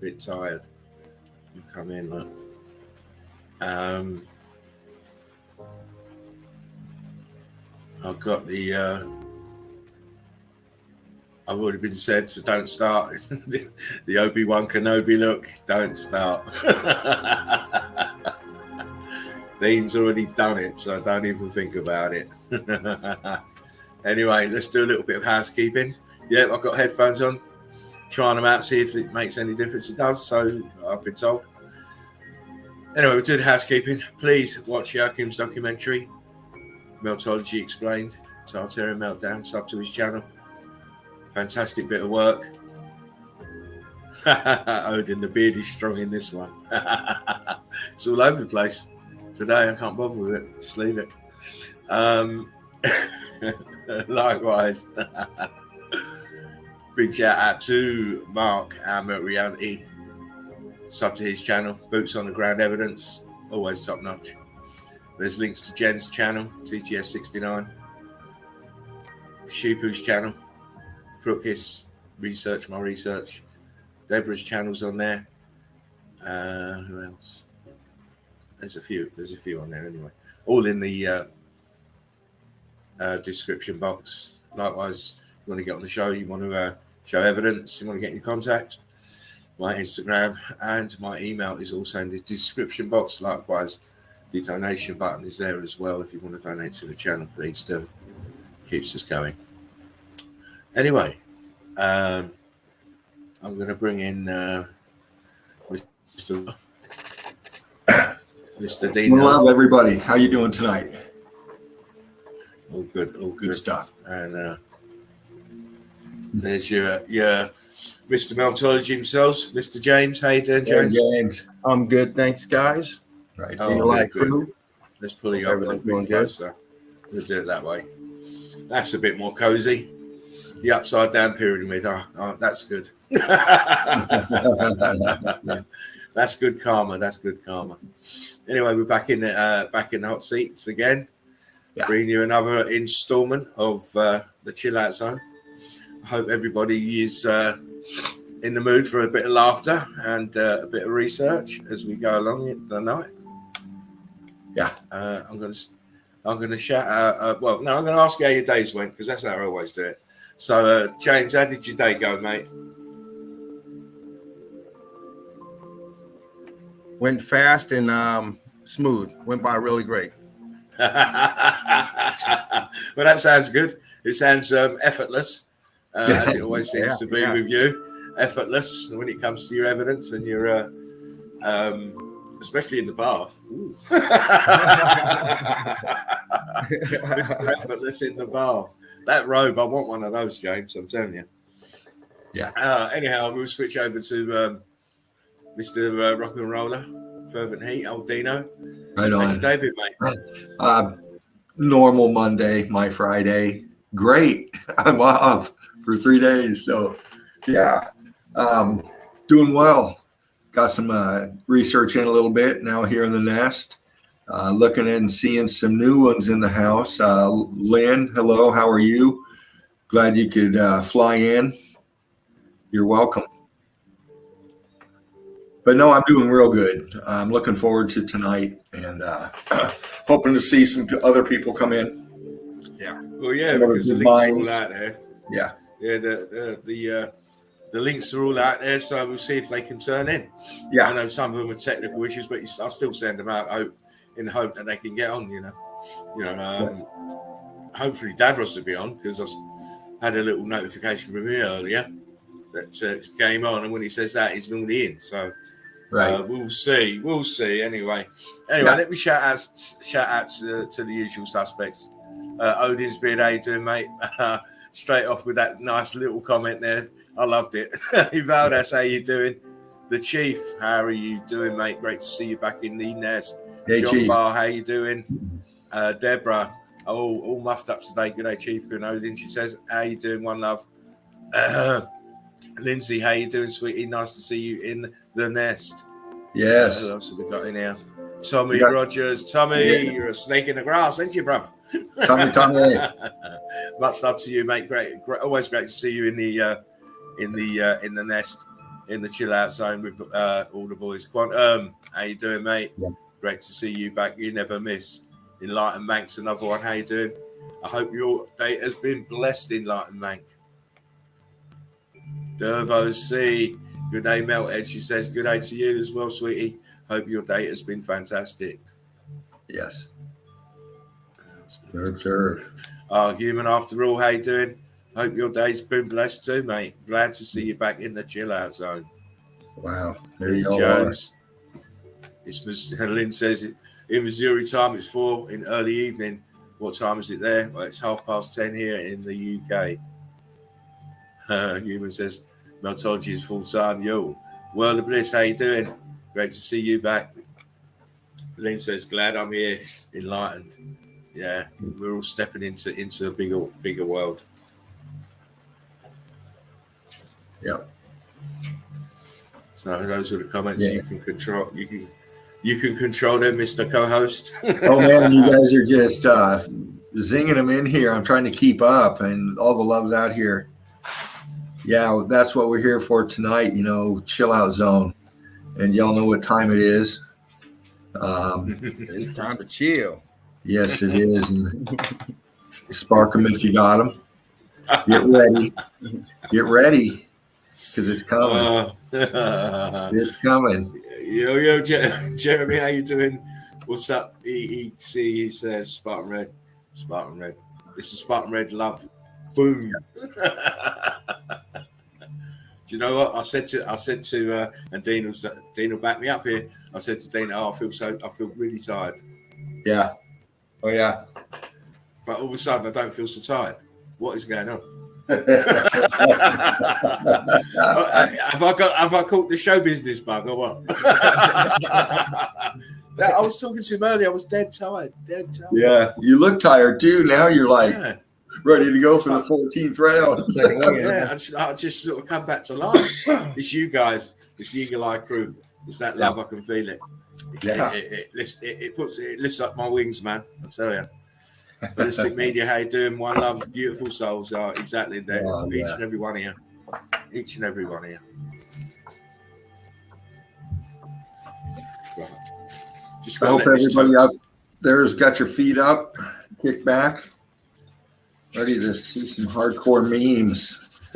Bit tired. You come in, look. I've got the I've already been said, so don't start. The Obi-Wan Kenobi look, don't start. Dean's already done it, so don't even think about it. Anyway, let's do a little bit of housekeeping. Yeah, I've got headphones on, trying them out, see if it makes any difference. It does, so I've been told. Anyway, we're doing housekeeping. Please watch Joachim's documentary, Meltology Explained, Tartarian Meltdown. Sub to his channel. Fantastic bit of work. Odin, the beard is strong in this one. It's all over the place. Today I can't bother with it. Just leave it. Likewise. Big shout out to Mark, our reality. Sub to his channel. Boots on the ground evidence. Always top notch. There's links to Jen's channel, TTS69. Shupu's channel. Fruitkiss, research my research. Deborah's channel's on there. Who else? There's a few on there anyway. All in the description box. Likewise, you want to get on the show, you want to show evidence, you want to get in contact. My Instagram and my email is also in the description box. Likewise, the donation button is there as well. If you want to donate to the channel, please do. It keeps us going. Anyway, I'm going to bring in Mr. Dean. Hello, everybody. How you doing tonight? All good, all Good stuff. And there's your Mr. Meltology himself, Mr. James. How you doing, James? Hey, James. I'm good, thanks, guys. Right. Oh, very good. Let's pull you up a little bit closer. We'll do it that way. That's a bit more cozy. The upside down pyramid. Oh, that's good. That's good karma. That's good karma. Anyway, we're back in the hot seats again. Yeah. Bringing you another installment of the Chill Out Zone. I hope everybody is in the mood for a bit of laughter and a bit of research as we go along in the night. Yeah. I'm gonna shout out. Well, no, I'm gonna ask you how your days went because that's how I always do it. So, James, how did your day go, mate? Went fast and smooth. Went by really great. Well, that sounds good. It sounds effortless, as it always seems to be with you. Effortless when it comes to your evidence and your, especially in the bath. Effortless in the bath. That robe, I want one of those, James. I'm telling you. Yeah. Anyhow, we'll switch over to Mr. Rock and Roller, Fervent Heat, old Dino. Right on. How's your day been, mate? Normal Monday, my Friday. Great. I'm off for 3 days. So, yeah, doing well. Got some research in a little bit now here in the nest. Looking and seeing some new ones in the house. Lynn, hello. How are you? Glad you could fly in. You're welcome. But no, I'm doing real good. I'm looking forward to tonight and hoping to see some other people come in. Yeah. Well, yeah, because the links are all out there. Yeah. Yeah, the links are all out there, so we'll see if they can turn in. Yeah. I know some of them are technical issues, but I'll still send them out in the hope that they can get on, Hopefully Davros will be on because I had a little notification from him earlier that came on, and when he says that, he's normally in. So right. We'll see. Anyway, let me shout out to the usual suspects. Odin's beard, how you doing, mate? Straight off with that nice little comment there. I loved it. Ivaldas, how you doing? The Chief, how are you doing, mate? Great to see you back in the nest. Hey, John Chief. Barr, how you doing? Deborah, all muffed up today. Good day, Chief. Good Odin. She says, how you doing? One love. Lindsay, how you doing, sweetie? Nice to see you in the nest. Yes. Who else have we got in here? Tommy Rogers. Tommy, you're a snake in the grass, ain't you, bruv? Tommy. Much love to you, mate. Great, always great to see you in the nest, in the chill out zone with all the boys. Quantum, how you doing, mate? Yeah. Great to see you back. You never miss. Enlightened Manx, another one. How you doing? I hope your day has been blessed, Enlightened Manx. Dervo C, good day, Melted. She says, good day to you as well, sweetie. Hope your day has been fantastic. Yes. Sure. Human After All, how you doing? Hope your day's been blessed too, mate. Glad to see you back in the chill out zone. Wow. There you go. Jones. Lynn says in Missouri time it's 4 in early evening. What time is it there? Well, it's 10:30 here in the UK. Human says, Meltology is full time. Yo, World of Bliss, how you doing? Great to see you back. Lynn says, glad I'm here, enlightened. Yeah, we're all stepping into a bigger world. Yep. So those are the comments you can control. You can control them, Mr. Co-host. Oh man, you guys are just zinging them in here. I'm trying to keep up, and all the love's out here. Yeah, that's what we're here for tonight, chill out zone. And y'all know what time it is. It's time to chill. Yes, it is. And spark them if you got them. Get ready. Get ready, because it's coming. It's coming. Yo, Jeremy, how you doing? What's up? He says Spartan Red. This is Spartan Red love. Boom. Do you know what I said to and Dean will back me up here. I said to Dean, I feel really tired. Yeah. Oh yeah. But all of a sudden I don't feel so tired. What is going on? Have I caught the show business bug or what? I was talking to him earlier. I was dead tired. Yeah, you look tired too. Now you're like ready to go for the 14th round. I just sort of come back to life. It's you guys. It's the Eagle Eye crew. It's that love. I can feel it. It lifts up my wings, man. I tell you. Ballistic Media, how you doing? One love, beautiful souls are exactly there. Each and every one of you. Each and every one of you. Right. I hope everybody out there's got your feet up, kick back, ready to see some hardcore memes.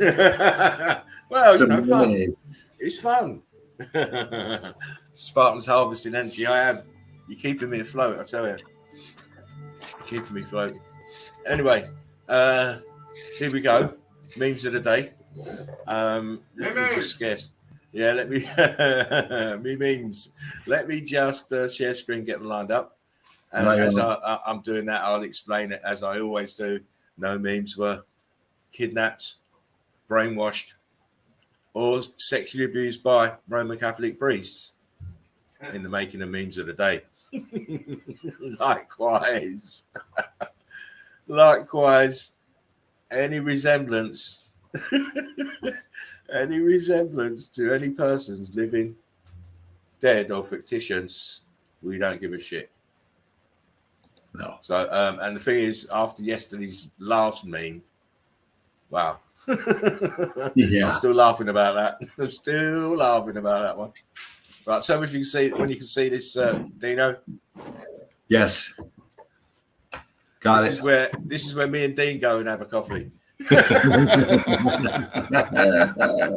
Well, fun. It's fun. Spartan's harvesting energy. I am. You're keeping me afloat, I tell you. Keeping me floating. Anyway, here we go. Memes of the day. Let me memes. Let me just share screen, get them lined up. And as I'm doing that, I'll explain it as I always do. No memes were kidnapped, brainwashed, or sexually abused by Roman Catholic priests in the making of memes of the day. Likewise, any resemblance to any persons living, dead, or fictitious, we don't give a shit. No. So, and the thing is, after yesterday's last meme, wow. Yeah. I'm still laughing about that. One. Right, tell me if you can see when you can see this, Dino. Yes. Got it. This is where me and Dean go and have a coffee.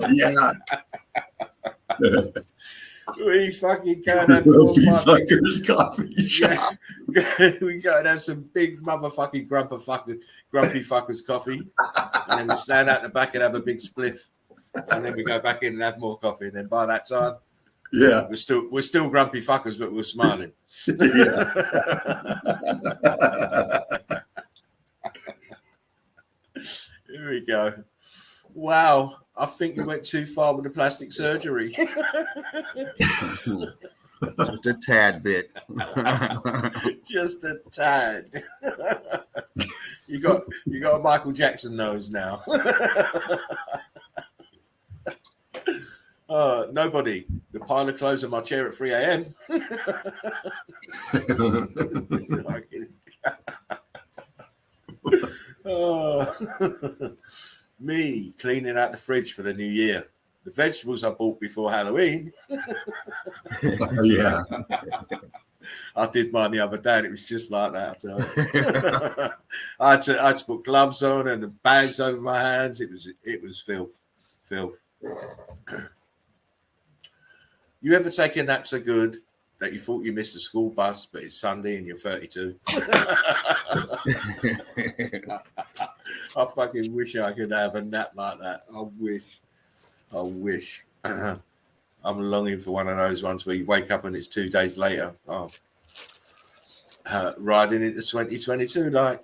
Yeah. We fucking go and have 4 or 5 coffee shop. We go and have some big motherfucking grumpy fuckers coffee, and then we stand out the back and have a big spliff, and then we go back in and have more coffee, and then by that time, yeah, we're still grumpy fuckers, but we're smiling. Here we go. Wow, I think you went too far with the plastic surgery. Just a tad bit. Just a tad. You got a Michael Jackson nose now. Nobody. The pile of clothes on my chair at 3 a.m. Oh. Me cleaning out the fridge for the new year. The vegetables I bought before Halloween. Yeah. I did mine the other day, and it was just like that. I tell you. I had to put gloves on and the bags over my hands. It was filth. You ever take a nap so good that you thought you missed a school bus, but it's Sunday and you're 32? I fucking wish I could have a nap like that. I wish. I'm longing for one of those ones where you wake up and it's 2 days later. Oh, riding into 2022, like.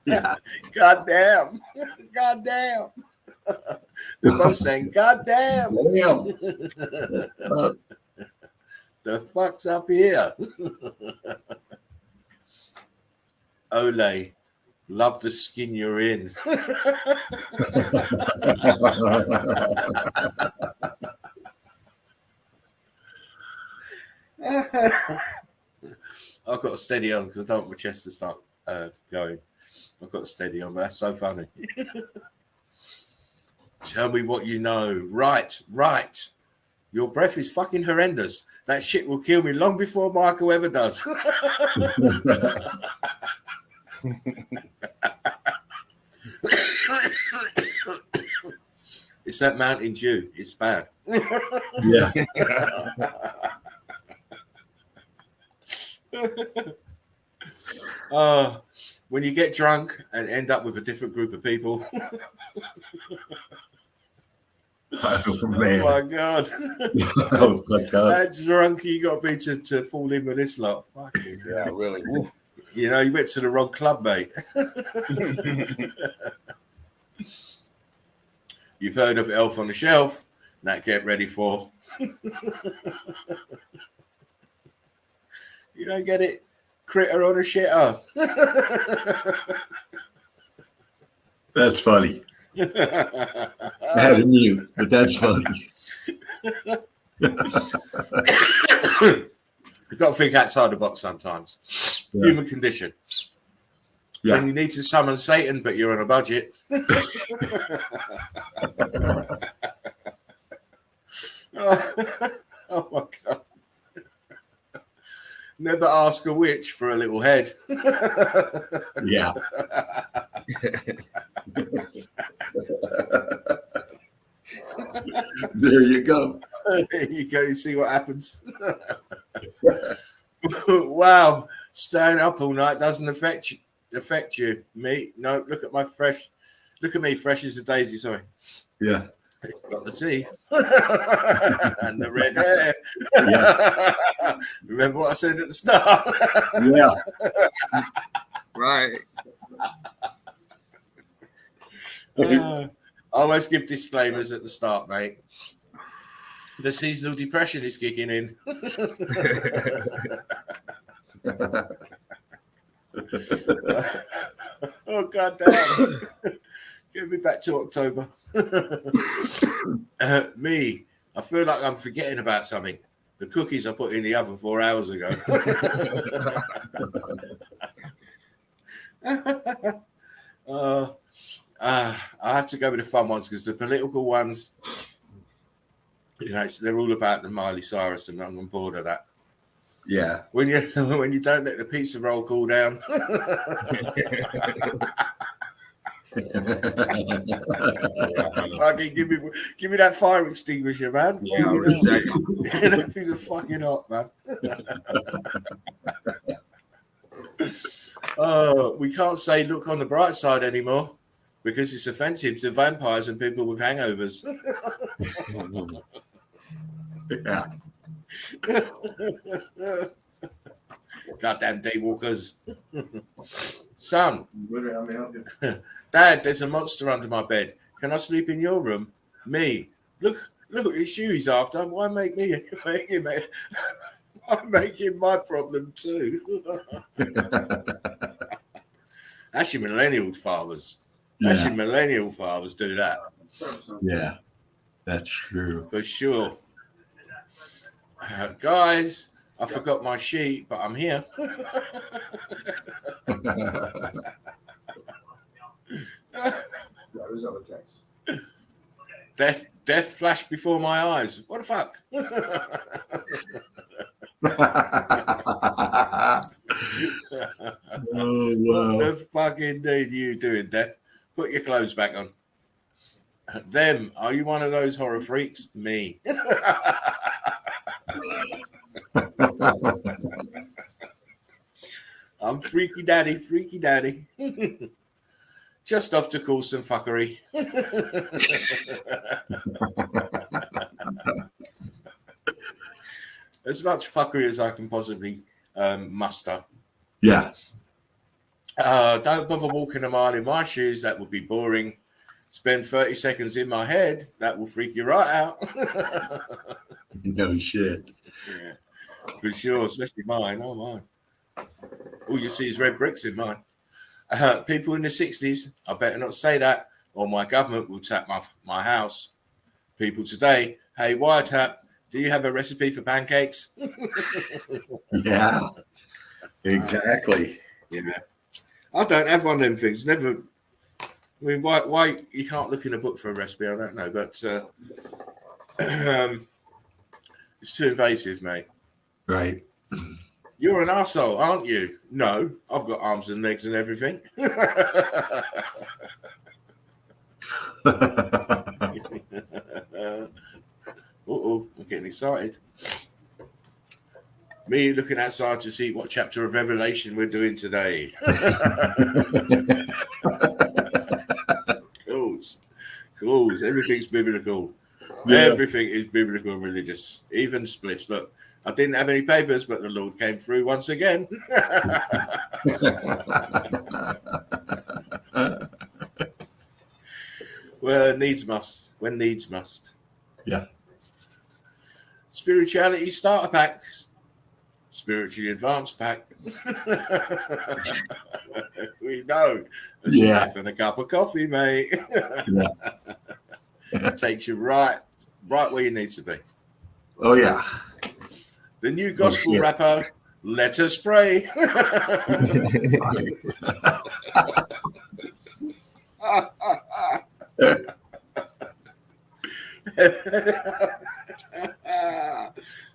Yeah. God damn. They're both saying, God damn. Damn. The fuck's up here? Ole, love the skin you're in. I've got to steady on because I don't want my chest to start going. I've got to steady on, but that's so funny. Tell me what you know. Right. Your breath is fucking horrendous. That shit will kill me long before Michael ever does. It's that Mountain Dew. It's bad. Yeah. When you get drunk and end up with a different group of people. Oh, man. Oh my god. Oh my God. That drunk you got to be to fall in with this lot. Fucking Yeah, really. Ooh. You know, you went to the wrong club, mate. You've heard of Elf on the Shelf. Now get ready for. You don't get it? Critter on a shitter. That's funny. I had to mute, but that's funny. You've got to think outside the box sometimes. Yeah. Human condition. Yeah. When you need to summon Satan, but you're on a budget. Oh my God. Never ask a witch for a little head. Yeah. There you go. There you go. You see what happens. Wow. Staying up all night doesn't affect you. Me? No, look at me, fresh as a daisy, sorry. Yeah. It's got the teeth and the red hair. Yeah. Remember what I said at the start? Yeah. Right. I always give disclaimers at the start, mate. The seasonal depression is kicking in. Oh, God damn. Get me back to October. Me, I feel like I'm forgetting about something. The cookies I put in the oven 4 hours ago. I have to go with the fun ones because the political ones, you know, they're all about the Miley Cyrus, and I'm on board of that. Yeah. When you don't let the pizza roll cool down. Fucking give me that fire extinguisher, man. Yeah, exactly. That thing's a fucking hot, man. We can't say look on the bright side anymore because it's offensive to vampires and people with hangovers. Yeah. Goddamn daywalkers. Son, Dad, there's a monster under my bed. Can I sleep in your room? Me, look what his shoe he's after. Why make him my problem too? That's your millennial fathers. That's your millennial fathers do that. Yeah. That's true. For sure. Guys, I forgot my sheet, but I'm here. There's other text. Death flashed before my eyes. What the fuck? Oh, What wow. the fucking are you doing, Death? Put your clothes back on. Them, are you one of those horror freaks? Me. I'm freaky daddy. Just off to call some fuckery. As much fuckery as I can possibly muster. Yeah. Don't bother walking a mile in my shoes. That would be boring. Spend 30 seconds in my head. That will freak you right out. No shit. Yeah, for sure. Especially mine. Oh, mine. All you see is red bricks in mine. People in the 60s, I better not say that, or my government will tap my house. People today, hey, Wiretap, do you have a recipe for pancakes? Yeah. Exactly. Yeah. I don't have one of them things. Never. I mean, why you can't look in a book for a recipe? I don't know, but it's too invasive, mate. Right. You're an arsehole, aren't you? No, I've got arms and legs and everything. I'm getting excited. Me looking outside to see what chapter of Revelation we're doing today. Cool. Everything's biblical. Yeah. Everything is biblical and religious. Even spliffs. Look, I didn't have any papers, but the Lord came through once again. Well, needs must. When needs must. Yeah. Spirituality starter packs. Spiritually advanced pack. We know. A sniff and a cup of coffee, mate. Yeah. Takes you right where you need to be. Oh, yeah. The new gospel rapper, Let Us Pray.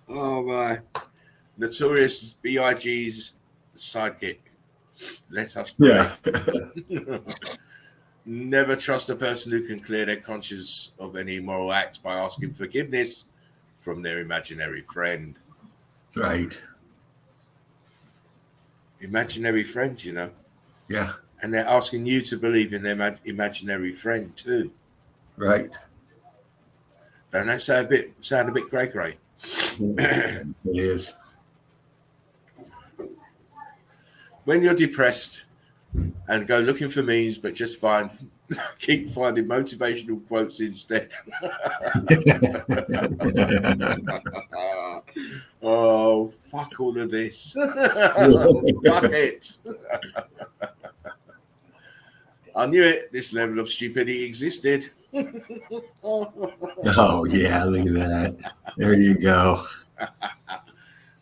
Oh, my. Notorious B.I.G's sidekick. Let us pray. Yeah. Never trust a person who can clear their conscience of any immoral act by asking forgiveness from their imaginary friend. Right. Imaginary friend, you know. Yeah. And they're asking you to believe in their imaginary friend too. Right. Don't that sound a bit cray-cray? It is. When you're depressed and go looking for memes, but just keep finding motivational quotes instead. Oh, fuck all of this. Fuck it. I knew it. This level of stupidity existed. Oh, yeah. Look at that. There you go.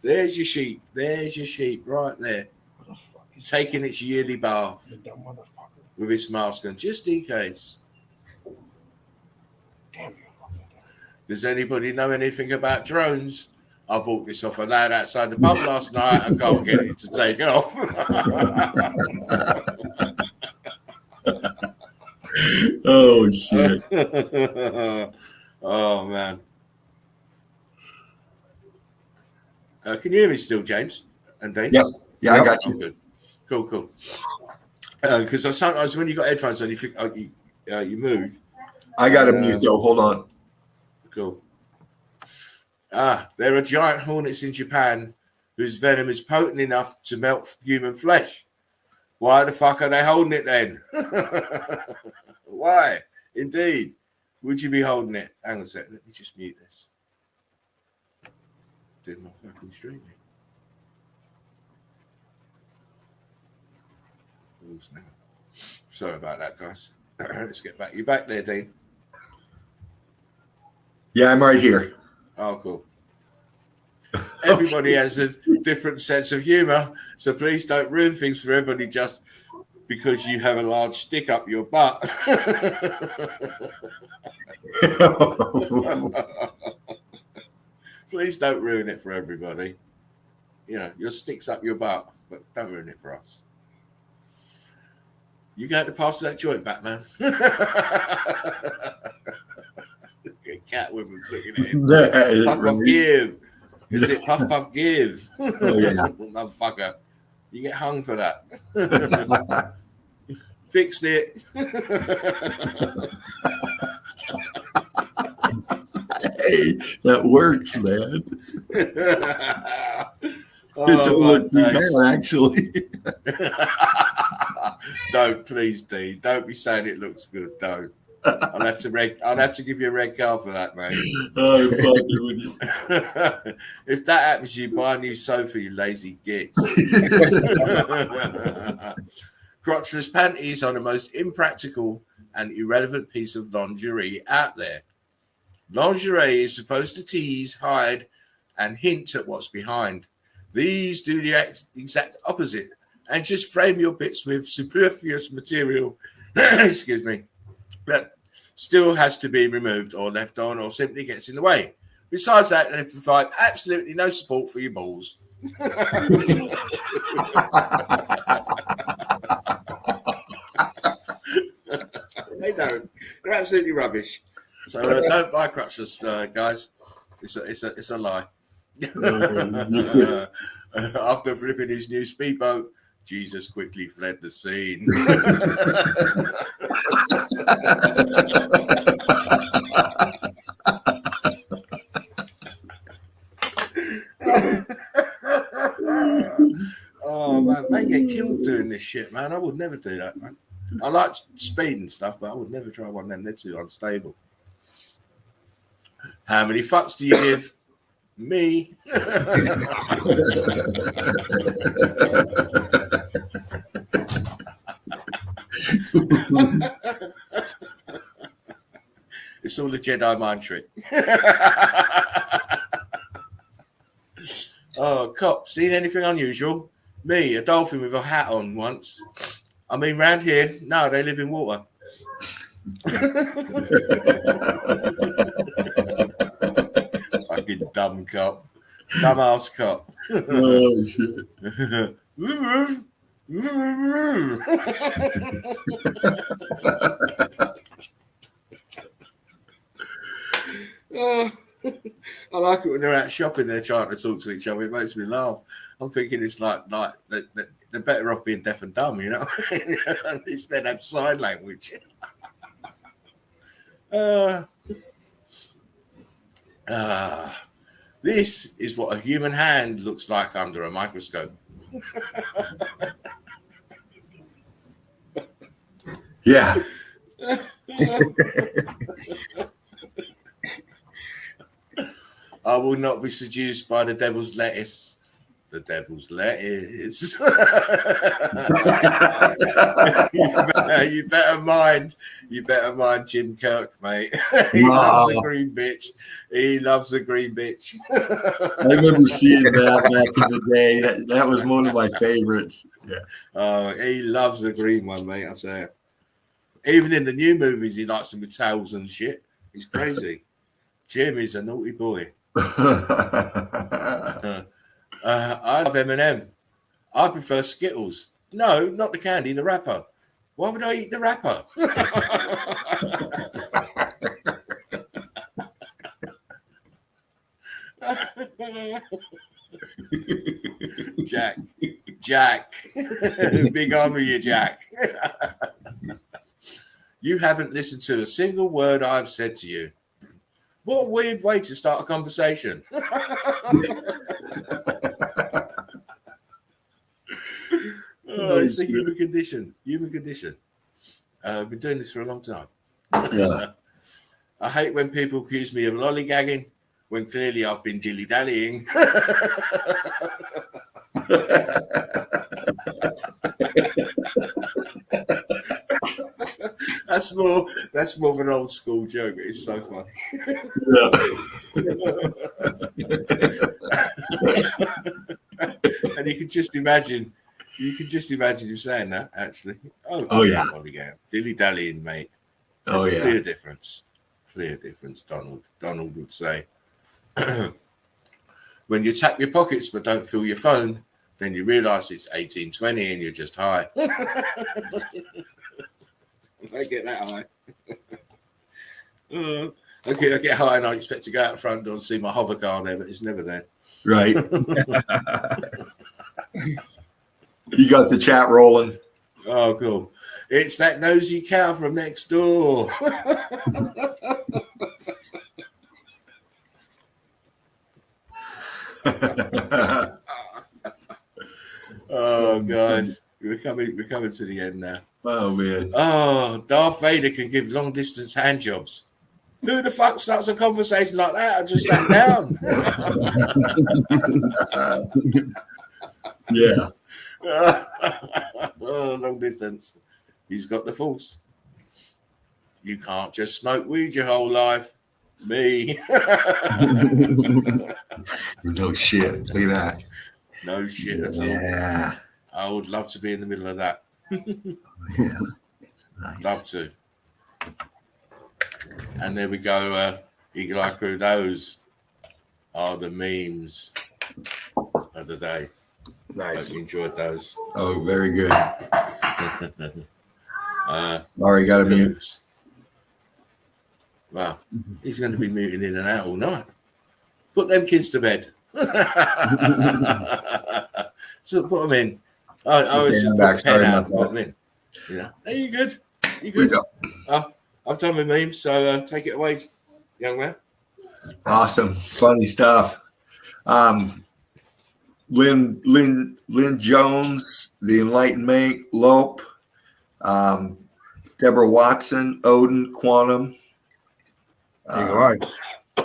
There's your sheep. There's your sheep right there. Taking its yearly bath with its mask on, just in case. Does anybody know anything about drones? I bought this off a lad outside the pub last night. I can't get it to take off. Oh, shit. Oh, man. Can you hear me still, James? And Dave? Yep. Yeah, I got you. Good. Cool. Because sometimes when you got headphones on, you think you move. I got a mute though. Hold on. Cool. There are giant hornets in Japan whose venom is potent enough to melt human flesh. Why the fuck are they holding it then? Why? Indeed. Would you be holding it? Hang on a second. Let me just mute this. Did my fucking streaming. Now. Sorry about that, guys. Let's get back. You back there, Dean? Yeah, I'm right here. Oh, cool. Everybody has a different sense of humor, so please don't ruin things for everybody just because you have a large stick up your butt. Please don't ruin it for everybody. You know, your stick's up your butt, but don't ruin it for us. You going to pass that joint, Batman? Catwoman looking at him. Puff, puff, give. Is it puff, puff, give? Oh, yeah. Motherfucker. You get hung for that. Fixed it. Hey, that works, man. Oh, It don't look too bad, actually. Don't, please, D. Don't be saying it looks good. Don't. I'll have to give you a red card for that, mate. Oh, fucking with you. If that happens, you buy a new sofa, you lazy gits. Crotchless panties are the most impractical and irrelevant piece of lingerie out there. Lingerie is supposed to tease, hide, and hint at what's behind. These do the exact opposite and just frame your bits with superfluous material, excuse me, that still has to be removed or left on or simply gets in the way. Besides that, they provide absolutely no support for your balls. They don't. They're absolutely rubbish. So don't buy crotchless, guys. It's a lie. After flipping his new speedboat, Jesus quickly fled the scene. Oh man, they get killed doing this shit, man. I would never do that, man. I like speed and stuff, but I would never try one of them. They're too unstable. How many fucks do you give? Me. It's all a Jedi mind trick. Oh, cop, seen anything unusual? Me, a dolphin with a hat on once. I mean, round here, no, they live in water. Fucking dumb cop. Dumbass cop. Oh, shit. I like it when they're out shopping, they're trying to talk to each other. It makes me laugh. I'm thinking it's like they're better off being deaf and dumb, you know? Instead have sign language. This is what a human hand looks like under a microscope. Yeah. I will not be seduced by the devil's lettuce. The devil's lettuce. You better mind Jim Kirk, mate. He loves a green bitch. He loves a green bitch. I remember seeing that back in the day. That was one of my favorites. Yeah. Oh, he loves the green one, mate. I say it. Even in the new movies, he likes them with tails and shit. He's crazy. Jim is a naughty boy. I love M&M. I prefer Skittles. No, not the candy, the wrapper. Why would I eat the wrapper? Jack. Big on with you, Jack. You haven't listened to a single word I've said to you. What a weird way to start a conversation. It's the human condition. I've been doing this for a long time. Yeah. I hate when people accuse me of lollygagging when clearly I've been dilly-dallying. That's more of an old school joke. It's so funny. And you can just imagine him saying that, actually. Oh, yeah. Dilly-dallying, mate. There's Oh, a yeah. clear difference, Donald. Donald would say, when you tap your pockets but don't fill your phone, then you realise it's 18:20 and you're just high. I get that high. I get high and I expect to go out the front door and see my hover car there, but it's never there. Right. You got the chat rolling. Oh, cool. It's that nosy cow from next door. Oh, guys, we're coming to the end now. Oh, man. Oh, Darth Vader can give long distance hand jobs. Who the fuck starts a conversation like that? I just sat down. Yeah. Oh, long distance. He's got the force. You can't just smoke weed your whole life. Me. No shit. Look at that. No shit at all. Yeah. I would love to be in the middle of that. Yeah. Nice. Love to. And there we go. Eagle Eye Crew. Those are the memes of the day. Nice. Hope you enjoyed those. Oh, very good. Laurie got to mute. Wow. He's going to be muting in and out all night. Put them kids to bed. So put them in. I was just put the pen out and put them in. You know, are you good? You good? I've done my memes, so take it away, young man. Awesome. Funny stuff. Lynn Jones, The Enlightenment, Lope, Deborah Watson, Odin, Quantum.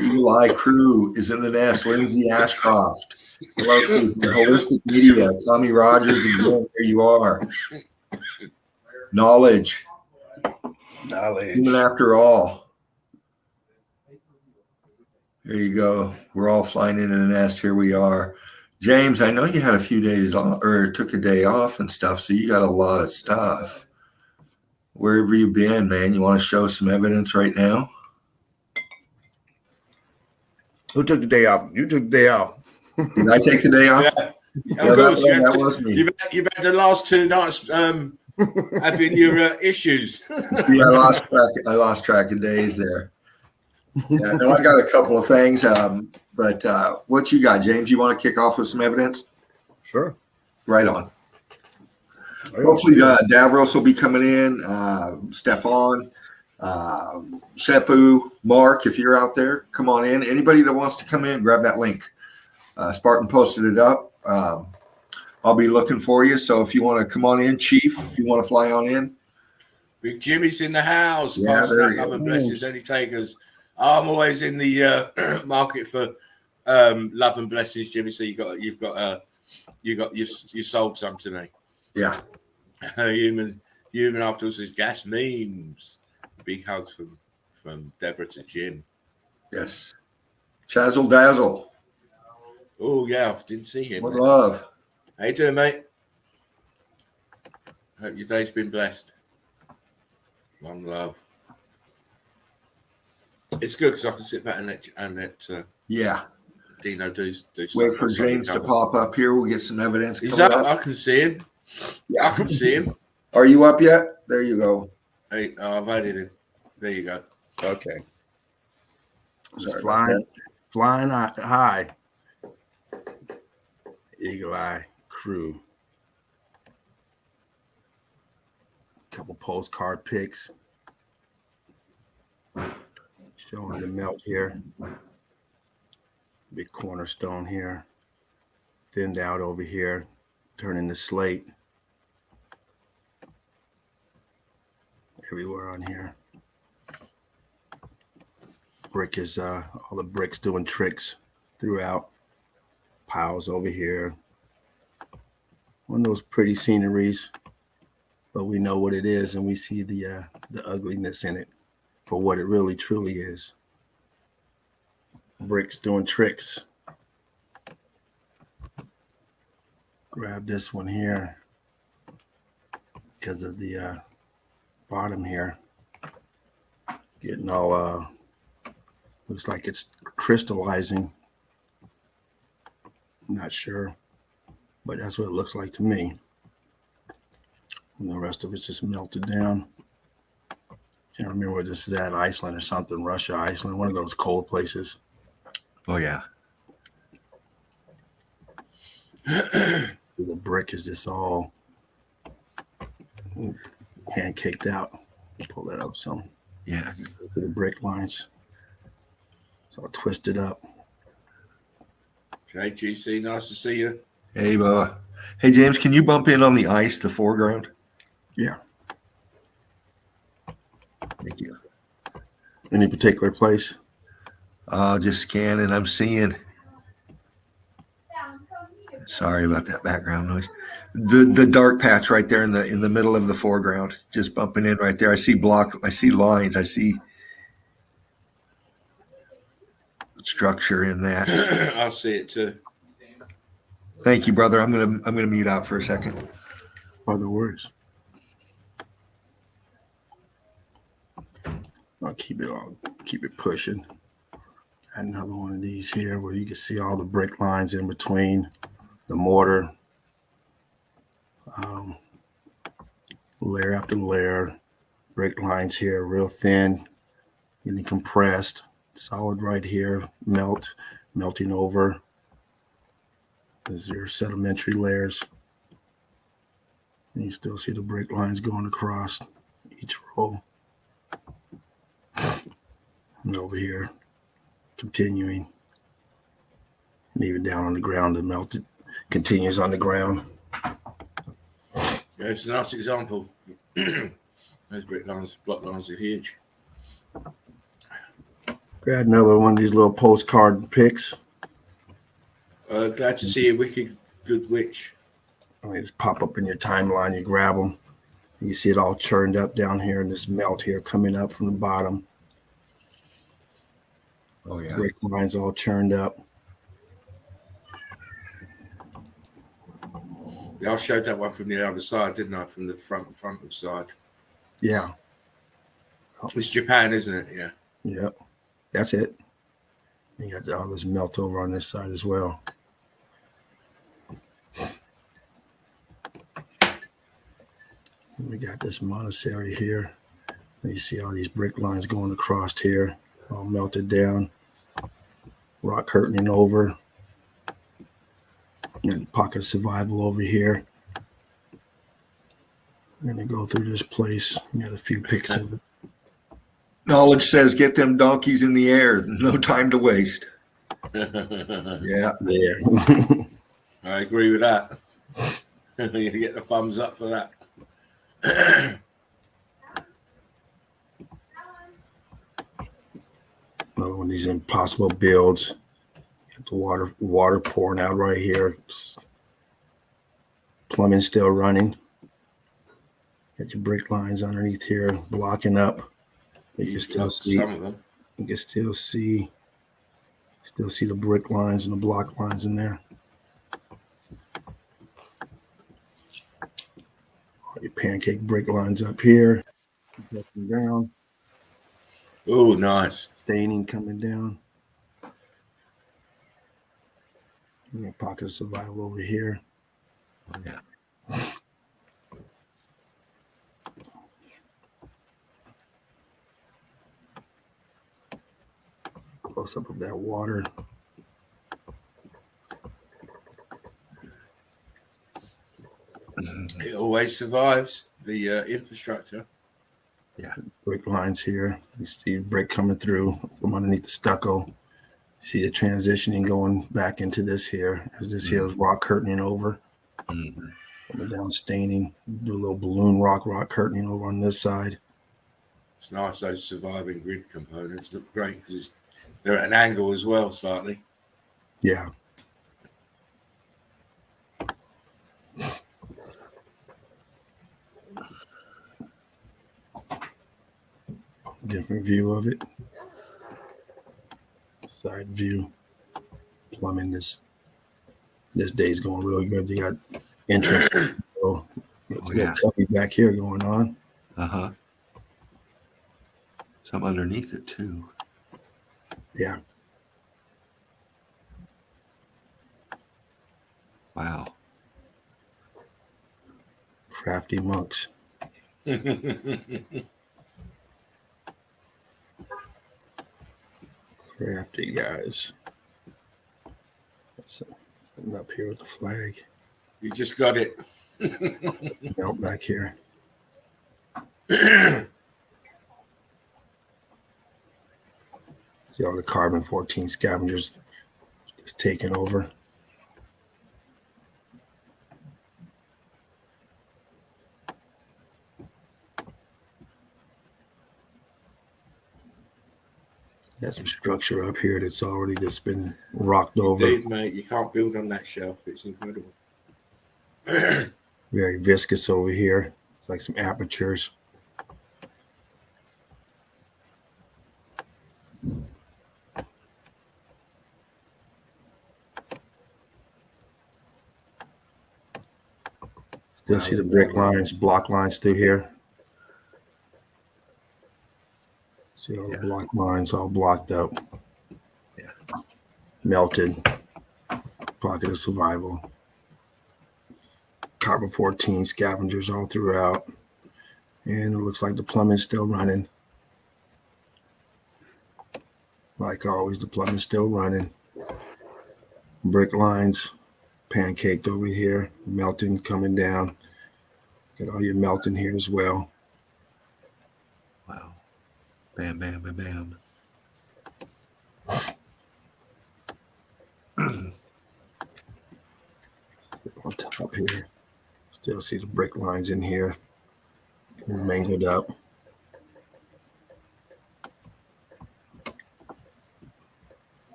Eagle Eye Crew is in the nest. Lindsay Ashcroft. Hello, Holistic Media. Tommy Rogers, and Glenn, there you are. Knowledge. Human After All. There you go. We're all flying into the nest. Here we are. James, I know you had a few days off, or took a day off and stuff, so you got a lot of stuff. Where have you been, man? You want to show some evidence right now? Who took the day off? You took the day off. Did I take the day off? Yeah, of course. That was me. You've had the last 2 nights having your issues. See, I lost track of days there. Yeah, no, I got a couple of things, but what you got, James? You want to kick off with some evidence? Sure. Right on. Hopefully, Davros will be coming in. Stefan, Shepu, Mark, if you're out there, come on in. Anybody that wants to come in, grab that link. Spartan posted it up. I'll be looking for you. So if you want to come on in, Chief, if you want to fly on in. Big Jimmy's in the house. Yeah, Passing out love and blessings. Any takers? I'm always in the market for love and blessings, Jimmy. So you sold some to me. Yeah. Human after all says gas memes. Big hugs from Deborah to Jim. Yes. Chazzle Dazzle. Oh yeah, I didn't see him. What love. How you doing, mate? Hope your day's been blessed. One love. It's good because I can sit back and let Dino do stuff. Wait for James to pop up here. We'll get some evidence. He's up. I can see him. Yeah, I can see him. Are you up yet? There you go. Hey, I've added him. There you go. Okay. Sorry flying high. Eagle Eye Crew. Couple postcard pics. Showing the melt here. Big cornerstone here. Thinned out over here. Turning the slate. Everywhere on here. Brick is all the bricks doing tricks throughout. Piles over here. One of those pretty sceneries, but we know what it is, and we see the ugliness in it for what it really truly is. Bricks doing tricks. grab this one here because of the bottom here. Getting all, looks like it's crystallizing. I'm not sure, but that's what it looks like to me. And the rest of it's just melted down. Can't remember where this is at, Iceland or something, Russia, Iceland, one of those cold places. Oh, yeah. The brick is just all pancaked out. Pull that up some. Yeah. The brick lines. It's all twisted up. JGC, nice to see you. Hey, Bubba. Hey, James, can you bump in on the ice, the foreground? Yeah. Thank you. Any particular place? Just scanning. I'm seeing. Sorry about that background noise. The dark patch right there in the middle of the foreground, just bumping in right there. I see lines. I see structure in that. I see it too. Thank you, brother. I'm gonna mute out for a second. Oh, no worries. I'll keep it pushing. Add another one of these here where you can see all the brick lines in between the mortar. Layer after layer, brick lines here, real thin, getting compressed, solid right here, melting over. There's your sedimentary layers. And you still see the brick lines going across each row. And over here, continuing. And even down on the ground, it continues on the ground. Yeah, it's a nice example. Those brick lines, block lines are huge. Got another one of these little postcard pics. Glad to see a wicked good witch. They just pop up in your timeline. You grab them. You see it all churned up down here, and this melt here coming up from the bottom. Oh yeah. Brick lines all churned up. Yeah, I showed that one from the other side, didn't I? From the frontal side. Yeah. It's Japan, isn't it? Yeah. Yep. That's it. You got all this melt over on this side as well. We got this monastery here. You see all these brick lines going across here, all melted down. Rock curtaining over. And pocket of survival over here. We're going to go through this place. We got a few pics of it. Knowledge says get them donkeys in the air. No time to waste. Yeah. There. I agree with that. You get the thumbs up for that. Another one of these impossible builds. Get the water pouring out right here. Plumbing still running. Got your brick lines underneath here blocking up. You can still see some of them. You can still see the brick lines and the block lines in there. All your pancake brick lines up here. Looking down. Oh, nice. Staining coming down. And a pocket of survival over here. Yeah. Close up of that water. It always survives the infrastructure. Yeah. Brick lines here. You see brick coming through from underneath the stucco. See the transitioning going back into this here as this here is rock curtaining over. Coming down staining. Do a little balloon rock curtaining over on this side. It's nice, those surviving grid components look great because they're at an angle as well, slightly. Yeah. Different view of it. Side view. Plumbing this day's going really good. You got Interesting. So, Oh, a little cubby back here going on. Uh-huh. Some underneath it too. Yeah. Wow. Crafty monks. Crafty guys. Something up here with the flag. You just got it. Melt back here. See all the carbon-14 scavengers just taking over. Got some structure up here that's already just been rocked over. Indeed, mate. You can't build on that shelf. It's incredible. Very viscous over here. It's like some apertures. Still see the brick lines, block lines through here. See all the block lines all blocked up. Yeah. Melted. Pocket of survival. Carbon-14 scavengers all throughout. And it looks like the plumbing's still running. Like always, the plumbing's still running. Brick lines pancaked over here. Melting coming down. Got all your melting here as well. Wow. Bam, bam, bam, bam. On top here. Still see the brick lines in here. Mangled up.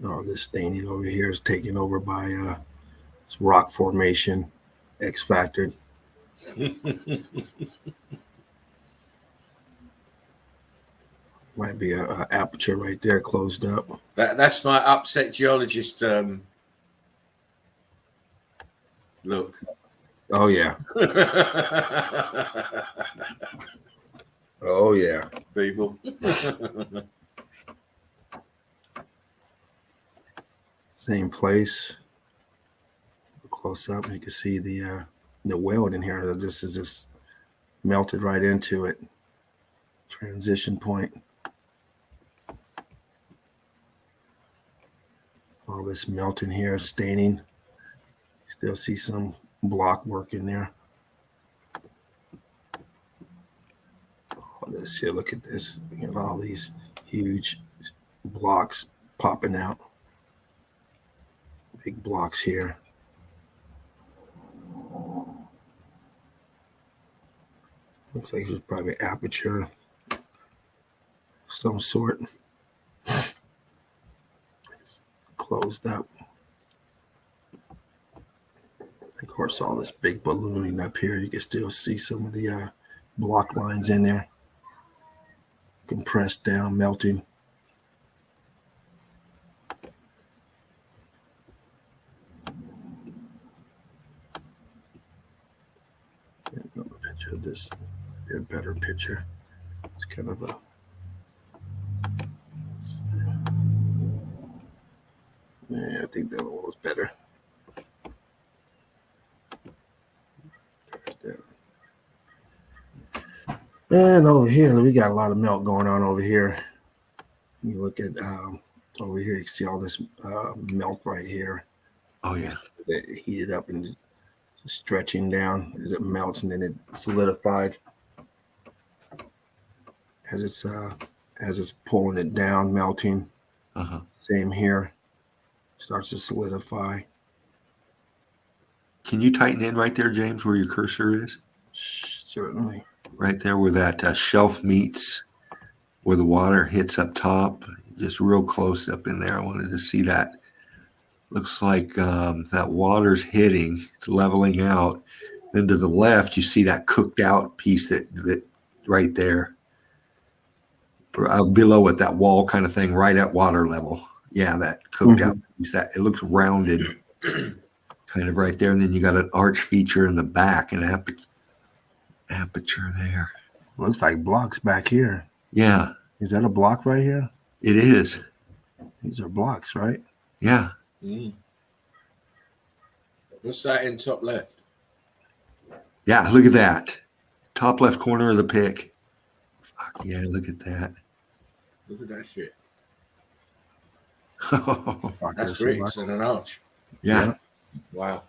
All this staining over here is taken over by this rock formation, X-factored. Might be a aperture right there closed up. That's my upset geologist look. Oh yeah. Oh yeah. People. Same place. Close up, you can see the weld in here. This is just melted right into it. Transition point. All this melting here, staining. Still see some block work in there. All this here, look at this. You got all these huge blocks popping out. Big blocks here. Looks like there's probably an aperture of some sort. It's closed up. Of course, all this big ballooning up here, you can still see some of the block lines in there. Compressed down, melting. Another picture of this, a better picture. It's kind of a, yeah, I think the other one was better. And over here, we got a lot of melt going on over here. You look at over here, you can see all this melt right here. Oh yeah. It heated up and stretching down as it melts, and then it solidified as it's pulling it down, melting. Same here, starts to solidify. Can you tighten in right there, James, where your cursor is? Certainly. Right there where that shelf meets, where the water hits up top, just real close up in there. I wanted to see that. Looks like that water's hitting, it's leveling out. Then to the left, you see that cooked out piece that right there. Below it, that wall kind of thing, right at water level. Yeah, that cooked out piece, that it looks rounded, kind of right there. And then you got an arch feature in the back and aperture there. Looks like blocks back here. Yeah, Is that a block right here? it is. These are blocks, right? Yeah. Mm. What's that in top left? Yeah, look at that. Top left corner of the pic. Fuck yeah, look at that. Look at that shit. Fuck, That's there's bricks some- and an arch. Yeah. Wow.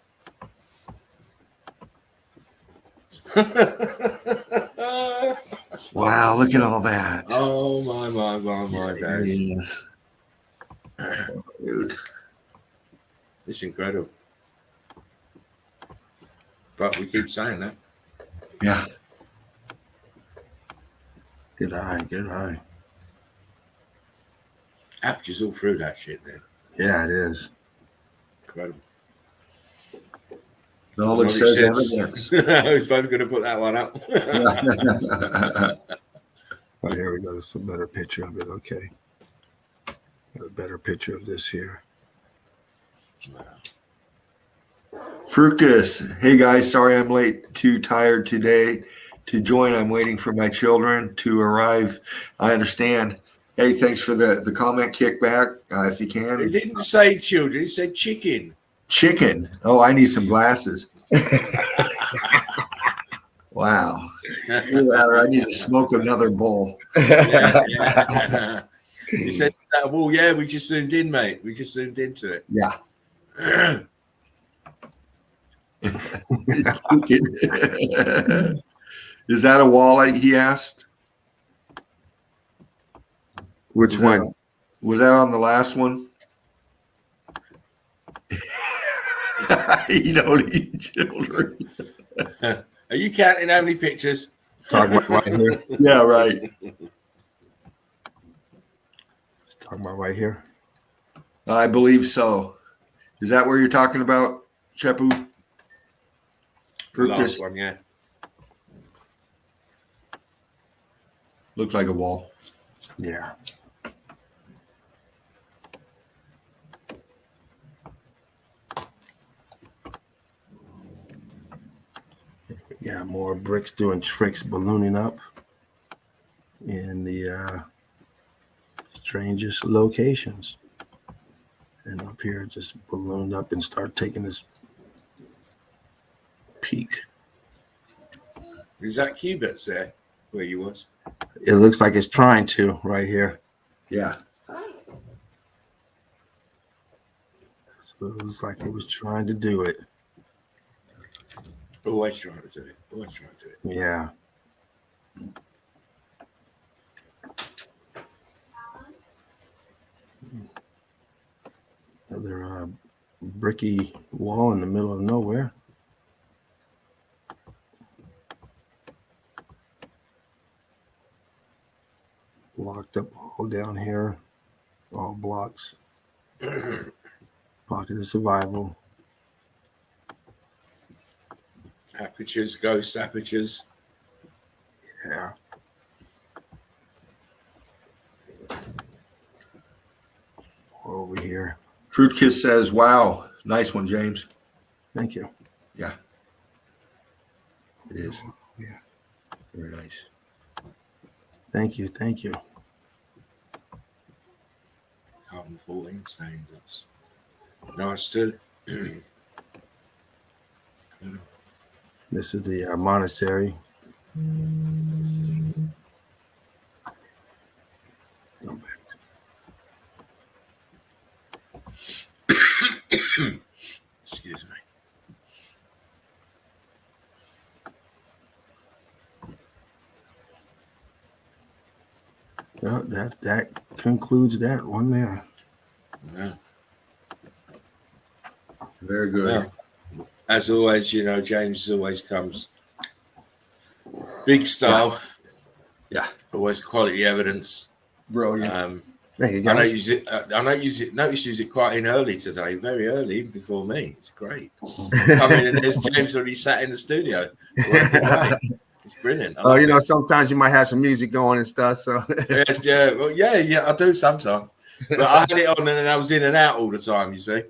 Wow, look at all that. Oh my days. Yes. Dude. It's incredible. But we keep saying that. Yeah. Good eye, good eye. Aperture's all through that shit then. Yeah, it is. Incredible. All it says evidence. We're both going to put that one up. Oh, here we go. There's a better picture of it. Okay. Got a better picture of this here. Fructus. Hey guys, sorry I'm late. Too tired today to join. I'm waiting for my children to arrive. I understand. Hey, thanks for the comment kickback. If you He can. didn't say children, he said chicken. Chicken. Oh, I need some glasses. Wow. Either that or I need to smoke another bowl. Yeah. He said, well, yeah, we just zoomed in, mate. We just zoomed into it. Yeah. Is that a wallet? He asked. Which one? Was that on the last one? You don't eat children. Are you counting how many pictures? Talking about right here. Yeah, right. Talking about right here. I believe so. Is that where you're talking about, Chepu? The last Fructus? one, yeah. Looks like a wall. Yeah. Yeah, more bricks doing tricks, ballooning up in the strangest locations. And up here, just ballooned up and start taking this peak. Is that Cubits there where you was? It looks like it's trying to right here. Yeah. So it looks like it was trying to do it. Always trying to do it. Always trying to do it. Yeah. Another bricky wall in the middle of nowhere. Locked up all down here, all blocks. Pocket of survival. Apertures, ghost apertures. Yeah. Over here. Fruit Kiss says, wow, nice one, James. Thank you. Yeah. It is. Yeah. Very nice. Thank you. Thank you. Carbon 14 stains us. Nice too. This is the monastery. Excuse me. Well, that concludes that one there. Yeah. Very good. Well, as always, you know, James always comes big style. Yeah. Always quality evidence. Brilliant. Thank you, I know guys. use it quite in early today, very early, even before me. It's great. Come in and there's James already sat in the studio. Working away. It's brilliant. I Oh, love you know, it. sometimes you might have some music going and stuff. So Yes, yeah, well, yeah, I do sometimes. But I had it on and then I was in and out all the time, you see.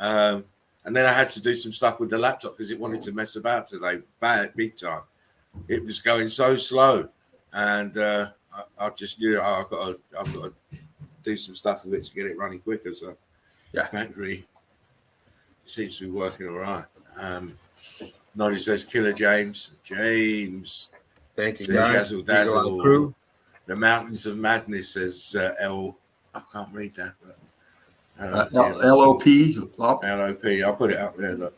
And And then I had to do some stuff with the laptop because it wanted to mess about today, big time. It was going so slow, and I just knew I've got to do some stuff with it to get it running quicker. So, Yeah. thankfully, it seems to be working all right. Noddy says, "Killer James." James. Thank you, Says guys. Shazzle Eagle Eye Dazzle. Crew. The Mountains of Madness says L. I can't read that. But, LOP. LOP. I'll put it up there. Look.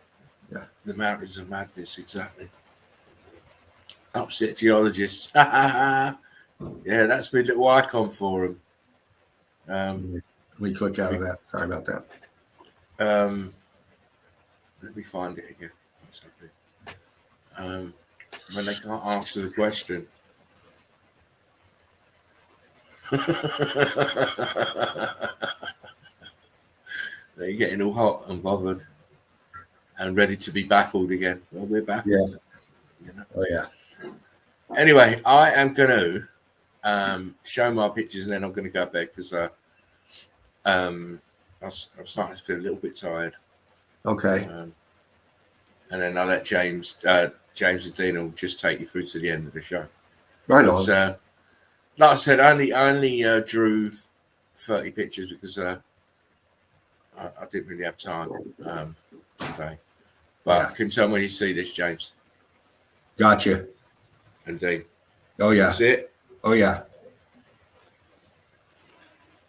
Yeah. The Mountains of Madness, exactly. Upset Geologists. Yeah, that's my little icon for him. Let me click out of that. Sorry about that. Let me find it again. When they can't answer the question. They're getting all hot and bothered and ready to be baffled again. Well, we're baffled. Yeah. You know? Oh yeah. Anyway, I am going to show my pictures and then I'm going to go to bed because I'm starting to feel a little bit tired. Okay. And then I'll let James and Dean will just take you through to the end of the show. Right But, on. like I said, I only drew 30 pictures because I didn't really have time today. But Yeah. can you tell me when you see this, James Gotcha. and Dean? Oh yeah. That's it? Oh yeah.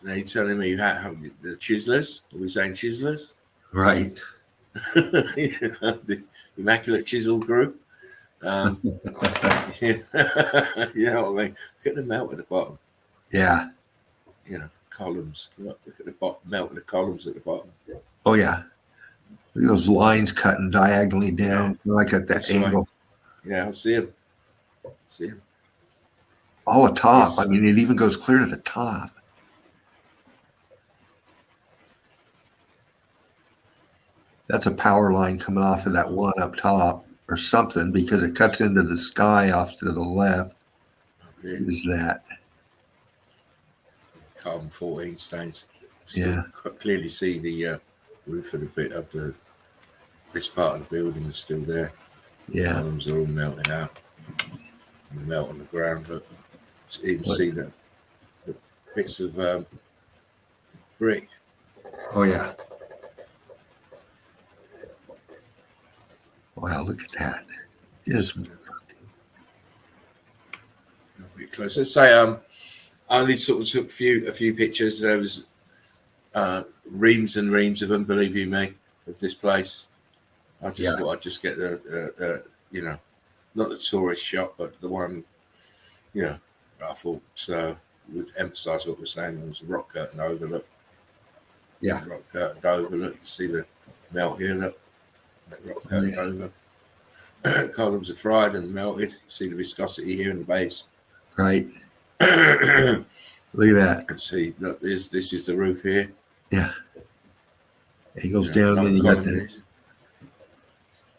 And you're telling me how the chiselers? Are we saying chiselers? Right. The Immaculate Chisel Group. Yeah. You know what I mean? Look at the melt at the bottom. Yeah. You know, columns. Look at the bottom, melt of the columns at the bottom. Oh yeah. Look at those lines cutting diagonally down, like at that That's angle. Yeah, I see them. See them. All the top. Yes. I mean, it even goes clear to the top. That's a power line coming off of that one up top or something because it cuts into the sky off to the left. Yeah. Is that? Carbon 14 stains. Yeah. Clearly see the roof of the bit of this part of the building is still there. Yeah. Columns are all melted out. And melt on the ground. Look, you even What? see the bits of brick. Oh yeah. Wow, look at that. Just A bit close. Let's say I only sort of took a few pictures. There was reams and reams of them, believe you me, of this place. I just thought I'd just get the you know, not the tourist shot, but the one, you know, I thought would emphasise what we're saying. There was a rock curtain overlook. Yeah. Rock curtain overlook. You see the melt here, look. That rock curtain over. Columns are fried and melted. You see the viscosity here in the base. right. Look at that. And see, look, this is the roof here. Yeah. It goes You know, down and then you got column the. is.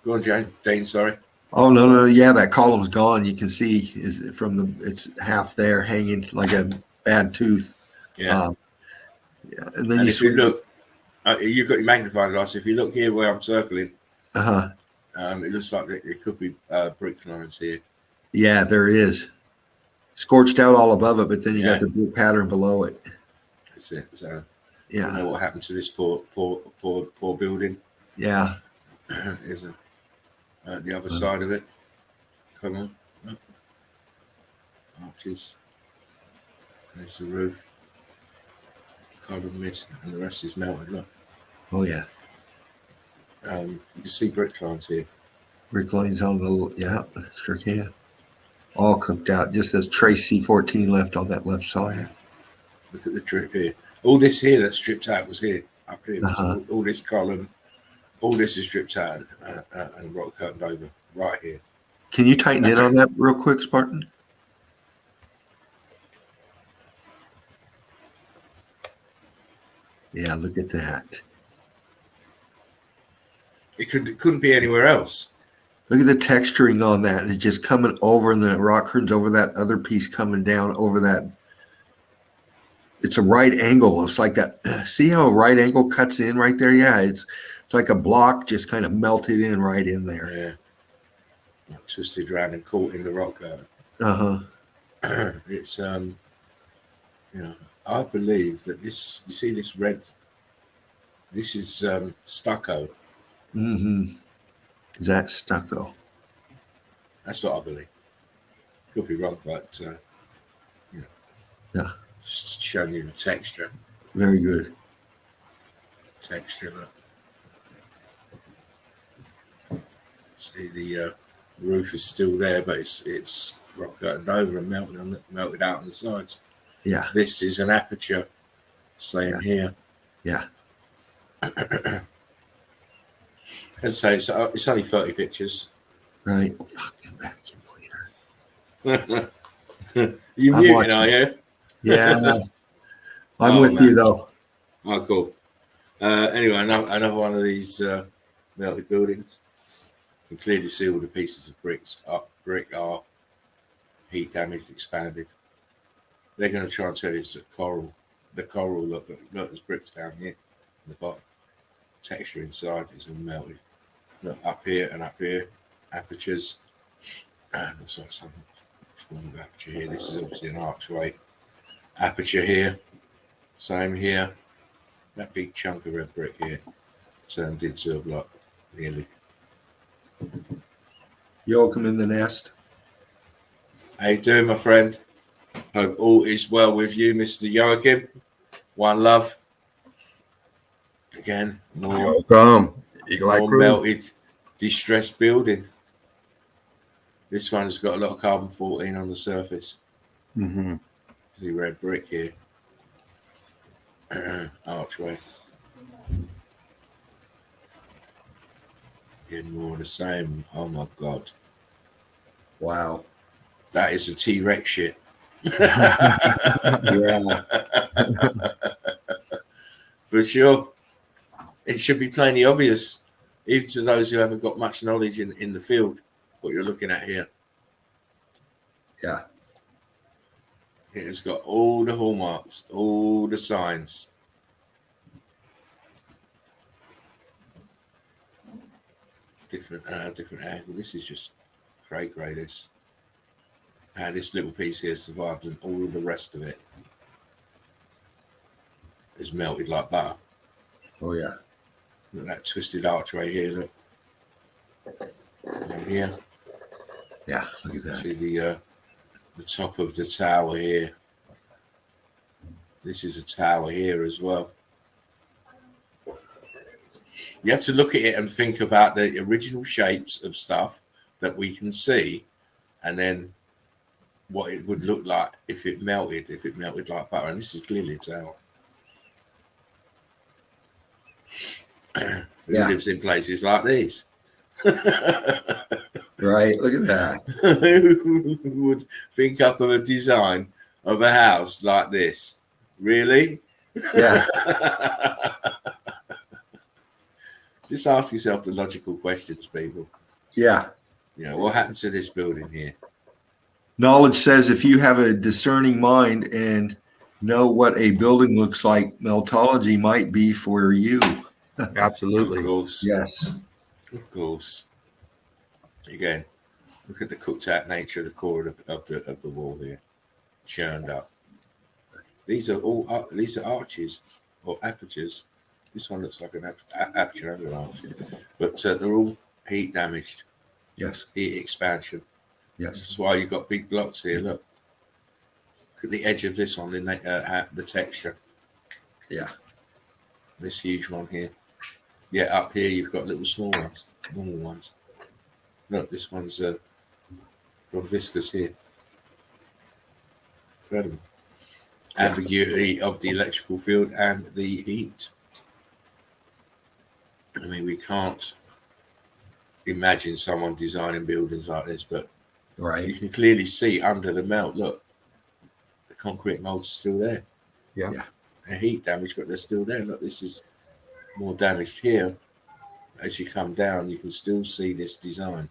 Go on, Jane. Dean, sorry. Oh no, yeah, that column's gone. You can see is from it's half there hanging like a bad tooth. Yeah. Yeah, and then And you if you swing. look, you've got your magnifying glass. If you look here where I'm circling, it looks like it could be brick lines here. Yeah, there is. Scorched out all above it, but then you Yeah. got the blue pattern below it. That's it. So I Yeah, don't know what happened to this poor building. yeah. Is the other side of it. Come on. Look. Arches. There's the roof. Carbon mist, and the rest is melted. Look. Oh yeah. You can see brick lines here. Brick lanes on the sure can. All cooked out. Just as trace C14 left on that left side. Look at the drip here. All this here that's stripped out was here. Up here. Uh-huh. All this column. All this is stripped out and rock curtained over right here. Can you tighten in on that real quick, Spartan? Yeah, look at that. It couldn't be anywhere else. Look at the texturing on that. It's just coming over, and then the rock curtains over that other piece coming down over that. It's a right angle. It's like that. See how a right angle cuts in right there? Yeah, it's It's like a block just kind of melted in right in there. Yeah. Twisted around and caught in the rock garden. It's I believe that this, you see this red, this is stucco. Mm-hmm. Is that stucco? That's what I believe. Could be wrong, but Yeah. just showing you the texture. Very good. Look. See the roof is still there, but it's rock curtained over and melted out on the sides. Yeah. This is an aperture. Same here. Yeah. I'd say it's only 30 pictures. Right. Fucking vacuum cleaner. You I'm muting, watching. are you? Yeah. I'm Oh, with man. you though. Oh, cool. Anyway, another one of these melted buildings. You can clearly see all the pieces of brick are heat damaged, expanded. They're going to try and tell you it's a coral. The coral, look, there's bricks down here in the bottom. Texture inside is all melted. Look, up here and up here, apertures. Looks like some form of aperture here. This is obviously an archway. Aperture here, same here. That big chunk of red brick here turned into a block, nearly. Yoakum in the nest. How you doing, my friend? Hope all is well with you, Mr. Joachim. One love. Again, more melted, distressed building. This one's got a lot of carbon 14 on the surface. Mm-hmm. See red brick here. Archway. Again, more of the same. Oh my God. Wow. That is a T-Rex shit. Yeah. For sure. It should be plainly obvious, even to those who haven't got much knowledge in the field, what you're looking at here. Yeah. It has got all the hallmarks, all the signs. Different angle. This is just cray this. This little piece here survived, and all of the rest of it is melted like butter. Oh yeah. Look at that twisted archway here. Look. And here. Yeah. Look at that. See the top of the tower here. This is a tower here as well. You have to look at it and think about the original shapes of stuff that we can see, and then what it would look like if it melted like butter. And this is clearly a tower. Who lives in places like these? Right. Look at that. Who would think up of a design of a house like this? Really? Yeah. Just ask yourself the logical questions, people. Yeah. You know, what happened to this building here? Knowledge says if you have a discerning mind and know what a building looks like, meltology might be for you. Absolutely. Of course. Yes. Of course. Again, look at the cooked out nature of the core of the wall here, churned up. These are arches or apertures. This one looks like an aperture under an arch, but they're all heat damaged. Yes. Heat expansion. Yes. This is why you've got big blocks here. Look at the edge of this one, the texture. Yeah. This huge one here. Yeah, up here you've got little small ones, normal ones. Look, this one's from viscous here. Incredible. Ambiguity of the electrical field and the heat. I mean, we can't imagine someone designing buildings like this, but Right. you can clearly see under the melt, look, the concrete molds are still there. Yeah. Yeah. They're heat damaged, but they're still there. Look, this is more damaged here. As you come down, you can still see this design.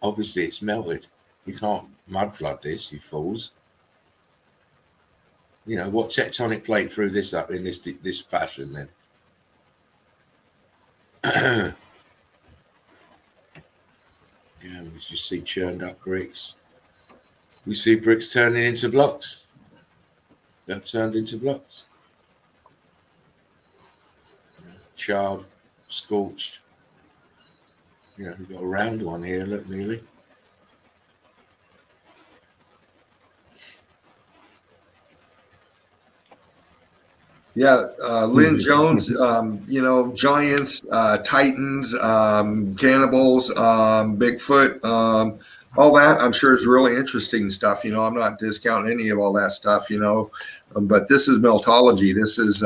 Obviously, it's melted. You can't mud flood this, you fools. You know, what tectonic plate threw this up in this fashion then? Yeah, we just see churned up bricks. We see bricks turning into blocks. They've turned into blocks. Charred, scorched. You know, we've got a round one here, look, nearly. Yeah, Lynn Jones, giants, titans, cannibals, Bigfoot, all that I'm sure is really interesting stuff. I'm not discounting any of all that stuff, but this is meltology. This is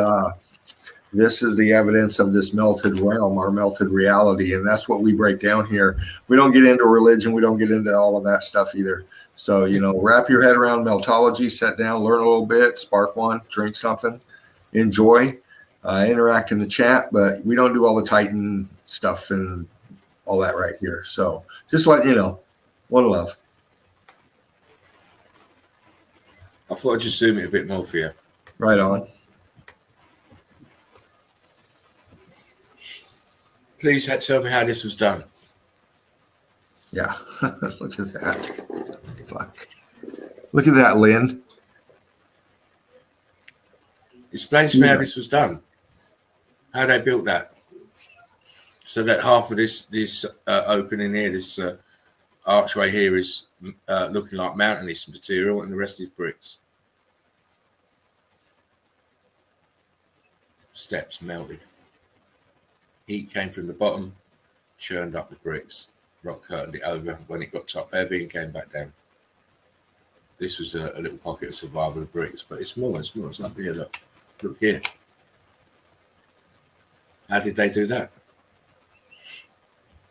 the evidence of this melted realm, our melted reality, and that's what we break down here. We don't get into religion. We don't get into all of that stuff either. So, wrap your head around meltology, sit down, learn a little bit, spark one, drink something. Enjoy, interact in the chat, but we don't do all the Titan stuff and all that right here. So just let you know, one love. I thought I'd just zoom it a bit more for you. Right on. Please tell me how this was done. Yeah, look at that. Fuck. Look at that, Lynn. Explain to me how this was done. How they built that. So that half of this opening here, this archway here is looking like mountainous material, and the rest is bricks. Steps melted. Heat came from the bottom, churned up the bricks. Rock curtained it over when it got top heavy and came back down. This was a little pocket of survival of bricks, but it's more. It's up here, look. Look here. How did they do that?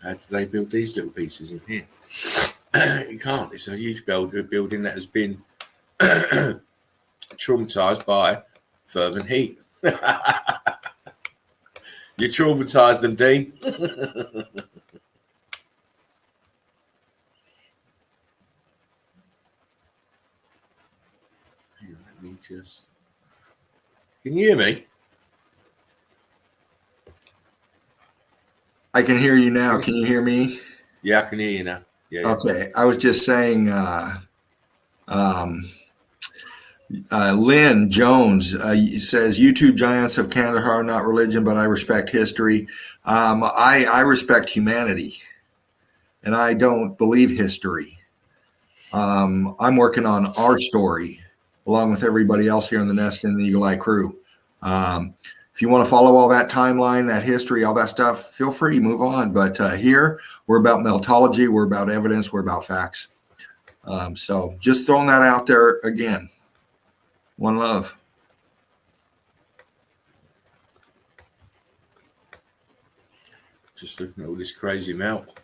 How did they build these little pieces in here? You can't. It's a huge building that has been traumatized by fervent heat. You traumatized them, D. Let me just... Can you hear me? I can hear you now. Can you hear me? Yeah, I can hear you now. Yeah. Okay. I was just saying, Lynn Jones says, YouTube giants of Kandahar, not religion, but I respect history. I respect humanity, and I don't believe history. I'm working on our story, along with everybody else here in the Nest and the Eagle Eye crew. If you want to follow all that timeline, that history, all that stuff, feel free, move on. But here, we're about meltology, we're about evidence, we're about facts. So just throwing that out there again. One love. Just looking at all this crazy melt.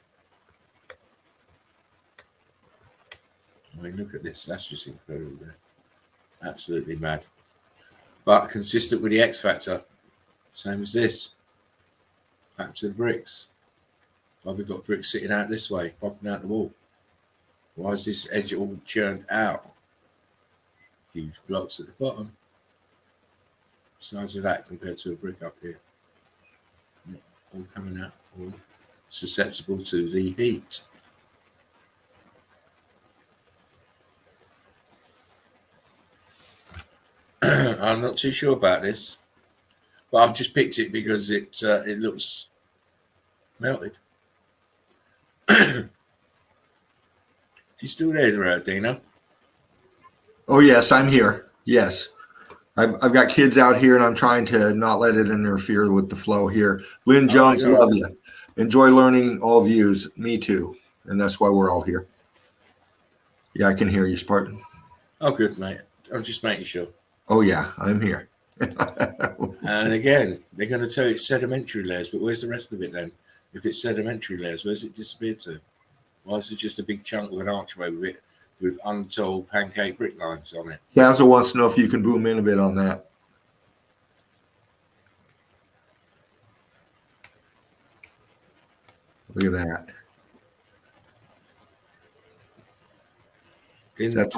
I mean, look at this. That's just incredible. Absolutely mad. But consistent with the X factor. Same as this. Back to the bricks. Why have we got bricks sitting out this way, popping out the wall? Why is this edge all churned out? Huge blocks at the bottom. Size of that compared to a brick up here. All coming out, all susceptible to the heat. I'm not too sure about this, but I've just picked it because it looks melted. You still there, Dino? Oh, yes, I'm here. Yes. I've got kids out here, and I'm trying to not let it interfere with the flow here. Lynn Jones, love you. Enjoy learning all views. Me too. And that's why we're all here. Yeah, I can hear you, Spartan. Oh, good, mate. I'm just making sure. Oh, yeah, I'm here. And again, they're going to tell you it's sedimentary layers, but where's the rest of it then? If it's sedimentary layers, where's it disappeared to? Why is it just a big chunk of an archway with untold pancake brick lines on it? Castle wants to know if you can boom in a bit on that. Look at that. Didn't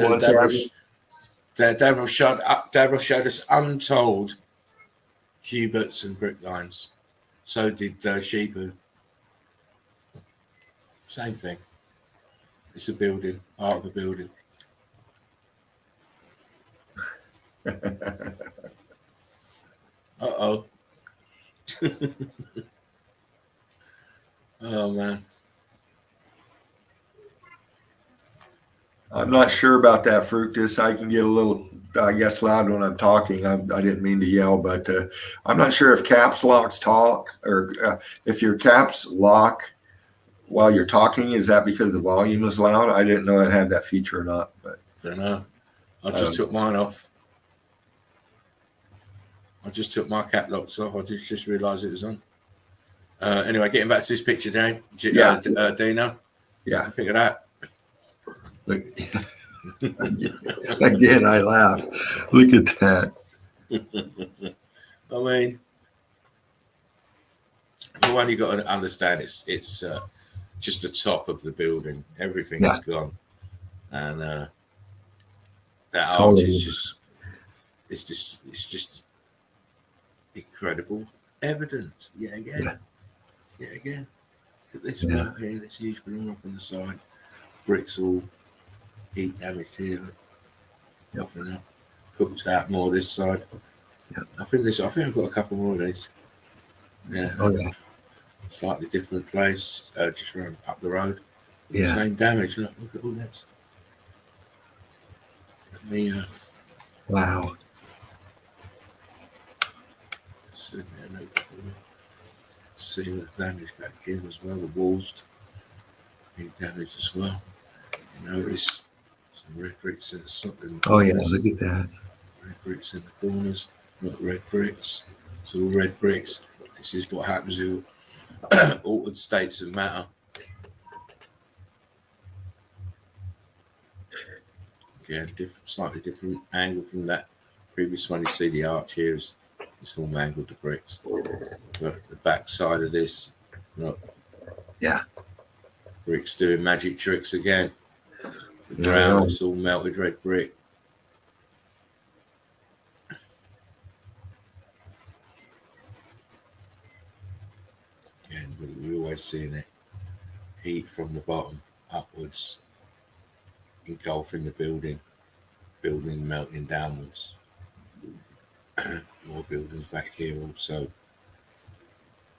Daryl showed us untold cubits and brick lines. So did Sheepu. Same thing. It's a building, part of a building. Uh-oh. Oh, man. I'm not sure about that, Fructus. I can get a little, I guess, loud when I'm talking. I didn't mean to yell, but I'm not sure if caps locks talk, or if your caps lock while you're talking. Is that because the volume is loud? I didn't know it had that feature or not. But I don't know. I just took mine off. I just took my cap locks off. I just realised it was on. Anyway, getting back to this picture, Dino. yeah, Think of that. look, again, I laugh. Look at that. I mean, the one you got to understand it's just the top of the building. Everything is gone, and that arch is it's just incredible evidence. Yet again. Look at this melt here. This huge balloon up on the side. Bricks all heat damaged here. Nothing up. Cooked out more this side. I think I've got a couple more of these. Yeah. Oh yeah. Slightly different place, just around up the road. Yeah. Same damage. Look at all this. Let me Wow. see the damage back here as well. The walls need damage as well. You notice some red bricks in something. Oh yeah, look at that. Red bricks in the corners, not red bricks. It's all red bricks. This is what happens with altered states of matter. Again, slightly different angle from that previous one. You see the arch here is it's all mangled, the bricks. But the back side of this, look. Yeah. Bricks doing magic tricks again. The ground, it's all melted red brick. Again, we're always seeing it. Heat from the bottom upwards, engulfing the building melting downwards. More buildings back here also.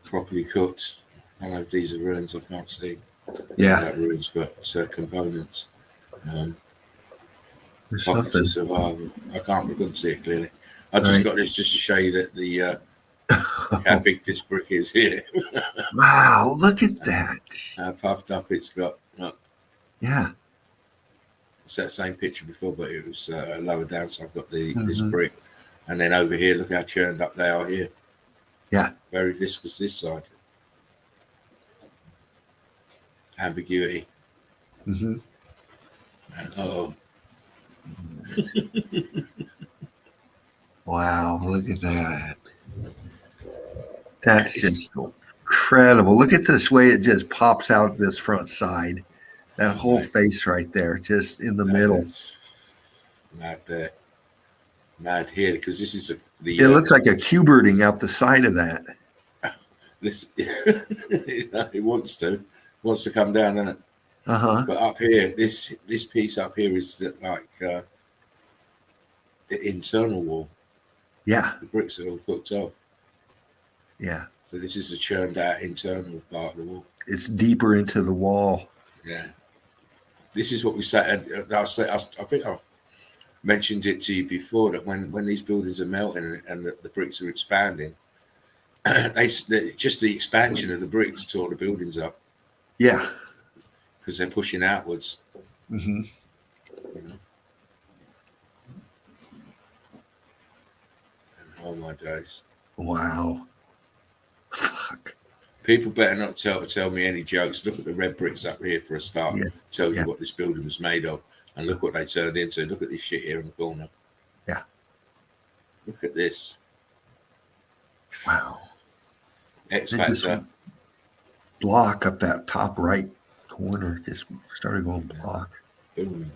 Properly cooked. I don't know if these are ruins, I can't see. Yeah. Not ruins, but components. There's Pockets something. of survival. I couldn't see it clearly. I just got this just to show you that the how big this brick is here. Wow, look at that. How puffed up it's got. Yeah. It's that same picture before, but it was lower down, so I've got this brick. And then over here, look how churned up they are here. Yeah. Very viscous this side. Ambiguity. Mm-hmm. And, Wow, look at that. That's just incredible. Look at this way it just pops out this front side. That whole face right there, just in the middle. Mad there. Mad here, because this is the. It looks like a cuberting out the side of that. This it wants to come down, doesn't it? But up here, this piece up here is like the internal wall. Yeah. The bricks are all cooked off. Yeah. So this is a churned out internal part of the wall. It's deeper into the wall. Yeah. This is what we said. I think I've mentioned it to you before, that when these buildings are melting and the bricks are expanding, just the expansion of the bricks tore the buildings up. Yeah. Because they're pushing outwards. Mm-hmm. You know? And oh my days. Wow. Fuck. People better not tell me any jokes. Look at the red bricks up here for a start. Yeah. Tells you what this building was made of. And look what they turned into. Look at this shit here in the corner. Yeah. Look at this. Wow. X Factor. Block up that top right corner. Just started going block. Boom.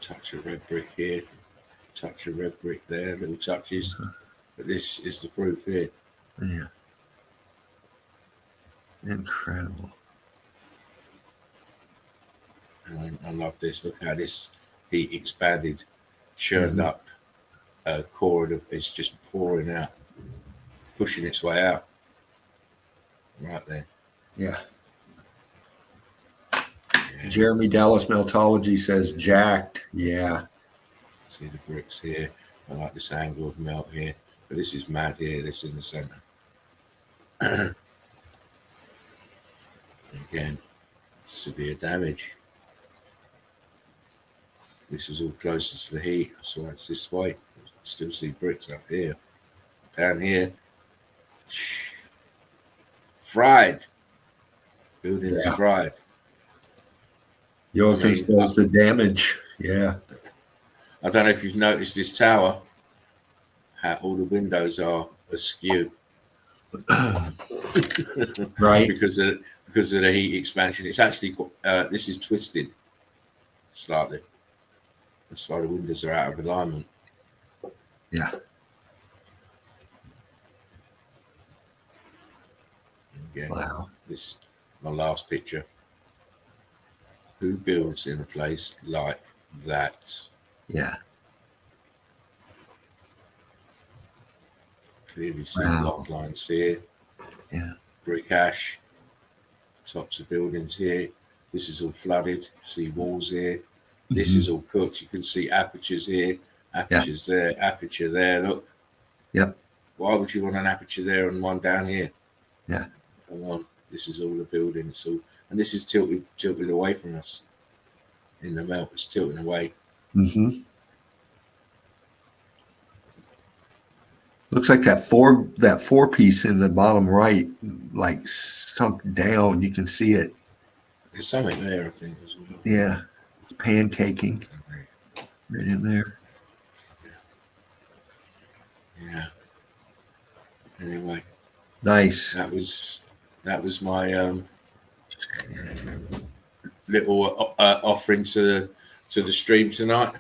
Touch of red brick here. Touch of red brick there. Little touches. But this is the proof here. Yeah. Incredible. I love this. Look how this heat expanded, churned up core. It's just pouring out, pushing its way out. Right there. Yeah. Jeremy Dallas Meltology says jacked. Yeah. See the bricks here. I like this angle of melt here. But this is mad here. This is in the center. Again, severe damage. This is all closer to the heat. So it's this way. Still see bricks up here. Down here. Fried. Building is fried. Joachim says the damage. Yeah. I don't know if you've noticed this tower, how all the windows are askew. Right. because of the heat expansion. It's actually this is twisted slightly. That's why the windows are out of alignment. Yeah. Again, Wow. this is my last picture. Who builds in a place like that? Yeah. Clearly see block lines here. Yeah. Brick ash. Tops of buildings here. This is all flooded. See walls here. This is all cooked. You can see apertures here, apertures there, aperture there. Look. Yep. Why would you want an aperture there and one down here? Yeah. Come on. This is all the building. It's all, and this is tilted away from us. In the melt, it's tilting away. Mm-hmm. Looks like that four piece in the bottom right, like sunk down. You can see it. There's something there, I think, as well. Yeah. It's pancaking right in there. Yeah. Anyway. Nice. That was my little offering to the stream tonight.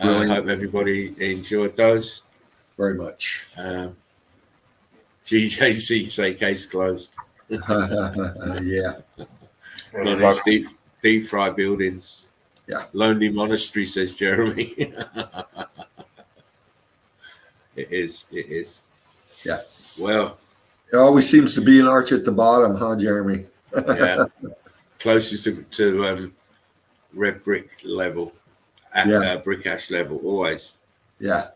I hope everybody enjoyed those. Very much. GJC say case closed. Yeah. Not these deep fry buildings. Yeah. Lonely monastery, says Jeremy. It is. Yeah. Well, it always seems to be an arch at the bottom, huh, Jeremy? Yeah. Closest to red brick level, at brick ash level, always. Yeah.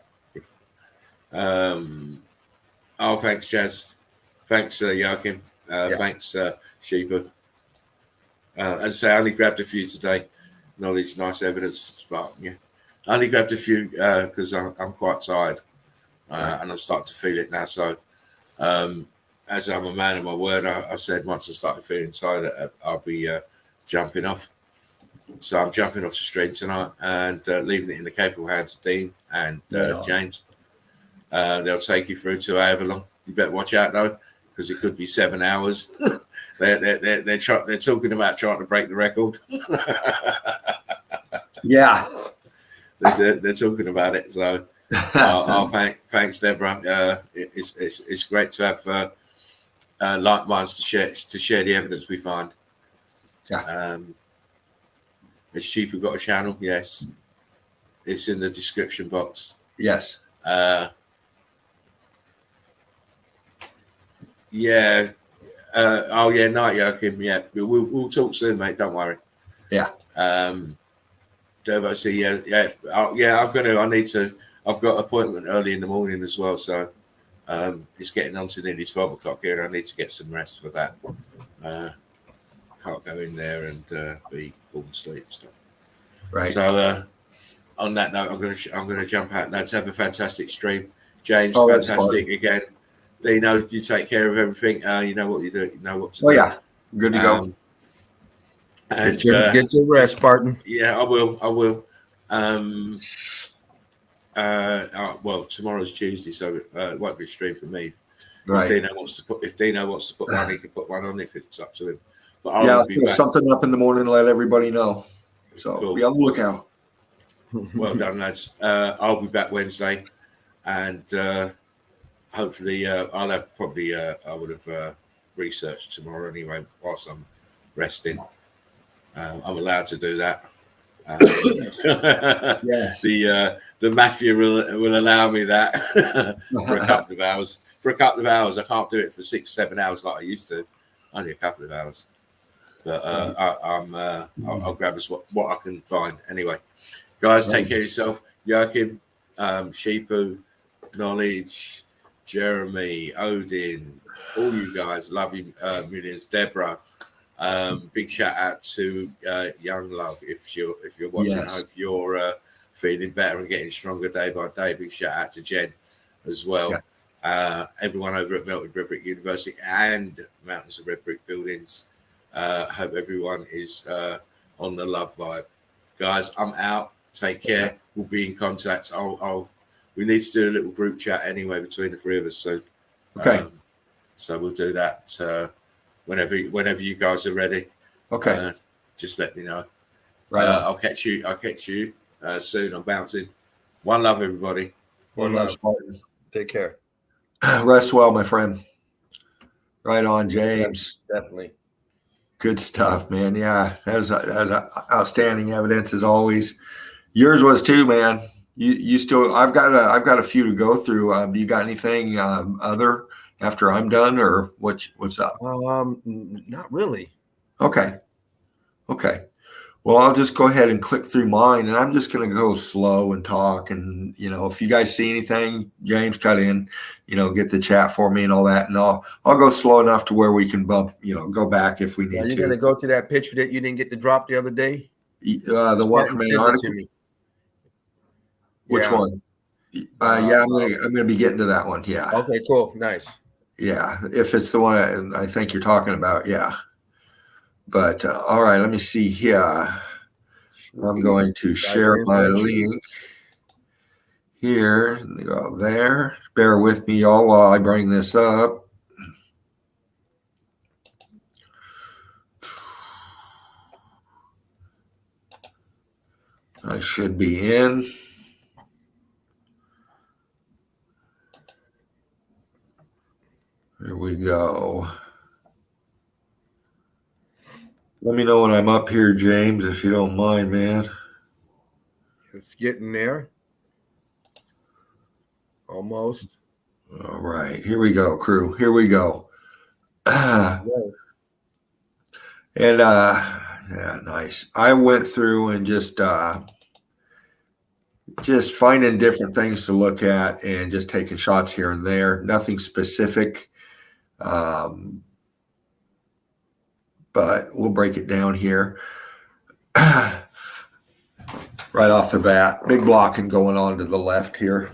Oh, thanks, Jazz. Thanks, Joachim. Thanks, Sheepa. As I say, I only grabbed a few today. Knowledge, nice evidence, Spartan. Yeah, I only grabbed a few because I'm quite tired, and I'm starting to feel it now. So, as I'm a man of my word, I said once I started feeling tired, I'll be jumping off. So I'm jumping off the stream tonight and leaving it in the capable hands of Dean and James. They'll take you through to however long. You better watch out though, because it could be 7 hours. They're talking about trying to break the record. Yeah, they're talking about it. So, thanks, Deborah. It's great to have like minds to share the evidence we find. Yeah. Has Chief got a channel? Yes. It's in the description box. Yes. Yeah. Night, Joachim. Yeah, we'll talk soon, mate. Don't worry. Yeah. Devo, see, I need to. I've got an appointment early in the morning as well, so it's getting on to nearly 12 o'clock here, and I need to get some rest for that. Can't go in there and be full asleep and stuff. Right. So on that note, I'm gonna jump out. Lads, have a fantastic stream. James, That's fantastic fun. again. Dino, you take care of everything. You know what you do. You know what to do. Oh yeah, good to go. And, Get your rest, Spartan. yeah, I will. Well, tomorrow's Tuesday, so it won't be a stream for me. Right. If Dino wants to put one, he can put one on if it's up to him. But I'll put something up in the morning to let everybody know. So Cool. be on the lookout. Well done, lads. I'll be back Wednesday, and hopefully I'll have probably I would have researched tomorrow anyway whilst I'm resting. I'm allowed to do that. Yes. The mafia will allow me that for a couple of hours. For a couple of hours, I can't do it for 6-7 hours like I used to. Only a couple of hours. But I'll grab us what I can find anyway. Guys, take care of yourself. Joachim, Sheepu, Knowledge, Jeremy, Odin, all you guys, love you millions. Deborah, big shout out to Young Love if you're watching. Yes. I hope you're feeling better and getting stronger day by day. Big shout out to Jen as well. Yeah. Everyone over at Melted Red Brick University and Mountains of Red Brick Buildings. Hope everyone is on the love vibe. Guys, I'm out. Take care. We'll be in contact. We need to do a little group chat anyway between the three of us. So, so we'll do that whenever you guys are ready. Okay. Just let me know. Right. I'll catch you soon. I'm bouncing. One love, everybody. One love, Spartan. Take care. Rest well, my friend. Right on, James. Definitely. Good stuff, man. Yeah, that's outstanding evidence as always. Yours was too, man. You still? I've got a few to go through. Do you got anything other after I'm done, or what's up? Not really. Okay. Well, I'll just go ahead and click through mine, and I'm just going to go slow and talk. And if you guys see anything, James, cut in. Get the chat for me and all that, and I'll go slow enough to where we can bump. Go back if we need to. You're going to go to that picture that you didn't get to drop the other day. The one from Antarctica. Which one? Yeah, I'm gonna be getting to that one. Yeah. Okay. Cool. Nice. Yeah, if it's the one I think you're talking about, yeah. But all right, let me see here. I'm going to share my link here. Let me go there. Bear with me, y'all, while I bring this up. I should be in. Here we go. Let me know when I'm up here, James, if you don't mind, man. It's getting there. Almost. All right. Here we go, crew. Here we go. Yeah, nice. I went through and just finding different things to look at and just taking shots here and there. Nothing specific. But we'll break it down here. Right off the bat, big blocking going on to the left here.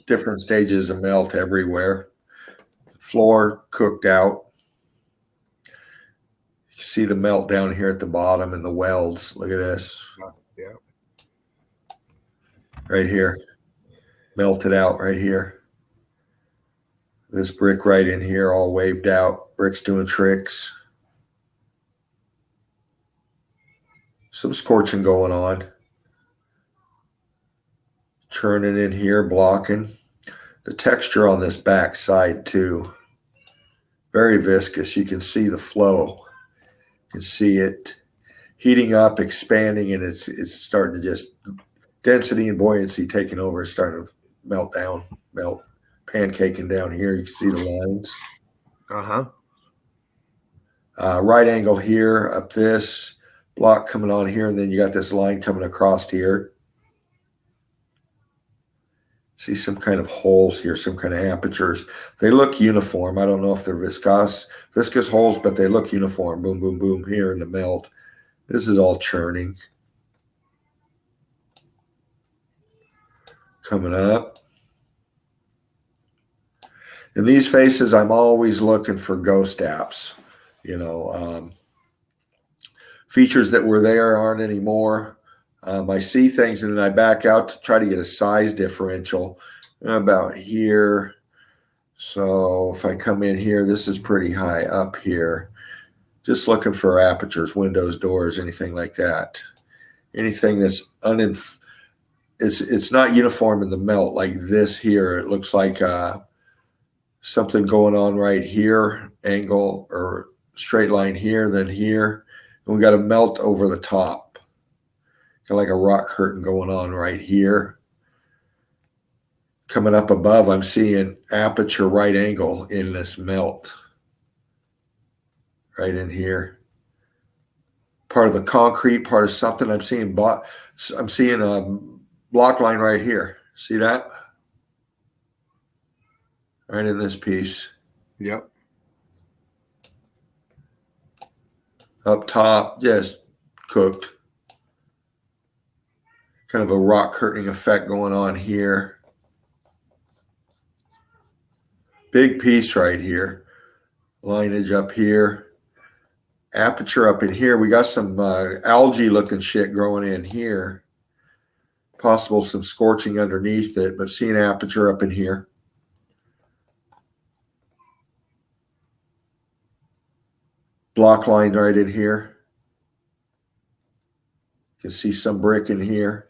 Different stages of melt everywhere. Floor cooked out. You see the melt down here at the bottom and the welds. Look at this. Yeah. Right here. Melted out right here. This brick right in here all waved out. Bricks doing tricks. Some scorching going on. Churning in here, blocking. The texture on this back side too. Very viscous. You can see the flow. You can see it heating up, expanding, and it's starting to just density and buoyancy taking over. It's starting to melt down, pancaking down here. You can see the lines. Right angle here, up this. Block coming on here, and then you got this line coming across here. See some kind of holes here, some kind of apertures. They look uniform. I don't know if they're viscous holes, but they look uniform. Boom, boom, boom here in the melt. This is all churning. Coming up. In these faces, I'm always looking for ghost apps. Features that were there aren't anymore. I see things and then I back out to try to get a size differential about here. So if I come in here, this is pretty high up here. Just looking for apertures, windows, doors, anything like that. Anything that's it's not uniform in the melt like this here. It looks like something going on right here, angle or straight line here, then here. And we got a melt over the top. Got like a rock curtain going on right here. Coming up above, I'm seeing aperture right angle in this melt. Right in here. Part of the concrete, part of something. I'm seeing a block line right here. See that? Right in this piece. Yep. Up top, just cooked. Kind of a rock curtaining effect going on here. Big piece right here. Lineage up here. Aperture up in here. We got some algae looking shit growing in here. Possible some scorching underneath it, but seeing aperture up in here. Block line right in here. You can see some brick in here.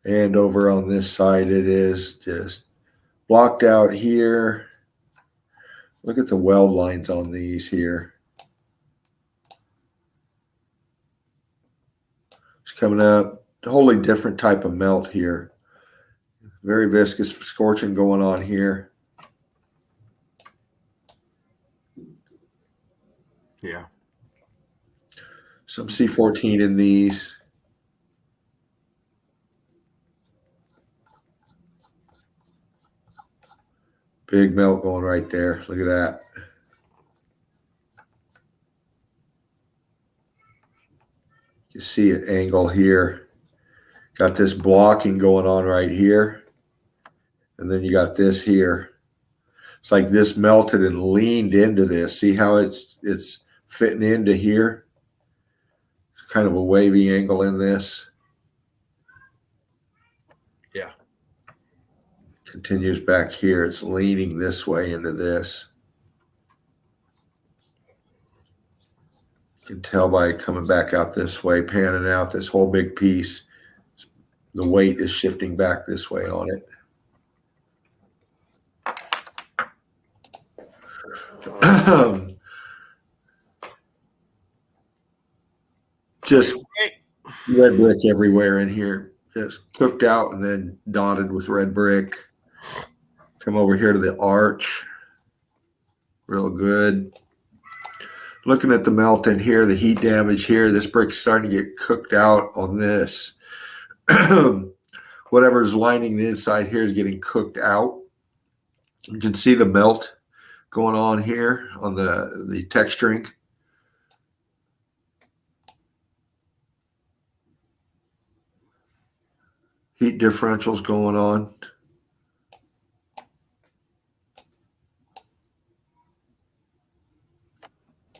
And over on this side, it is just blocked out here. Look at the weld lines on these here. It's coming up. Totally different type of melt here. Very viscous scorching going on here. Yeah. Some C14 in these. Big melt going right there. Look at that. You see it angle here. Got this blocking going on right here. And then you got this here. It's like this melted and leaned into this. See how it's fitting into here? It's kind of a wavy angle in this. Yeah. Continues back here. It's leaning this way into this. You can tell by coming back out this way, panning out this whole big piece. The weight is shifting back this way on it. Just red brick everywhere in here. Just cooked out and then dotted with red brick. Come over here to the arch. Real good. Looking at the melt in here, the heat damage here, this brick's starting to get cooked out on this. Whatever's lining the inside here is getting cooked out. You can see the melt going on here on the texturing. Heat differentials going on.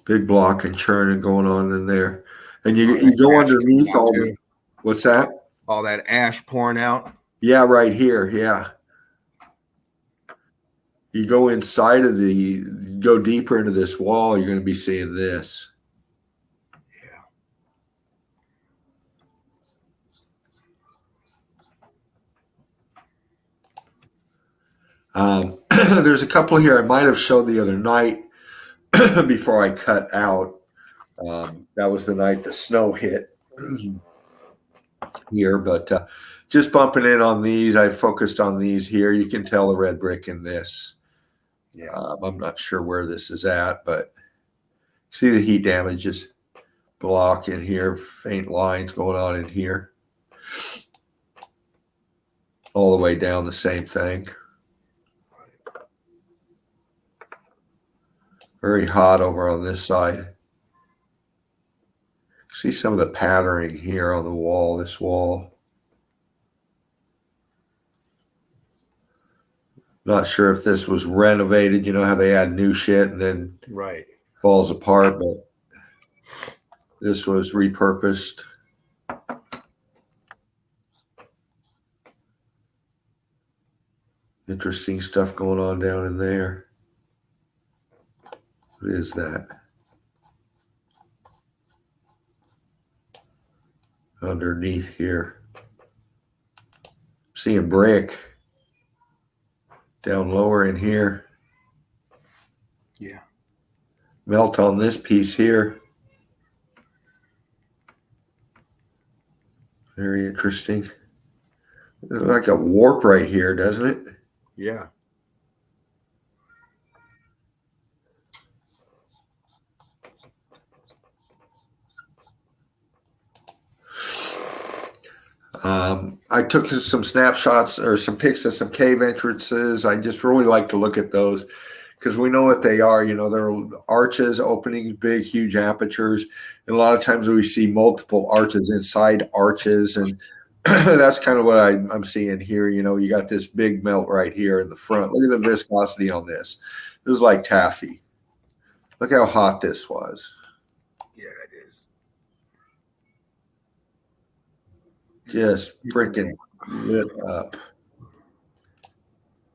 Big block and churning going on in there. And you go underneath all the, what's that? All that ash pouring out. Yeah, right here. Yeah. You go inside of go deeper into this wall, you're going to be seeing this. There's a couple here I might have showed the other night before I cut out. That was the night the snow hit here, but just bumping in on these. I focused on these here. You can tell the red brick in this. Yeah. I'm not sure where this is at, but see the heat damages. Block in here, faint lines going on in here. All the way down the same thing. Very hot over on this side. See some of the patterning here on the wall, this wall. Not sure if this was renovated. You know how they add new shit and then Right. falls apart, but this was repurposed. Interesting stuff going on down in there. What is that? underneath here. Seeing brick down lower in here. Yeah. Melt on this piece here. Very interesting. There's like a warp right here, doesn't it? Yeah. I took some snapshots or some pics of some cave entrances. I just really like to look at those because we know what they are. You know, they're arches, openings, big, huge apertures. And a lot of times we see multiple arches inside arches. And that's kind of what I'm seeing here. You know, you got this big melt right here in the front. Look at the viscosity on this. This is like taffy. Look how hot this was. Yeah, it is. Just freaking lit up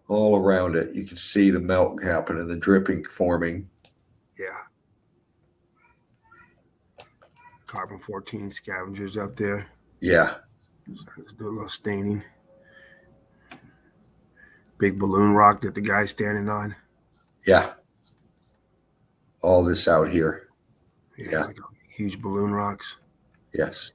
all around it. You can see the melt happening, the dripping forming. Yeah. Carbon 14 scavengers up there. Yeah. Starting to do a little staining. Big balloon rock that the guy's standing on. Yeah. All this out here. Yeah. Like huge balloon rocks. Yes.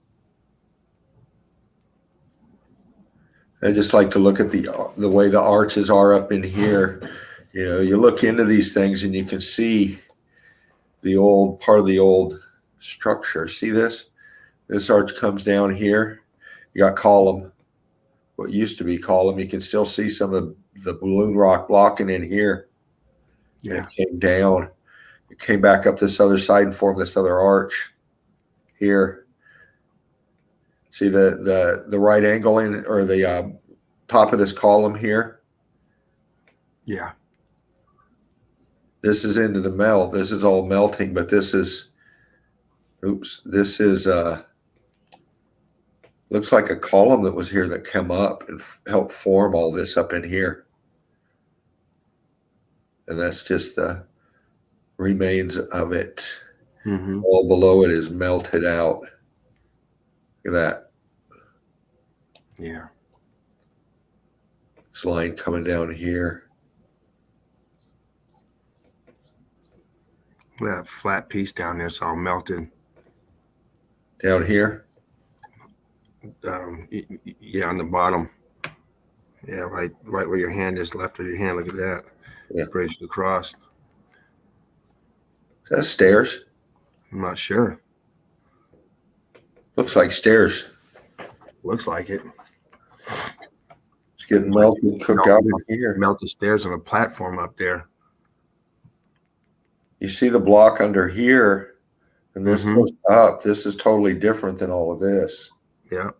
I just like to look at the way the arches are up in here. You know, you look into these things and you can see the old part of the old structure. See this? This arch comes down here. You got column, what used to be column. You can still see some of the balloon rock blocking in here. Yeah. It came down. It came back up this other side and formed this other arch here. See the right angle in, or the top of this column here? Yeah. This is into the melt. This is all melting, but this is, this is, looks like a column that was here that came up and helped form all this up in here. And that's just the remains of it. Mm-hmm. All below it is melted out. Look at that. Yeah. This line coming down here. That flat piece down there is all melted. Down here? Yeah, on the bottom. Yeah, right where your hand is, left of your hand. Look at that. Yeah. Bridged across. Is that stairs? I'm not sure. Looks like stairs. Looks like it. It's getting melted, cooked out in here. Melted stairs on a platform up there. You see the block under here, and this Mhm. goes up. This is totally different than all of this. Yeah.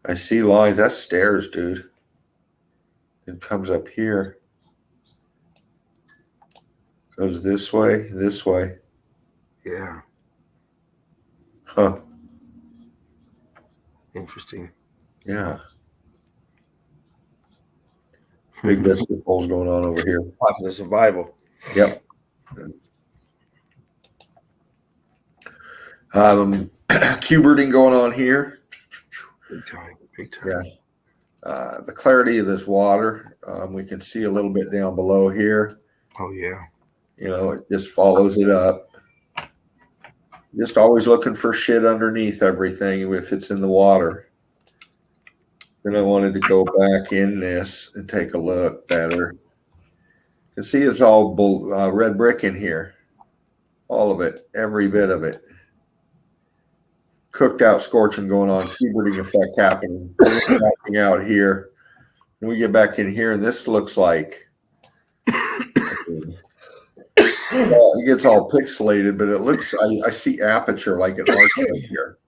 I see lines. That's stairs, dude. It comes up here. Goes this way, this way. Yeah. Huh. Interesting. Yeah. Big biscuit bowls going on over here. Popular survival. Yep. Cuberting going on here. Big time. Big time. Yeah. The clarity of this water, we can see a little bit down below here. Oh yeah. You know, it just follows it up. Just always looking for shit underneath everything if it's in the water. Then I wanted to go back in this and take a look better. You can see it's all red brick in here. All of it, every bit of it. Cooked out scorching going on, cuberting effect happening. Backing out here. And we get back in here and this looks like it gets all pixelated, but it looks, I see aperture like an arch right here,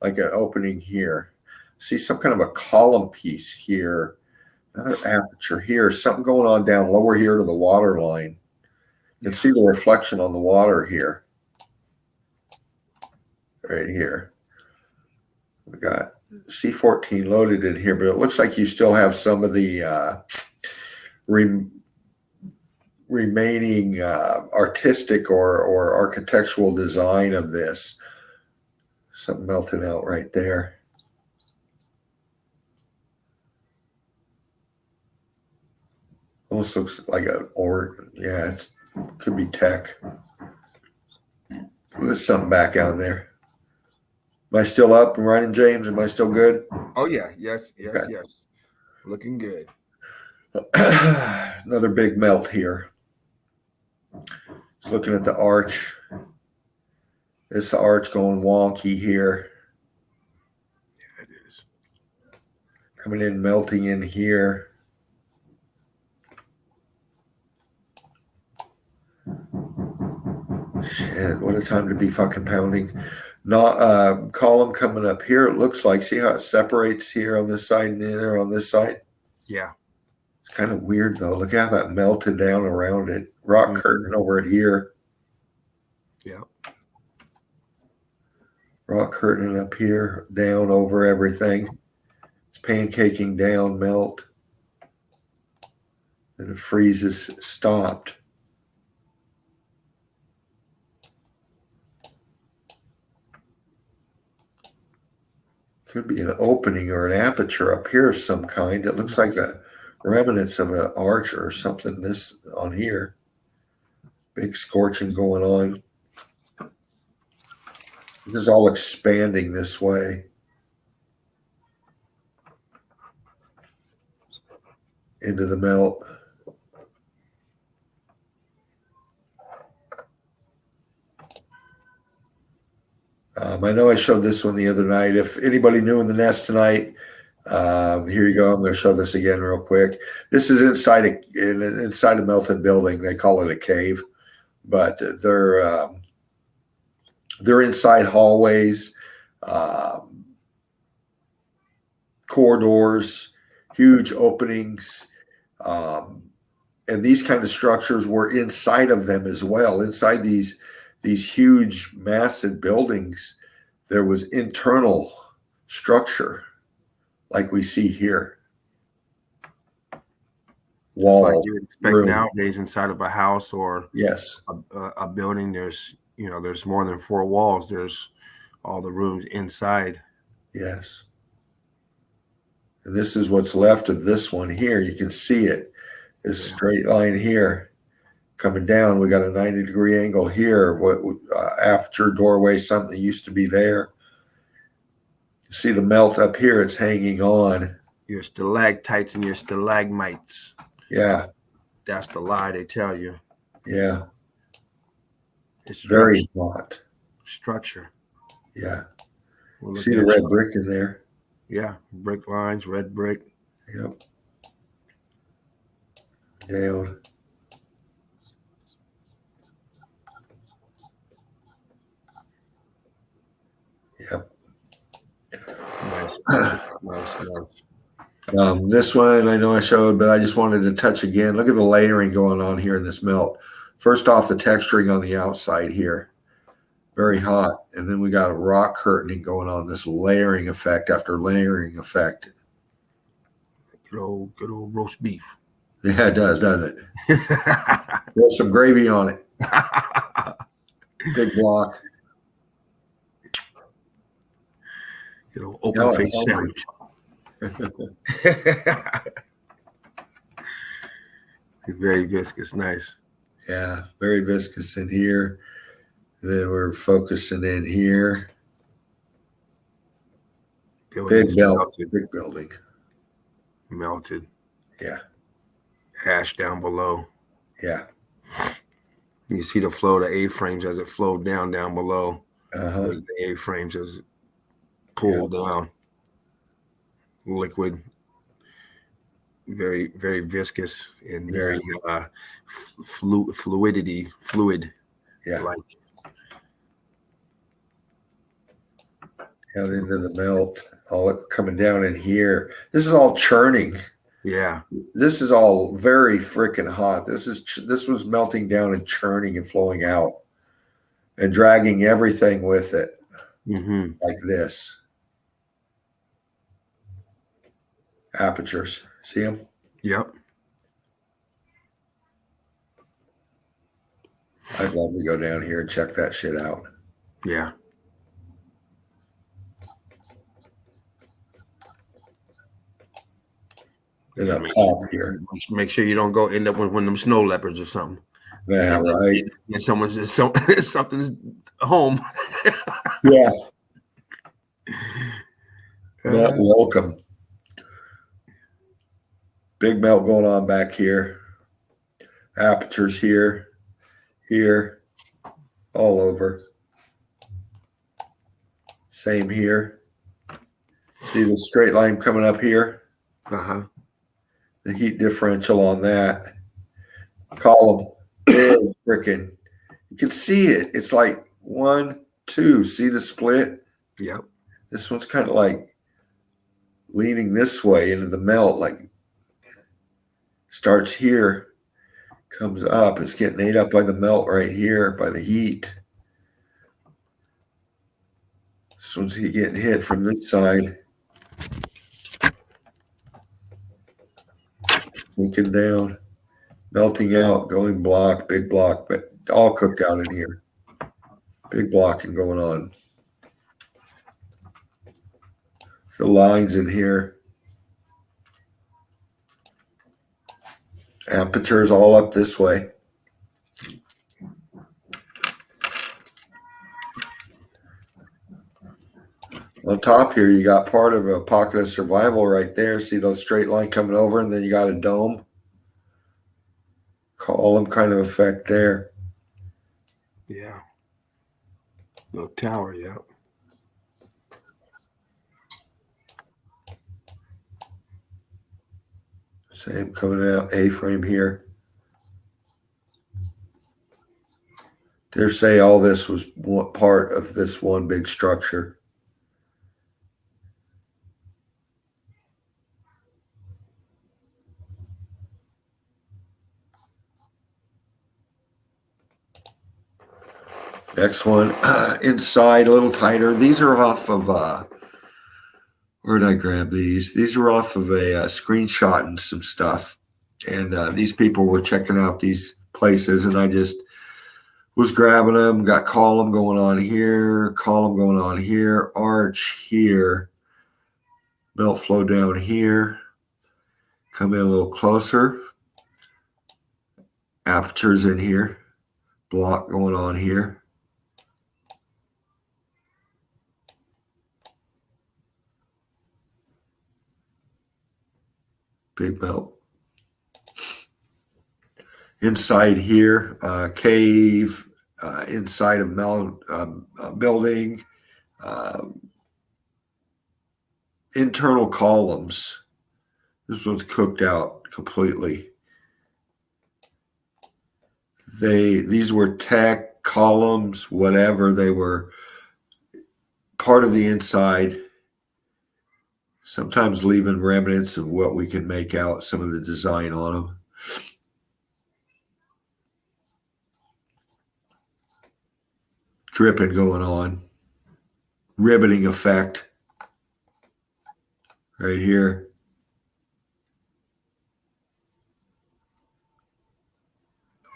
like an opening here. See some kind of a column piece here, another aperture here, something going on down lower here to the water line. You can see the reflection on the water here, right here. We got C14 loaded in here, but it looks like you still have some of the remaining artistic or architectural design of this. Something melting out right there. Almost looks like it could be tech. There's something back out there. Am I still up and running, James? Am I still good? Oh yeah, yes, Okay. yes. Looking good. Another big melt here. Just looking at the arch. This arch going wonky here. Yeah, it is. Coming in, melting in here. Shit, what a time to be fucking pounding. Not column coming up here. It looks like, see how it separates here on this side and there on this side? Yeah. It's kind of weird though. Look how that melted down around it. Rock curtain over it here. Yeah. Rock curtain up here, down over everything. It's pancaking down, melt. Then it freezes, stopped. Could be an opening or an aperture up here of some kind. It looks like a remnants of an arch or something this on here. Big scorching going on. This is all expanding this way. Into the melt. I know I showed this one the other night. If anybody new in the nest tonight, here you go. I'm going to show this again real quick. This is inside a melted building. They call it a cave, but they're inside hallways, corridors, huge openings, and these kind of structures were inside of them as well. Inside these huge, massive buildings, there was internal structure like we see here. Wall, Like you would expect room. nowadays inside of a house or Yes. a building. There's more than 4 walls. There's all the rooms inside. Yes. And this is what's left of this one here. You can see it. This straight line here coming down. We got a 90-degree angle here. What aperture, doorway, something that used to be there. You see the melt up here. It's hanging on. Your stalactites and your stalagmites. Yeah. That's the lie they tell you. Yeah. It's Very hot. structure. Yeah. We'll See the red brick in there. Yeah, brick lines, red brick. Yep. Down. Yep. Nice. Nice. This one I know I showed, but I just wanted to touch again. Look at the layering going on here in this melt. First off, the texturing on the outside here. Very hot. And then we got a rock curtaining going on, this layering effect after layering effect. Good old roast beef. Yeah, it does, doesn't it? There's some gravy on it. Big block. Good old open face sandwich. Very viscous, nice. Yeah, very viscous in here. Then we're focusing in here. Big building. Melted. Yeah. Ash down below. Yeah. You see the flow of the A-frames as it flowed down below. Uh-huh. The A-frames as pulled down. Liquid. Very, very viscous and very fluid. Yeah. Like out into the melt, all coming down in here. This is all churning. yeah. This is all very freaking hot. This was melting down and churning and flowing out and dragging everything with it like this. Apertures. See them? Yep. I'd love to go down here and check that shit out. Yeah. And up top here. Make sure you don't go end up with one of them snow leopards or something. Yeah, right. And someone's something's home. Yeah. Not welcome. Big melt going on back here. Apertures here, here, all over. Same here. See the straight line coming up here? Uh-huh. The heat differential on that column is freaking. You can see it. It's like 1, 2. See the split? Yep. This one's kind of like leaning this way into the melt, like starts here, comes up. It's getting ate up by the melt right here, by the heat. This one's getting hit from this side. Sinking down, melting out, going block, big block, but all cooked out in here. Big blocking going on. The lines in here. Apertures all up this way. On top here, you got part of a pocket of survival right there. See those straight line coming over, and then you got a dome. Column kind of effect there. Yeah. Little tower, yeah. Same coming out, A-frame here. Dare say all this was part of this one big structure. Next one, inside, a little tighter. These are off of, where did I grab these? These are off of a screenshot and some stuff. And these people were checking out these places, and I just was grabbing them, got column going on here, arch here, melt flow down here, come in a little closer, apertures in here, block going on here. Big melt. Inside here, cave, inside of building, internal columns. This one's cooked out completely. These were tech columns, whatever. They were part of the inside. Sometimes leaving remnants of what we can make out, some of the design on them. Dripping going on. Ribboning effect. Right here.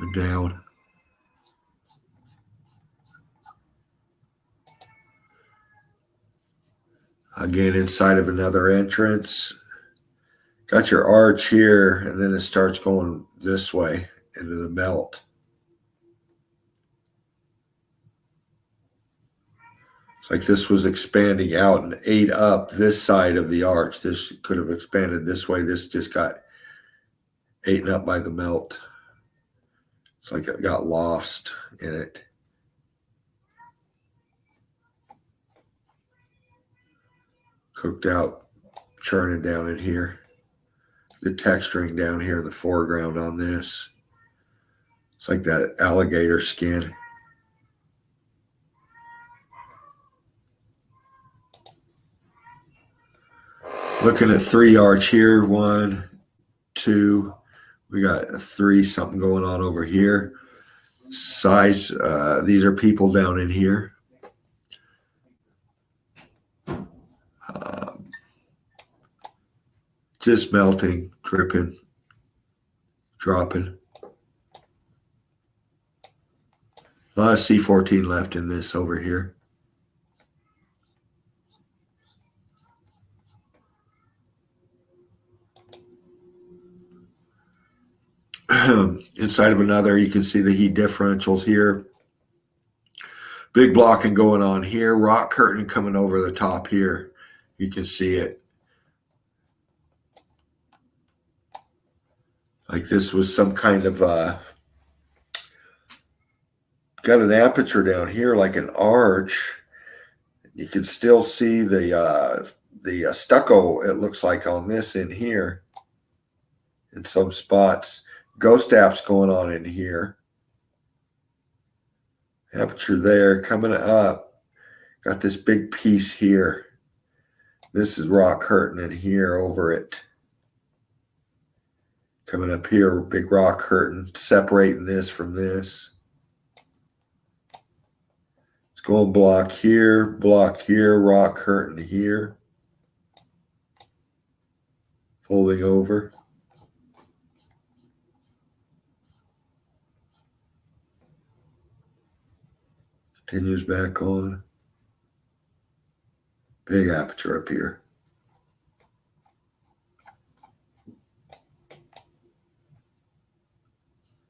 And down. Again, inside of another entrance. Got your arch here, and then it starts going this way into the melt. It's like this was expanding out and ate up this side of the arch. This could have expanded this way. This just got eaten up by the melt. It's like it got lost in it. Cooked out, churning down in here. The texturing down here in the foreground on this. It's like that alligator skin. Looking at 3 arch here, 1, 2. We got a 3 something going on over here. Size, these are people down in here. Just melting, dripping, dropping. A lot of C14 left in this over here. Inside of another, you can see the heat differentials here. Big blocking going on here. Rock curtain coming over the top here. You can see it. Like this was some kind of, got an aperture down here like an arch. You can still see the stucco, it looks like, on this in here. In some spots. Ghost apps going on in here. Aperture there, coming up. Got this big piece here. This is rock curtain in here over it. Coming up here, big rock curtain, separating this from this. It's going block here, rock curtain here. Folding over. Continues back on. Big aperture up here.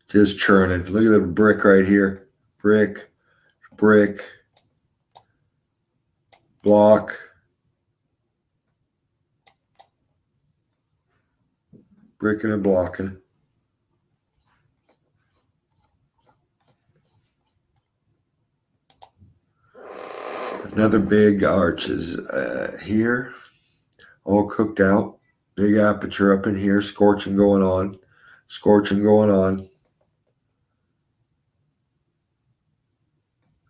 Just churning. Look at the brick right here. Brick, block, bricking and blocking. Another big arch is here, all cooked out. Big aperture up in here, scorching going on.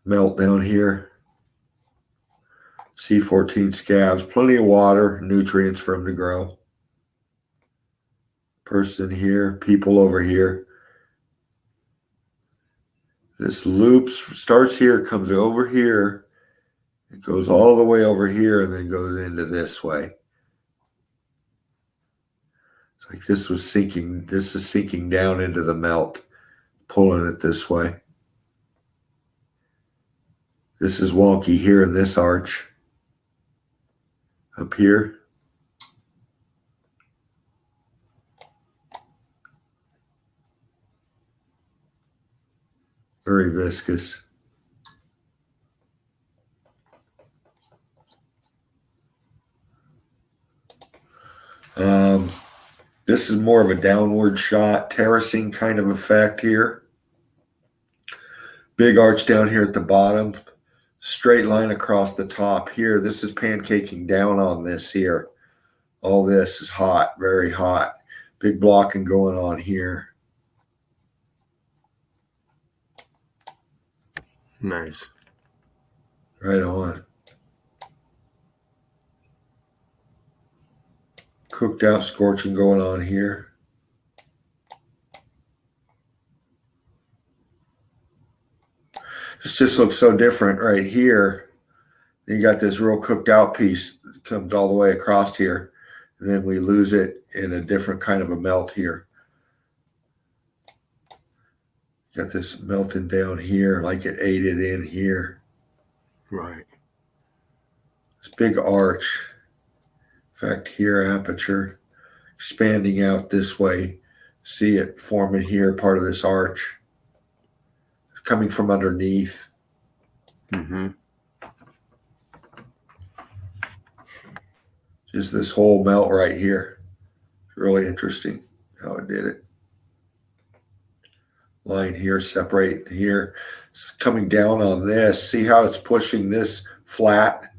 Melt down here. C14 scabs, plenty of water, nutrients for them to grow. Person here, people over here. This loop starts here, comes over here. It goes all the way over here and then goes into this way. It's like this was sinking. This is sinking down into the melt, pulling it this way. This is wonky here in this arch. Up here. Very viscous. This is more of a downward shot, terracing kind of effect here. Big arch down here at the bottom. Straight line across the top here. This is pancaking down on this here. All this is hot, very hot. Big blocking going on here. Nice. Right on. Cooked out scorching going on here. This just looks so different right here. You got this real cooked out piece that comes all the way across here. And then we lose it in a different kind of a melt here. Got this melting down here like it ate it in here. Right. This big arch. In fact, here, aperture, expanding out this way. See it forming here, part of this arch. Coming from underneath. Mm-hmm. Just this whole melt right here. It's really interesting how it did it. Line here, separate here. It's coming down on this. See how it's pushing this flat?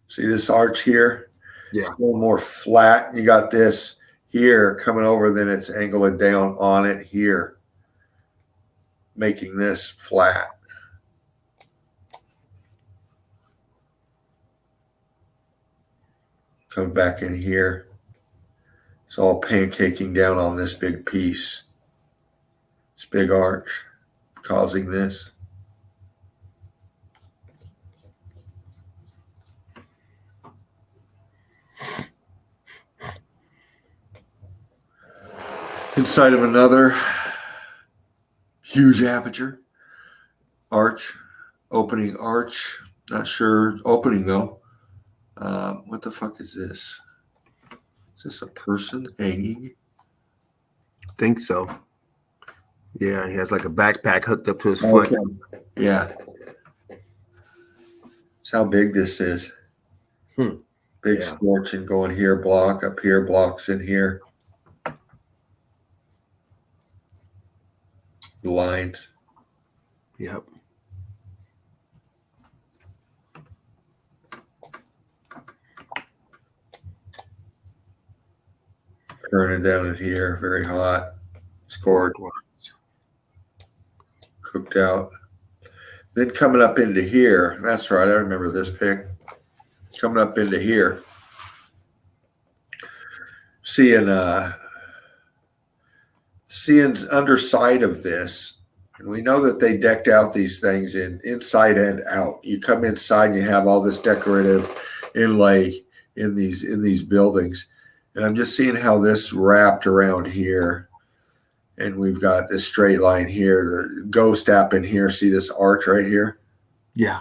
See this arch here? Yeah. It's a little more flat. You got this here coming over, then it's angling down on it here, making this flat. Coming back in here. It's all pancaking down on this big piece. This big arch causing this. Inside of another huge aperture. Arch. Opening arch. Not sure. Opening though. What the fuck is this? Is this a person hanging? Think so. Yeah, he has like a backpack hooked up to his foot. Okay. Yeah. That's how big this is. Big Yeah. scorching going here, block up here, blocks in here. The lines. Yep. Turning down in here, very hot. Scored, cooked out. Then coming up into here, that's right, I remember this pic. Coming up into here, seeing underside of this, and we know that they decked out these things in inside and out. You come inside and you have all this decorative inlay in these buildings, and I'm just seeing how this wrapped around here, and we've got this straight line here, the ghost app in here. See this arch right here? Yeah.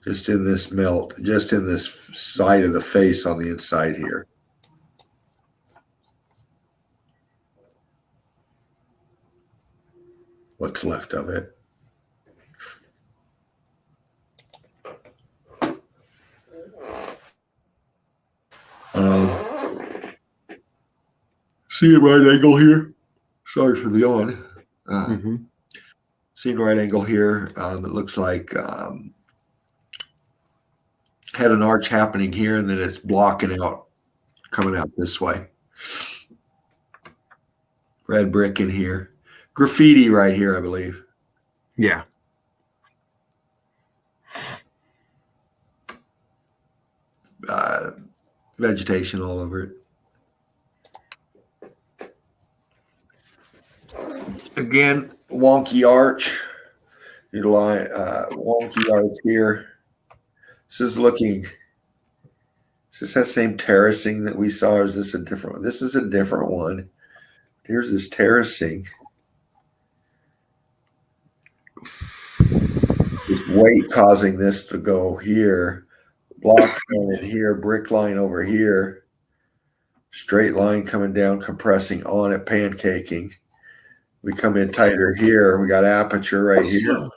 Just in this melt, just in this side of the face on the inside here. What's left of it. See a right angle here? Sorry for the yawn. Seeing right angle here. It looks like had an arch happening here, and then it's blocking out, coming out this way. Red brick in here. Graffiti right here, I believe. Yeah. Vegetation all over it. Again, wonky arch. Utilize wonky arch here. This is looking. Is this that same terracing that we saw, or is this a different one? This is a different one. Here's this terracing. This weight causing this to go here. Block line in here, brick line over here. Straight line coming down, compressing on it, pancaking. We come in tighter here. We got aperture right here.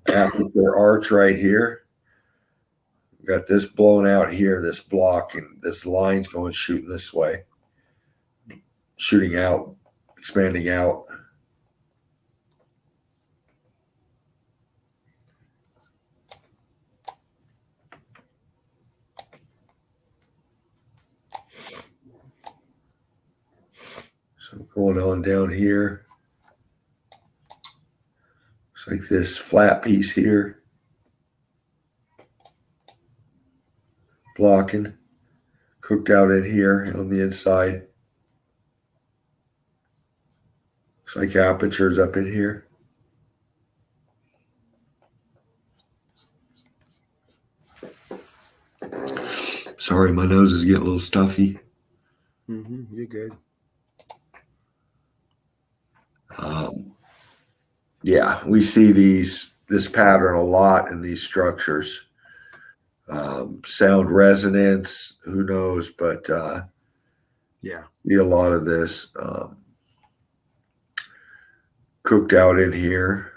Aperture arch right here. We got this blown out here, this block, and this line's going shooting this way. Shooting out, expanding out. So going on down here. Looks like this flat piece here. Blocking. Cooked out in here on the inside. Looks like aperture's up in here. Sorry, my nose is getting a little stuffy. You're good. Yeah, we see this pattern a lot in these structures. Sound resonance, who knows, but Yeah. see a lot of this cooked out in here.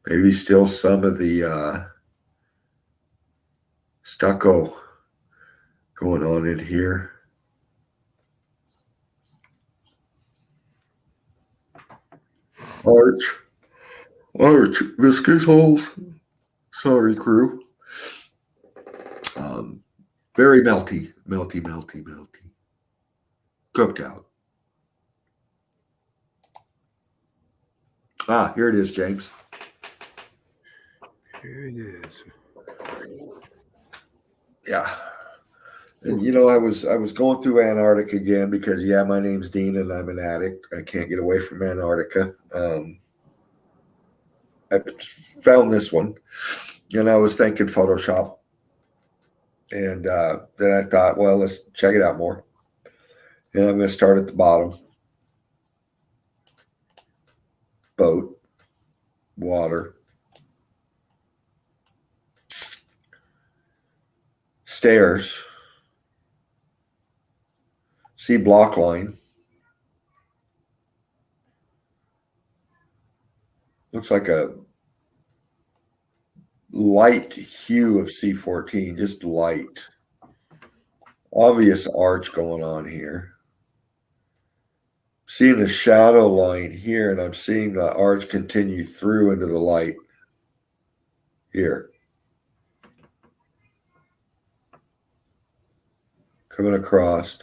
Maybe still some of the stucco going on in here. Arch, viscous holes. Sorry, crew. Very melty. Cooked out. Ah, here it is, James. Here it is. Yeah. And you know, I was going through Antarctica again because my name's Dean and I'm an addict. I can't get away from Antarctica. I found this one, and I was thinking Photoshop. And then I thought, well, let's check it out more. And I'm going to start at the bottom. Boat, water, stairs, See block line. Looks like a light hue of C14, just light. Obvious arch going on here. Seeing a shadow line here, and I'm seeing the arch continue through into the light here. Coming across.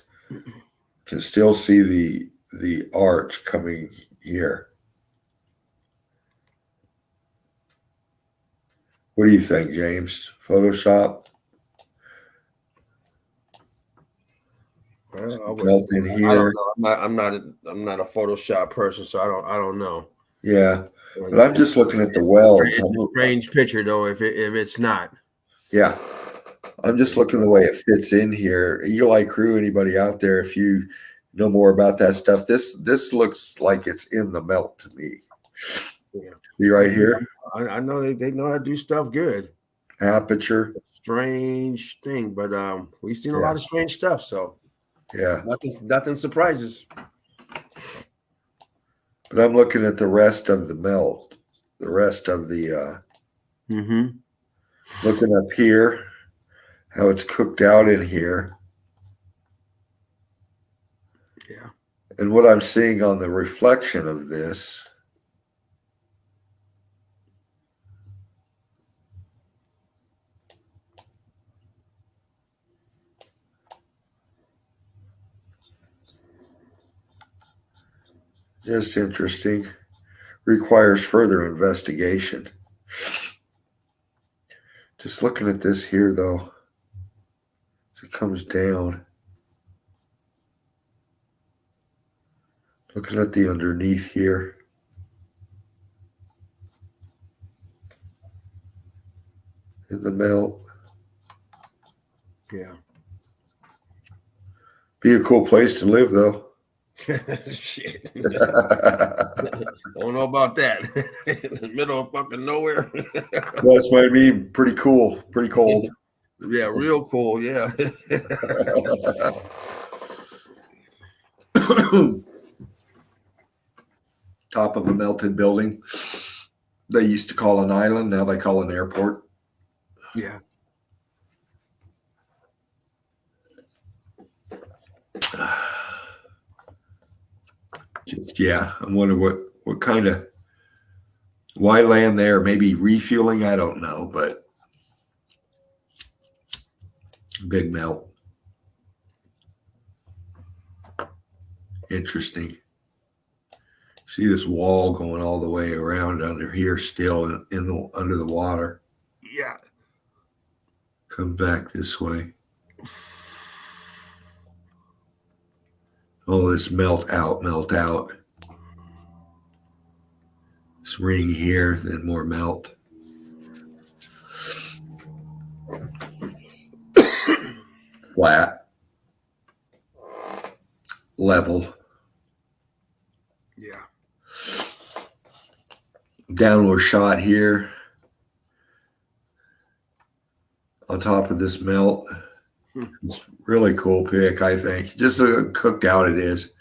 Can still see the arch coming here. What do you think, James? Photoshop? Melt in here. I don't know. I'm not a Photoshop person, so I don't know. Yeah, but I'm just looking at the welds. It's a strange picture, though. If it's not. Yeah, I'm just looking the way it fits in here. Eli Crew, anybody out there, if you know more about that stuff, this looks like it's in the melt to me. Yeah. See right here? I know they know how to do stuff good. Aperture. Strange thing, but we've seen a lot of strange stuff, so yeah, nothing surprises. But I'm looking at the rest of the melt, the rest of the looking up here, how it's cooked out in here. Yeah. And what I'm seeing on the reflection of this just interesting. Requires further investigation. Just looking at this here, though, as it comes down. Looking at the underneath here. In the melt. Yeah. Be a cool place to live, though. Shit. Don't know about that. In the middle of fucking nowhere. That's what I mean. Pretty cool. Pretty cold. Yeah, real cool. Yeah. Top of a melted building. They used to call an island. Now they call an airport. Yeah. Just, yeah, I wonder what kind of, why land there? Maybe refueling, I don't know, but big melt. Interesting. See this wall going all the way around under here still under the water. Yeah. Come back this way. All this melt out. This ring here, then more melt. Flat. Level. Yeah. Downward shot here. On top of this melt. It's really cool pic, I think. Just cooked out it is.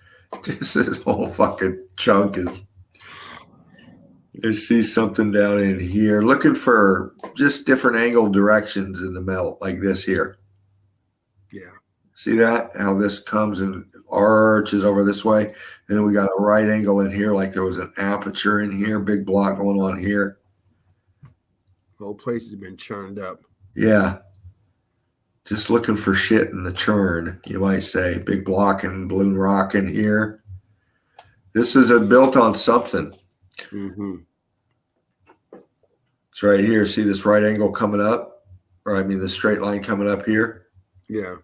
Just this whole fucking chunk is. I see something down in here. Looking for just different angle directions in the melt, like this here. Yeah. See that? How this comes and arches over this way. And then we got a right angle in here, like there was an aperture in here, big block going on here. The whole place has been churned up. Yeah. Just looking for shit in the churn, you might say. Big block and balloon rock in here. This is built on something. Mm-hmm. It's right here. See this right angle coming up? Or I mean the straight line coming up here? Yeah.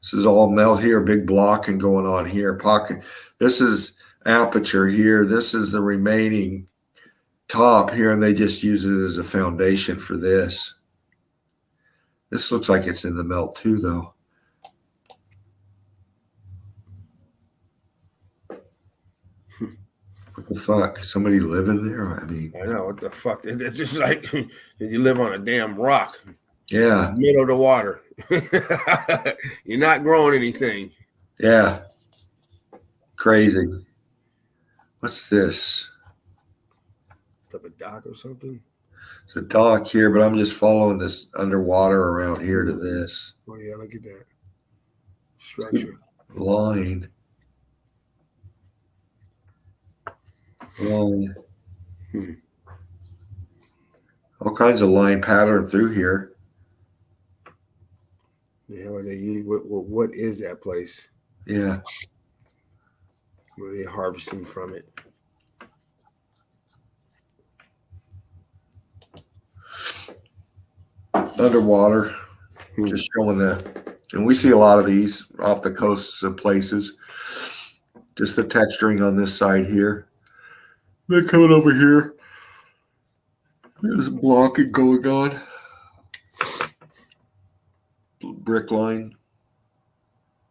This is all melt here, big block and going on here. Pocket. This is aperture here. This is the remaining top here, and they just use it as a foundation for this. This looks like it's in the melt too, though. What the fuck? Somebody living there? I mean, I know, what the fuck? It's just like you live on a damn rock. Yeah. Middle of the water. You're not growing anything. Yeah. crazy. What's this? Up a dock or something? It's a dock here, but I'm just following this underwater around here to this Oh yeah, look at that structure. line. Line. All kinds of line pattern through here. The hell are they using? What is that place? Yeah. What are they harvesting from it? Underwater. Just showing and we see a lot of these off the coasts of places. Just the texturing on this side here. Then coming over here. There's blocking going on. Brick line.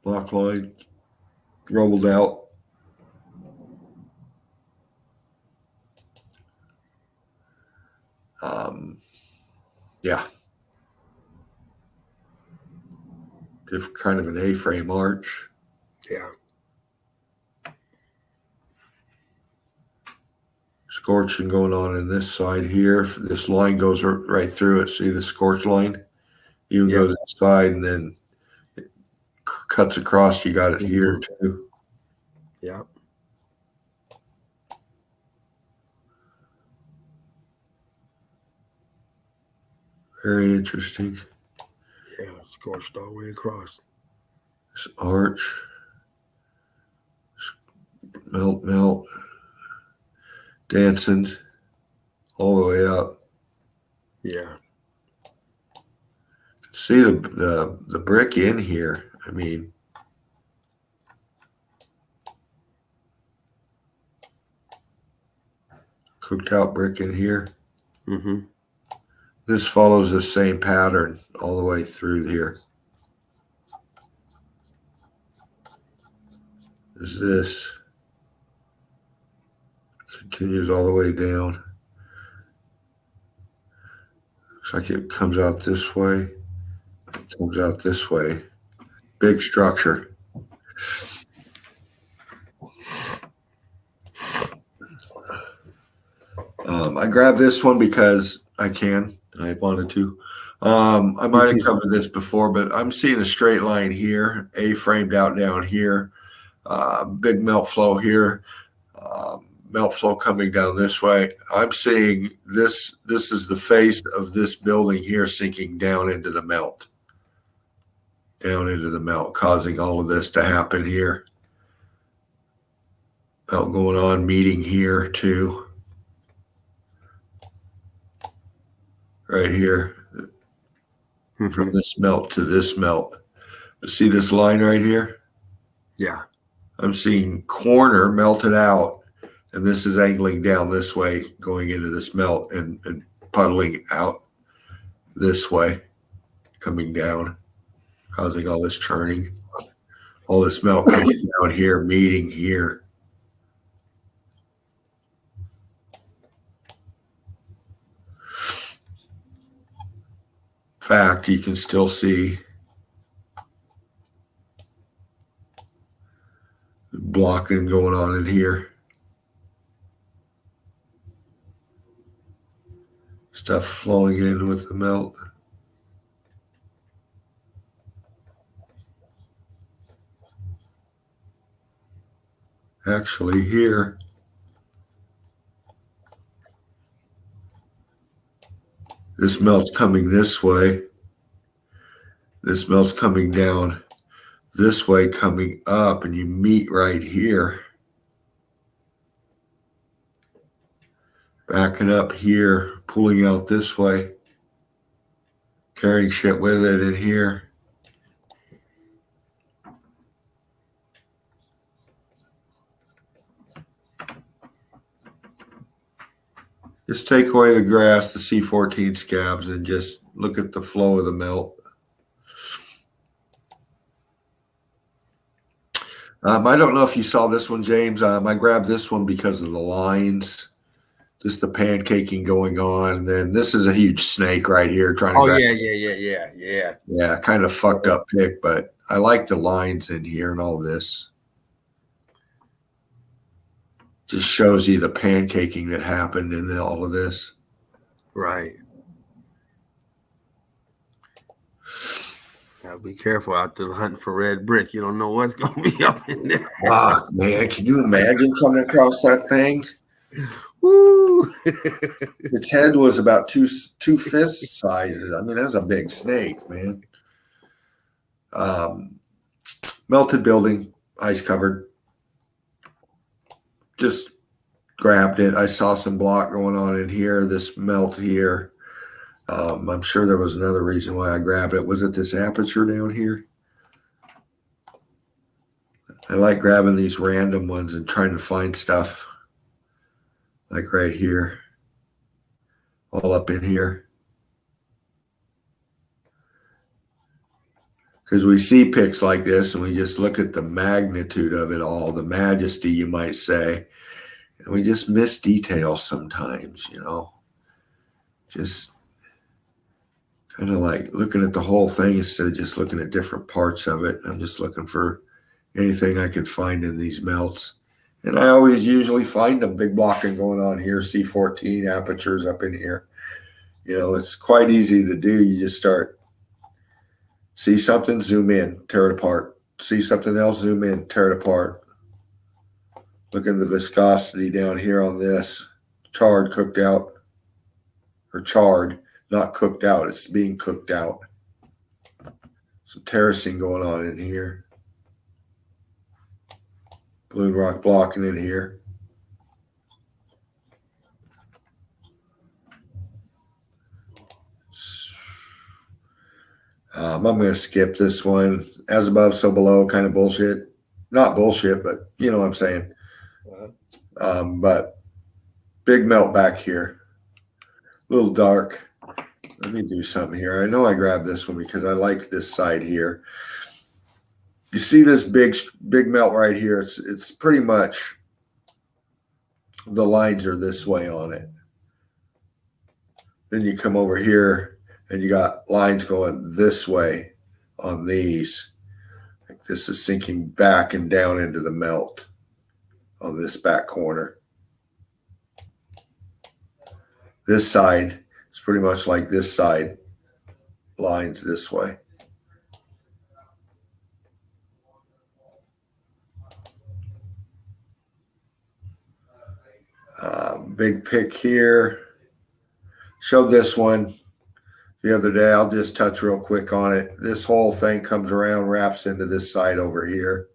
Block line. Rolled out. Yeah. Different kind of an A-frame arch. Yeah. Scorching going on in this side here. This line goes right through it. See the scorch line? Even goes inside and then it cuts across. You got it here too. Yeah. Very interesting. Yeah, scorched all the way across. This arch. Melt. Dancing all the way up. Yeah. See the brick in here. I mean, cooked out brick in here. Mm-hmm. This follows the same pattern all the way through here. Is this continues all the way down. Looks like it comes out this way. It comes out this way. Big structure. I grabbed this one because I wanted to. I might have covered this before, but I'm seeing a straight line here, A-framed out down here, big melt flow here, melt flow coming down this way. I'm seeing this is the face of this building here sinking down into the melt, causing all of this to happen here. Melt going on, meeting here too. Right here, from this melt to this melt. See this line right here? Yeah. I'm seeing corner melted out, and this is angling down this way, going into this melt and puddling out this way, coming down, causing all this churning. All this melt coming down here, meeting here. Fact, you can still see blocking going on in here. Stuff flowing in with the melt. Actually, here, this melt's coming this way. This melt's coming down this way, coming up, and you meet right here. Backing up here, pulling out this way, carrying shit with it in here. Just take away the grass, the C14 scabs, and just look at the flow of the melt. I don't know if you saw this one, James. I grabbed this one because of the lines, just the pancaking going on. And then this is a huge snake right here trying to. Oh, yeah. Yeah, kind of fucked up pick, but I like the lines in here and all this. Just shows you the pancaking that happened in all of this. Right. Gotta be careful out there hunting for red brick. You don't know what's gonna be up in there. Fuck, man. Can you imagine coming across that thing? Woo! Its head was about two fist sizes. I mean, that's a big snake, man. Melted building, ice covered. Just grabbed it. I saw some block going on in here, this melt here. I'm sure there was another reason why I grabbed it. Was it this aperture down here? I like grabbing these random ones and trying to find stuff like right here, all up in here. Because we see pics like this and we just look at the magnitude of it all, the majesty, you might say, and we just miss details sometimes, you know. Just kind of like looking at the whole thing instead of just looking at different parts of it. I'm just looking for anything I can find in these melts. And I always usually find them. Big blocking going on here, C14 apertures up in here. You know, it's quite easy to do. You just start, see something, zoom in, tear it apart. See something else, zoom in, tear it apart. Look at the viscosity down here on this. Charred, cooked out, or charred, not cooked out. It's being cooked out. Some terracing going on in here. Balloon rock blocking in here. I'm going to skip this one. As above, so below, kind of bullshit. Not bullshit, but you know what I'm saying. But big melt back here. A little dark. Let me do something here. I know I grabbed this one because I like this side here. You see this big melt right here? It's pretty much the lines are this way on it. Then you come over here and you got lines going this way on these. Like this is sinking back and down into the melt on this back corner. This side is pretty much like this side, lines this way. Big pick here. Showed this one the other day. I'll just touch real quick on it. This whole thing comes around, wraps into this side over here,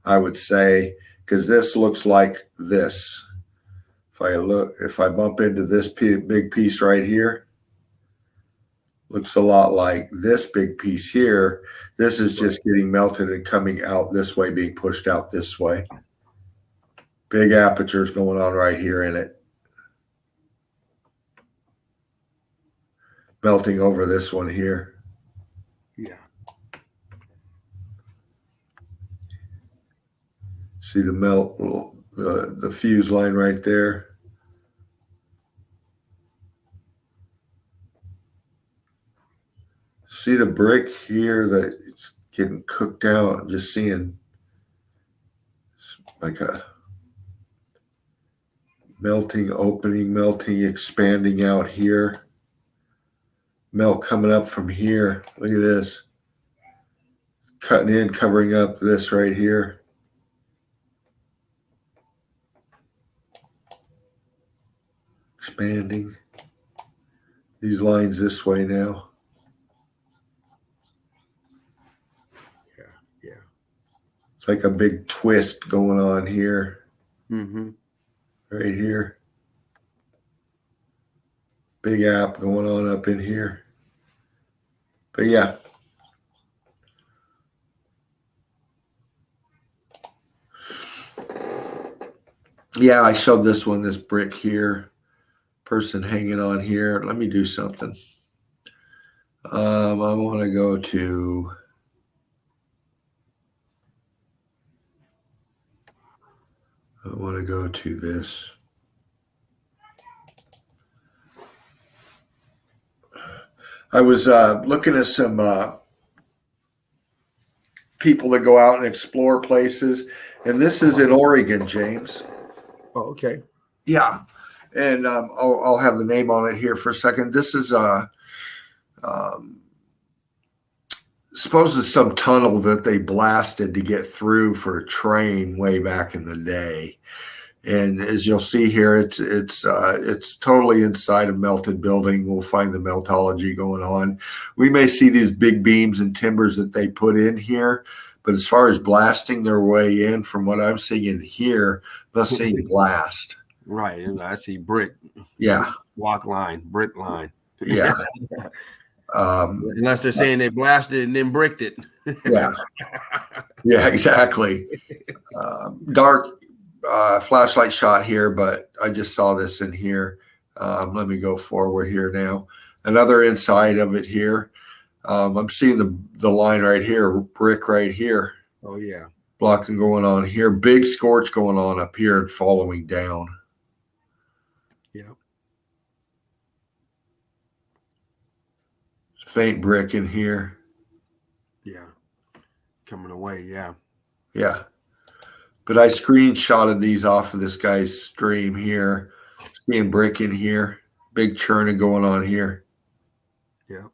I would say, because this looks like this. If I bump into this big piece right here, looks a lot like this big piece here. This is just getting melted and coming out this way, being pushed out this way. Big apertures going on right here in it. Melting over this one here. Yeah. See the melt, the fuse line right there. See the brick here that it's getting cooked out. I'm just seeing like a melting, opening, melting, expanding out here. Melt coming up from here. Look at this. Cutting in, covering up this right here. Expanding. These lines this way now. Yeah. It's like a big twist going on here. Mm-hmm. Right here. Big app going on up in here. But yeah. Yeah, I showed this one, this brick here. Person hanging on here. Let me do something. I want to go to this. I was looking at some people that go out and explore places, and this is in Oregon, James. Oh, okay. Yeah, and I'll have the name on it here for a second. This is um, suppose it's some tunnel that they blasted to get through for a train way back in the day. And as you'll see here, it's totally inside a melted building. We'll find the meltology going on. We may see these big beams and timbers that they put in here, but as far as blasting their way in, from what I'm seeing here, I'm not seeing blast. Right. And I see brick. Yeah. Block line, brick line. Yeah. Unless they're saying they blasted it and then bricked it. Yeah. Yeah, exactly. Dark flashlight shot here, but I just saw this in here. Let me go forward here now. Another inside of it here. I'm seeing the line right here, brick right here. Oh, yeah. Blocking going on here. Big scorch going on up here and following down. Yeah. Faint brick in here. Yeah. Coming away, yeah. Yeah. But I screenshotted these off of this guy's stream here. Seeing brick in here. Big churning going on here. Yeah.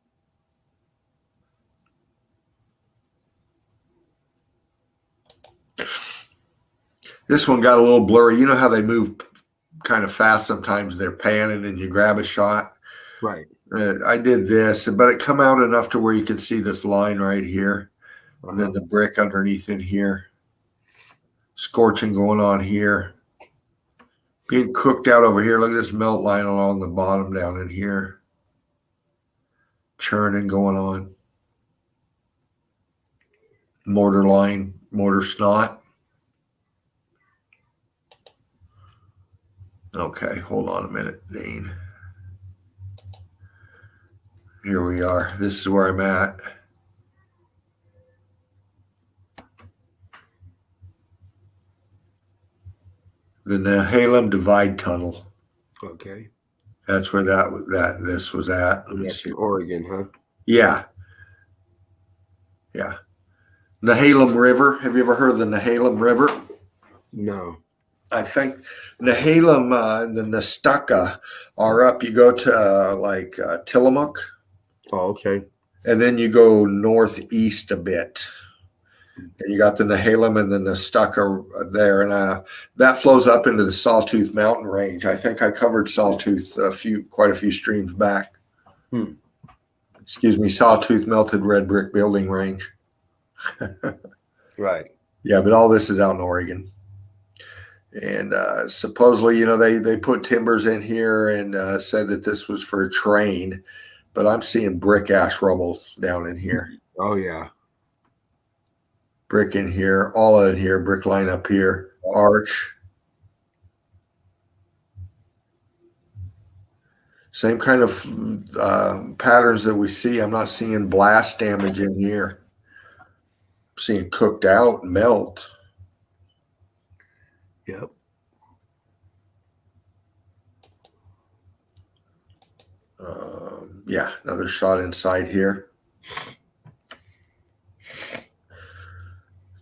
This one got a little blurry. You know how they move kind of fast sometimes? They're panning and you grab a shot. Right. I did this, but it come out enough to where you can see this line right here. And then the brick underneath in here. Scorching going on here. Being cooked out over here. Look at this melt line along the bottom down in here. Churning going on. Mortar line, mortar snot. Okay, hold on a minute, Dean. Here we are. This is where I'm at. The Nehalem Divide Tunnel. Okay. That's where this was at. Let me That's see. in Oregon, huh? Yeah. Yeah. Nehalem River. Have you ever heard of the Nehalem River? No. I think Nehalem and the Nestucca are up. You go to Tillamook, Oh, okay. and then you go northeast a bit. And you got the Nehalem and the Nestucca there, and that flows up into the Sawtooth Mountain Range. I think I covered Sawtooth quite a few streams back. Excuse me, Sawtooth Melted Red Brick Building Range. Right. Yeah, but all this is out in Oregon. And supposedly, they put timbers in here and said that this was for a train, but I'm seeing brick ash rubble down in here. Oh, yeah. Brick in here, all in here, brick line up here, arch. Same kind of patterns that we see. I'm not seeing blast damage in here. I'm seeing cooked out, melt. Yep. Yeah, another shot inside here.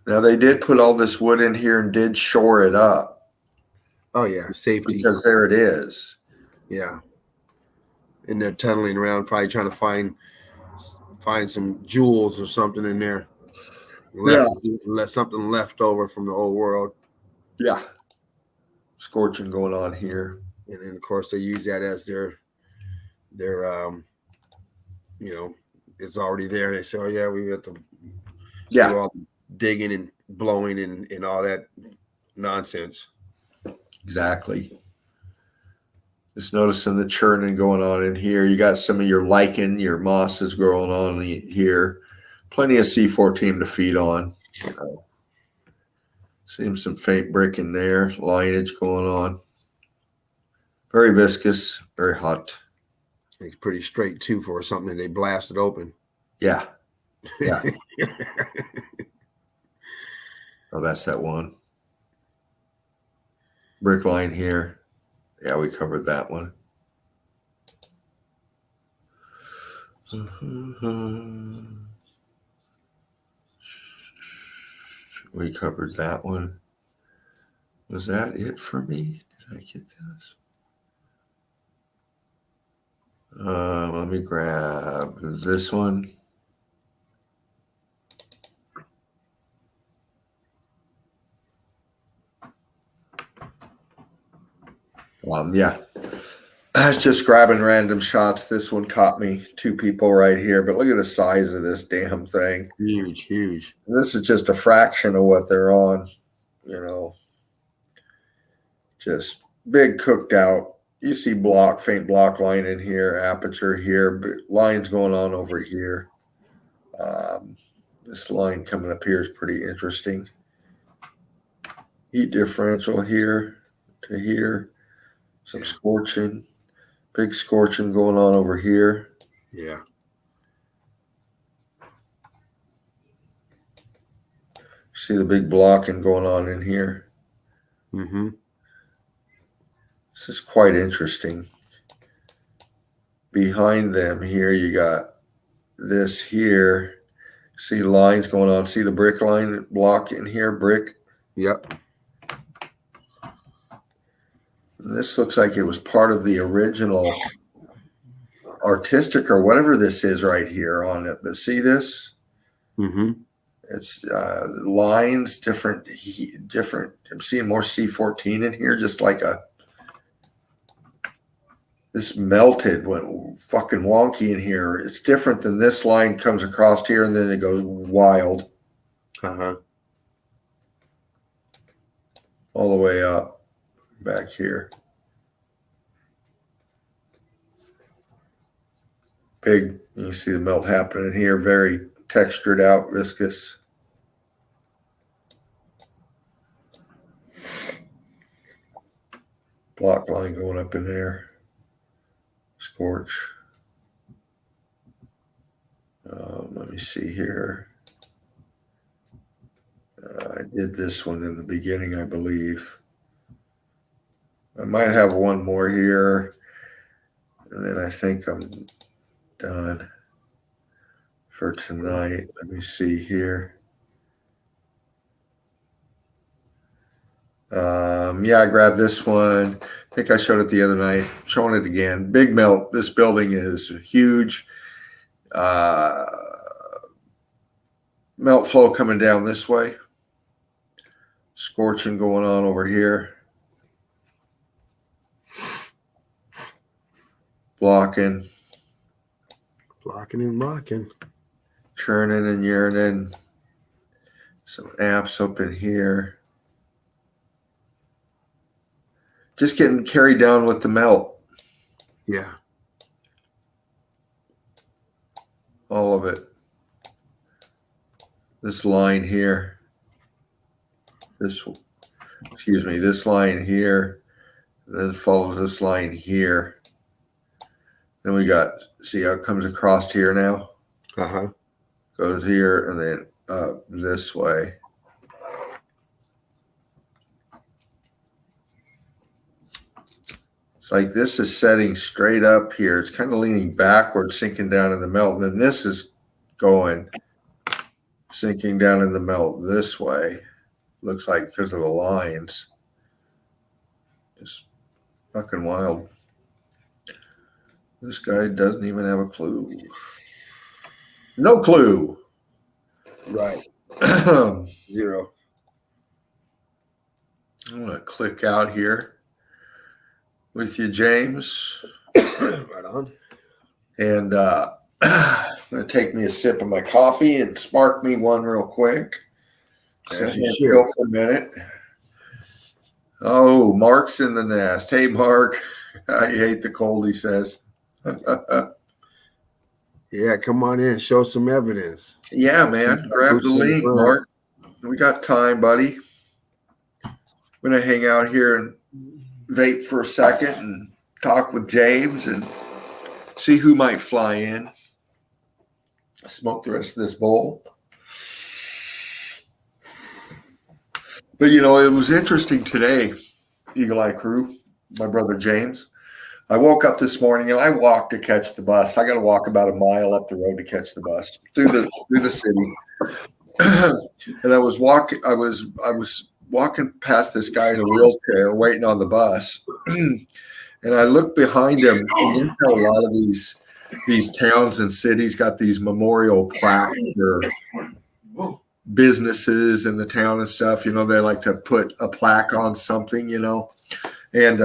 Now, they did put all this wood in here and did shore it up. Oh, yeah. Safety. Because there it is. Yeah. And they're tunneling around, probably trying to find some jewels or something in there. Something left over from the old world. Yeah. Scorching going on here. And then, of course, they use that as their it's already there. They say, oh, yeah, we got to do all digging and blowing and all that nonsense. Exactly. Just noticing the churning going on in here. You got some of your lichen, your mosses growing on here. Plenty of C14 to feed on. Seeing some faint brick in there. Lineage going on. Very viscous, very hot. It's pretty straight, too, for something that they blasted open. Yeah. Yeah. Oh, that's that one. Brick line here. Yeah, we covered that one. We covered that one. Was that it for me? Did I get this? Let me grab this one. Yeah. I was just grabbing random shots. This one caught me. 2 people right here, but look at the size of this damn thing. Huge, huge. This is just a fraction of what they're on, you know. Just big cooked out. You see faint block line in here, aperture here, lines going on over here. This line coming up here is pretty interesting. Heat differential here to here. Some scorching. Big scorching going on over here. Yeah. See the big blocking going on in here. Mm-hmm. This is quite interesting. Behind them here, you got this here. See lines going on. See the brick line block in here, brick. Yep. This looks like it was part of the original artistic or whatever this is right here on it. But see this? Mm-hmm. It's lines, different. I'm seeing more C14 in here, just like this melted, went fucking wonky in here. It's different than this line comes across here and then it goes wild. Uh-huh. All the way up back here. Big, you see the melt happening here, very textured out, viscous. Block line going up in there. Scorch. Let me see here. I did this one in the beginning, I believe. I might have one more here, and then I think I'm done for tonight. Let me see here. Yeah, I grabbed this one. I think I showed it the other night. Showing it again. Big melt. This building is huge. Melt flow coming down this way. Scorching going on over here. Blocking. Blocking and blocking. Churning and yearning. Some amps up in here. Just getting carried down with the melt. Yeah. All of it. This line here. This line here. Then follows this line here. Then we got, see how it comes across here now? Uh-huh. Goes here and then up this way. It's like this is setting straight up here. It's kind of leaning backward, sinking down in the melt. And then this is going, sinking down in the melt this way. Looks like because of the lines. Just fucking wild. This guy doesn't even have a clue. No clue. Right. Zero. I'm going to click out here with you, James. Right on. And I'm going to take me a sip of my coffee and spark me one real quick. Sit here and go for a minute. Oh, Mark's in the nest. Hey, Mark. I hate the cold, he says. Yeah, come on in. Show some evidence. Yeah, man. Grab the link, Mark. We got time, buddy. I'm going to hang out here and vape for a second and talk with James and see who might fly in. Smoke the rest of this bowl. But, you know, it was interesting today, Eagle Eye Crew, my brother James. I woke up this morning and I walked to catch the bus. I got to walk about a mile up the road to catch the bus through the city. And I was walking past this guy in a wheelchair waiting on the bus. And I look behind him, and you know, a lot of these towns and cities got these memorial plaques or businesses in the town and stuff. You know, they like to put a plaque on something, you know. And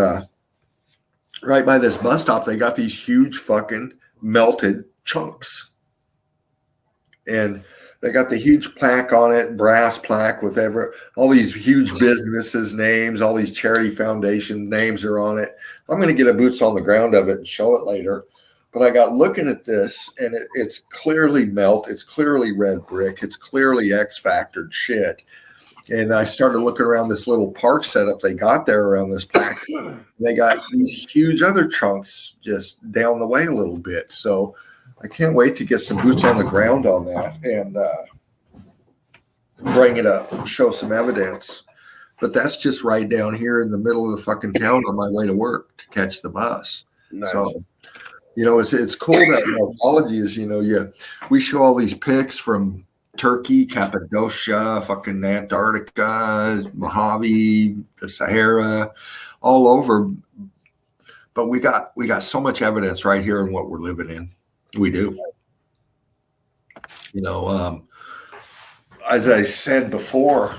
right by this bus stop, they got these huge fucking melted chunks. And they got the huge plaque on it, brass plaque with all these huge businesses' names, all these charity foundation names are on it. I'm going to get a boots on the ground of it and show it later. But I got looking at this, and it's clearly melt. It's clearly red brick. It's clearly X-factored shit. And I started looking around this little park setup they got there around this plaque. They got these huge other chunks just down the way a little bit. So I can't wait to get some boots on the ground on that and bring it up, show some evidence. But that's just right down here in the middle of the fucking town on my way to work to catch the bus. Nice. So, you know, it's cool that meltology is, you know, we show all these pics from Turkey, Cappadocia, fucking Antarctica, Mojave, the Sahara, all over. But we got so much evidence right here in what we're living in. We do. You know, as I said before,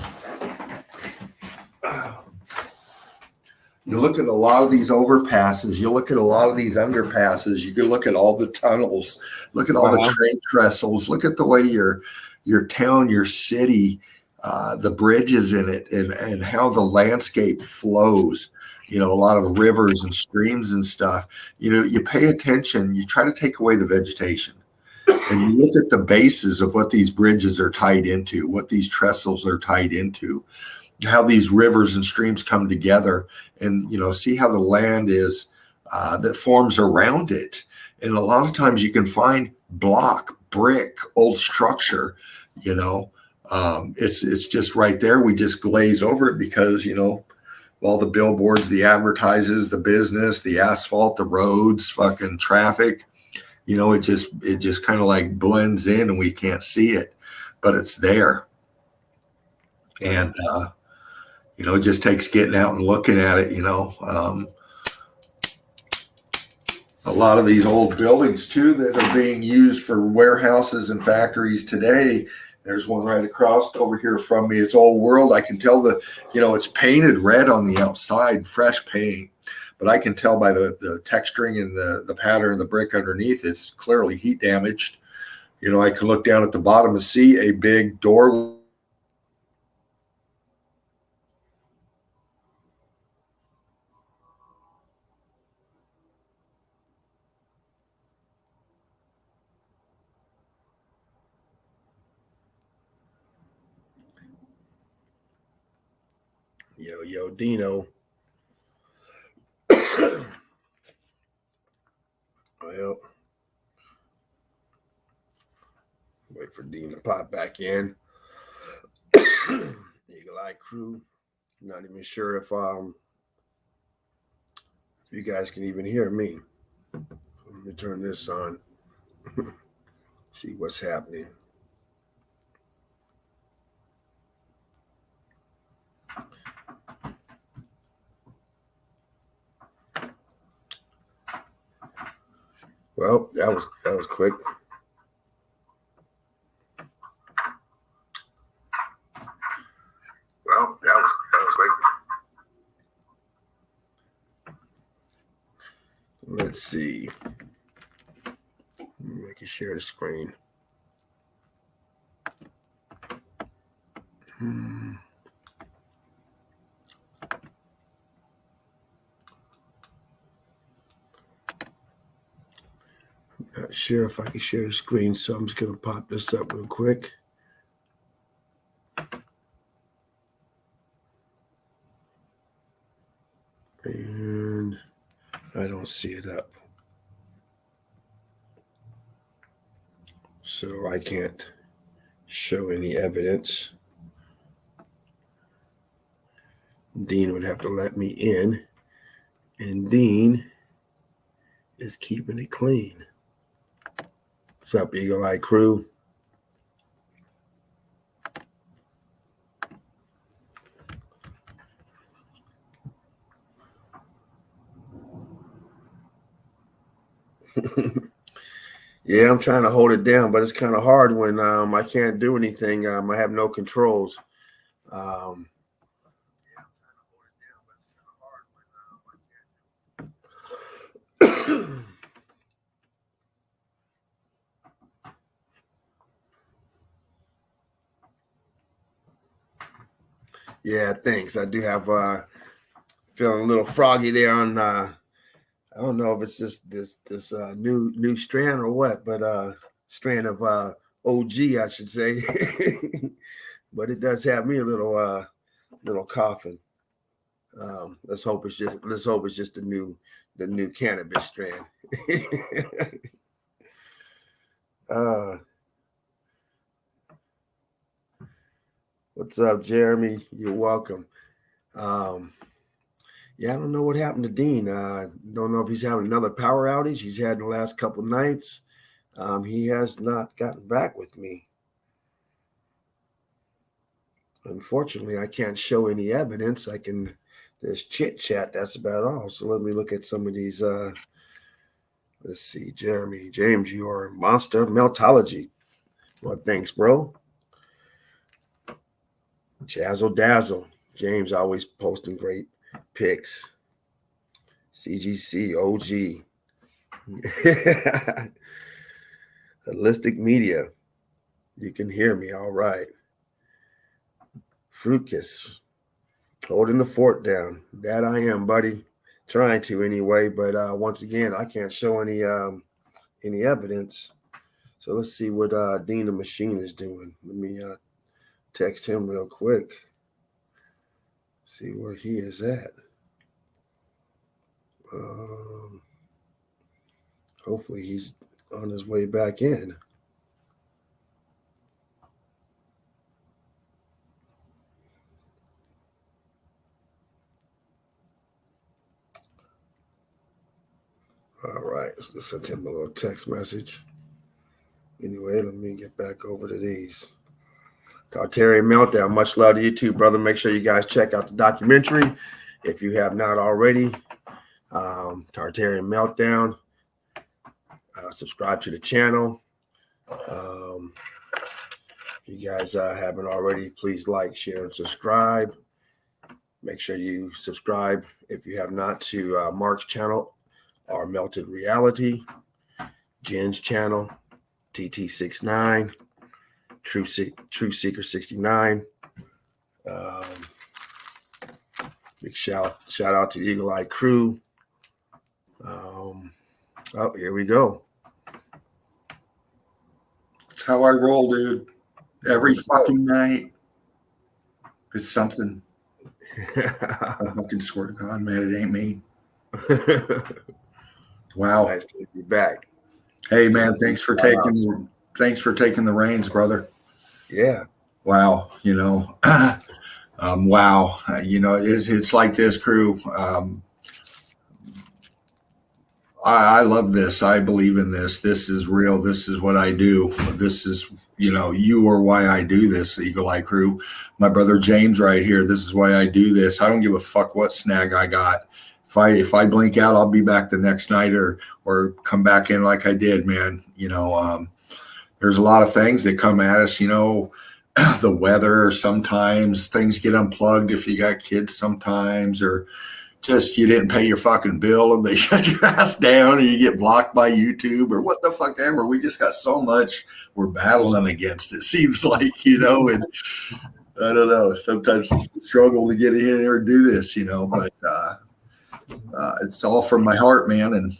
you look at a lot of these overpasses, you look at a lot of these underpasses, you can look at all the tunnels, look at all the train trestles, look at the way your town, your city, the bridges in it, and how the landscape flows. You know, a lot of rivers and streams and stuff. You know, you pay attention, you try to take away the vegetation, and you look at the bases of what these bridges are tied into, what these trestles are tied into, how these rivers and streams come together, and, you know, see how the land is that forms around it. And a lot of times you can find block, brick, old structure, you know, it's just right there. We just glaze over it because, you know, all the billboards, the advertises, the business, the asphalt, the roads, fucking traffic, you know, it just kind of like blends in and we can't see it, but it's there. And, you know, it just takes getting out and looking at it, you know. A lot of these old buildings too that are being used for warehouses and factories today. There's one right across over here from me. It's old world. I can tell you know, it's painted red on the outside, fresh paint, but I can tell by the texturing and the pattern of the brick underneath, it's clearly heat damaged. You know, I can look down at the bottom and see a big door. Yo, Dino. Well, wait for Dean to pop back in. Eagle Eye Crew. Not even sure if you guys can even hear me. Let me turn this on. See what's happening. Well, that was quick. Well, that was quick. Let's see. I can share the screen. Not sure if I can share the screen, so I'm just going to pop this up real quick. And I don't see it up. So I can't show any evidence. Dean would have to let me in, and Dean is keeping it clean. What's up, Eagle Eye Crew? Yeah, I'm trying to hold it down, but it's kind of hard when I can't do anything. I have no controls. Um, yeah, thanks. I do have feeling a little froggy there on. I don't know if it's just this new strand or what, but strand of OG, I should say. But it does have me a little coughing. Let's hope it's just the new cannabis strand. What's up, Jeremy? You're welcome. Yeah, I don't know what happened to Dean. Don't know if he's having another power outage he's had in the last couple of nights. He has not gotten back with me. Unfortunately, I can't show any evidence. I can just chit chat. That's about all. So let me look at some of these. Let's see, Jeremy, James, you are a monster. Meltology. Well, thanks, bro. Jazzle Dazzle. James always posting great pics. CGC OG. Holistic Media. You can hear me all right. Fruit Kiss. Holding the fort down. That I am, buddy. Trying to anyway, but once again, I can't show any evidence. So let's see what Dean the Machine is doing. Let me text him real quick. See where he is at. Hopefully he's on his way back in. All right, let's send him a little text message. Anyway, let me get back over to these. Tartarian Meltdown. Much love to you too, brother. Make sure you guys check out the documentary if you have not already. Tartarian Meltdown. Subscribe to the channel. If you guys haven't already, please like, share, and subscribe. Make sure you subscribe if you have not to Mark's channel, Our Melted Reality, Jen's channel, TT69, True Seeker 69. Big shout out to Eagle Eye Crew. Oh, here we go. That's how I roll, dude. Every fucking night. It's something. I fucking swear to God, man, it ain't me. Wow. Nice to be back. Hey, man, thanks for taking the reins, brother. Yeah. Wow. Wow. It's like this, crew. I love this. I believe in this. This is real. This is what I do. This is, you are why I do this, Eagle Eye Crew. My brother James right here. This is why I do this. I don't give a fuck what snag I got. If I blink out, I'll be back the next night or come back in like I did, man. There's a lot of things that come at us, the weather, sometimes things get unplugged if you got kids sometimes, or just you didn't pay your fucking bill and they shut your ass down, or you get blocked by YouTube, or what the fuck ever. We just got so much we're battling against, it seems like, and I don't know. Sometimes struggle to get in here and do this, but it's all from my heart, man. And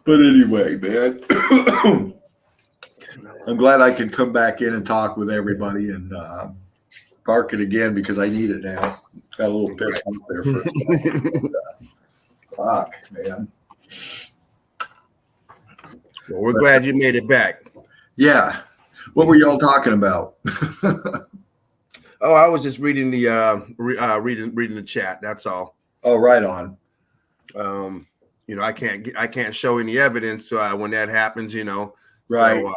but anyway, man, I'm glad I could come back in and talk with everybody and bark it again because I need it now. Got a little pissed off there for a second. Fuck, man. Well, we're glad you made it back. Yeah. What were y'all talking about? Oh, I was just reading the reading the chat. That's all. Oh, right on. I can't show any evidence when that happens. Right. So,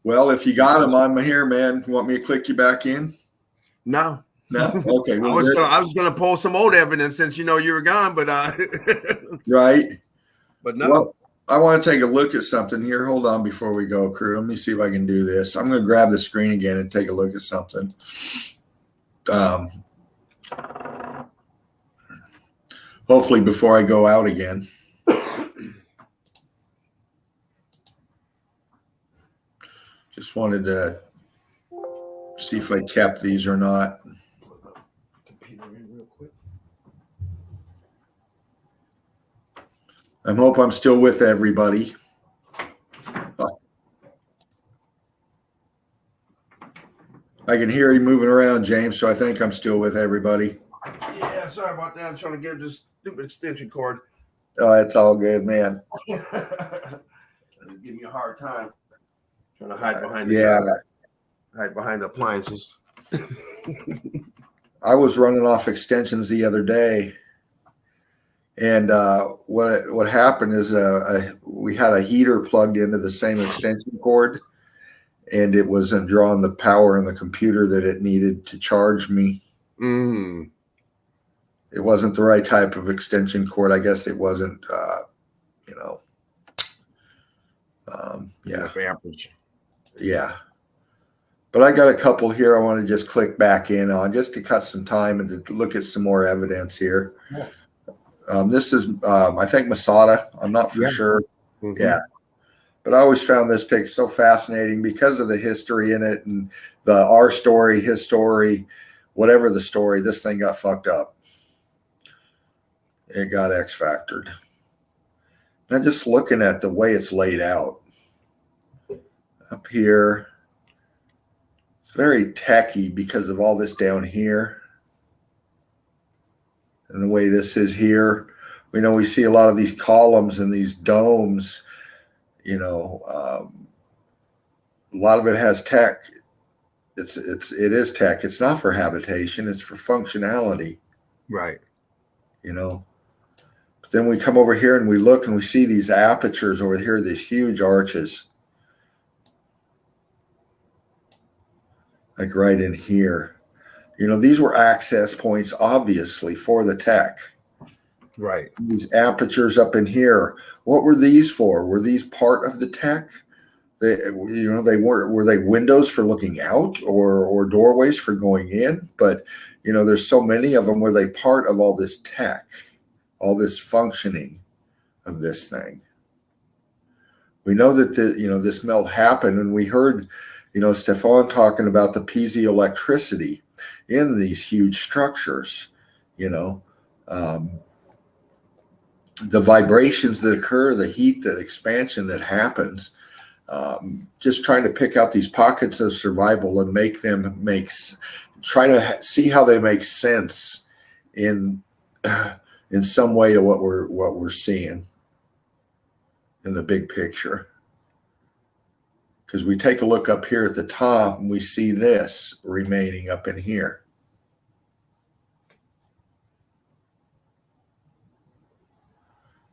Well, if you got them, I'm here, man. You want me to click you back in? No. No. Okay. I Well, was gonna pull some old evidence since you were gone, but right. but no. Well, I want to take a look at something here. Hold on before we go, crew. Let me see if I can do this. I'm going to grab the screen again and take a look at something. Hopefully before I go out again. Just wanted to see if I kept these or not. I hope I'm still with everybody. I can hear you moving around, James, so I think I'm still with everybody. Yeah, sorry about that. I'm trying to get this stupid extension cord. Oh, it's all good, man. Give me a hard time. Trying to hide behind hide behind the appliances. I was running off extensions the other day, and what happened is we had a heater plugged into the same extension cord, and it wasn't drawing the power in the computer that it needed to charge me. It wasn't the right type of extension cord. I guess it wasn't, Enough amperage. Yeah. But I got a couple here I want to just click back in on just to cut some time and to look at some more evidence here. Yeah. This is, I think, Masada. I'm not for sure. Mm-hmm. Yeah. But I always found this pic so fascinating because of the history in it and our story, his story, whatever the story, this thing got fucked up. It got X-factored. Now just looking at the way it's laid out. Up here, it's very techy because of all this down here. And the way this is here. We see a lot of these columns and these domes. A lot of it has tech. It is tech. It's not for habitation. It's for functionality. Right. But then we come over here and we look and we see these apertures over here, these huge arches. Like right in here. These were access points, obviously, for the tech. Right. These apertures up in here. What were these for? Were these part of the tech? Were they windows for looking out or doorways for going in? But there's so many of them. Were they part of all this tech, all this functioning of this thing? We know that this melt happened, and we heard Stefan talking about the piezoelectricity in these huge structures. The vibrations that occur, the heat, the expansion that happens. Just trying to pick out these pockets of survival and try to see how they make sense in some way to what we're seeing in the big picture. Because we take a look up here at the top and we see this remaining up in here.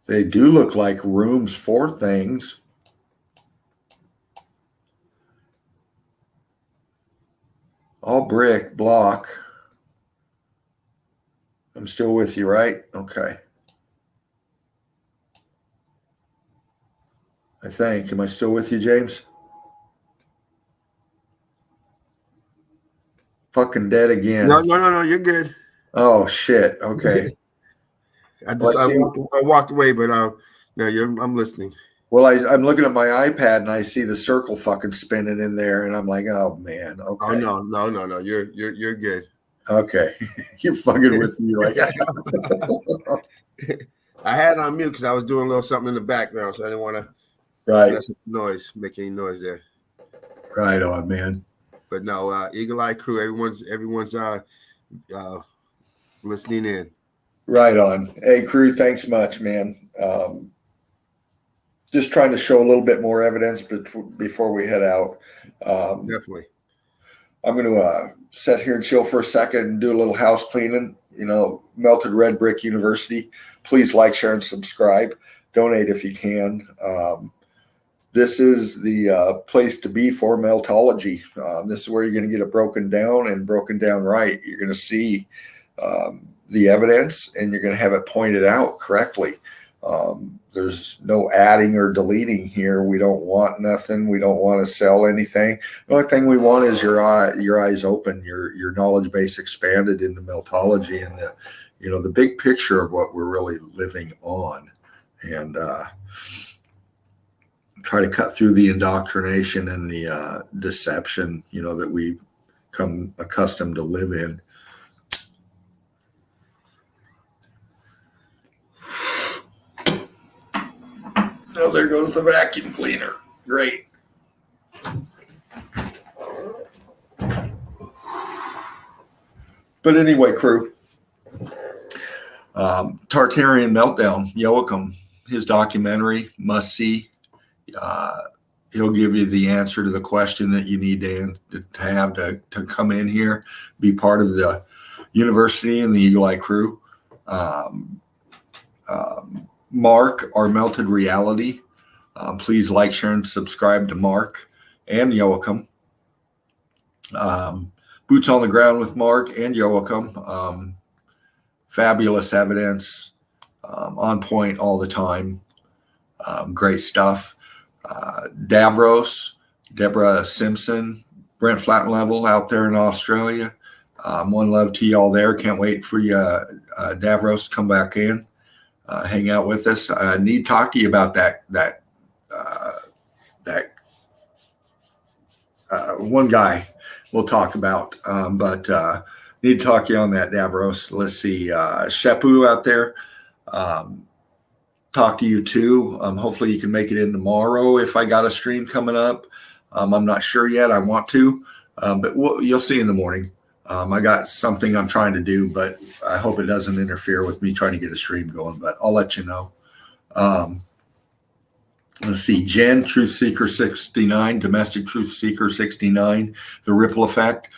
They do look like rooms for things. All brick, block. I'm still with you, right? Okay. I think. Am I still with you, James? Fucking dead again. No, you're good. Oh, shit. Okay. I walked away, but I'm listening. Well, I'm looking at my iPad and I see the circle fucking spinning in there, and I'm like, oh man, okay. Oh no, you're good. Okay, you're fucking with me like. I had it on mute because I was doing a little something in the background, so I didn't want to make any noise there. Right on, man. But no, Eagle Eye Crew, everyone's listening in. Right on. Hey, crew, thanks much, man. Just trying to show a little bit more evidence before we head out. Definitely. I'm going to sit here and chill for a second and do a little house cleaning. Melted Red Brick University. Please like, share, and subscribe. Donate if you can. this is the place to be for Meltology. This is where you're going to get it broken down and broken down right. You're going to see the evidence, and you're going to have it pointed out correctly. There's no adding or deleting here. We don't want nothing. We don't want to sell anything. The only thing we want is your eyes open, your knowledge base expanded into Meltology, and the big picture of what we're really living on, and try to cut through the indoctrination and the deception, that we've come accustomed to live in. Oh, there goes the vacuum cleaner. Great. But anyway, crew, Tartarian Meltdown, Joachim, his documentary, must see. He'll give you the answer to the question that you need to have to come in here, be part of the university and the Eagle Eye crew. Mark, Our Melted Reality. Please like, share, and subscribe to Mark and Joachim. Boots on the Ground with Mark and Joachim. Fabulous evidence, on point all the time. Great stuff. Davros, Deborah Simpson, Brent Flattenlevel out there in Australia. One love to y'all there. Can't wait for you, Davros, to come back in, hang out with us. I need to talk to you about that one guy we'll talk about, but need to talk to you on that, Davros. Let's see, Shepu out there. Talk to you too. Hopefully you can make it in tomorrow if I got a stream coming up. I'm not sure yet. I want to, but you'll see in the morning. I got something I'm trying to do, but I hope it doesn't interfere with me trying to get a stream going, but I'll let you know. Let's see, Jen, Truth Seeker 69, Domestic Truth Seeker 69, The Ripple Effect.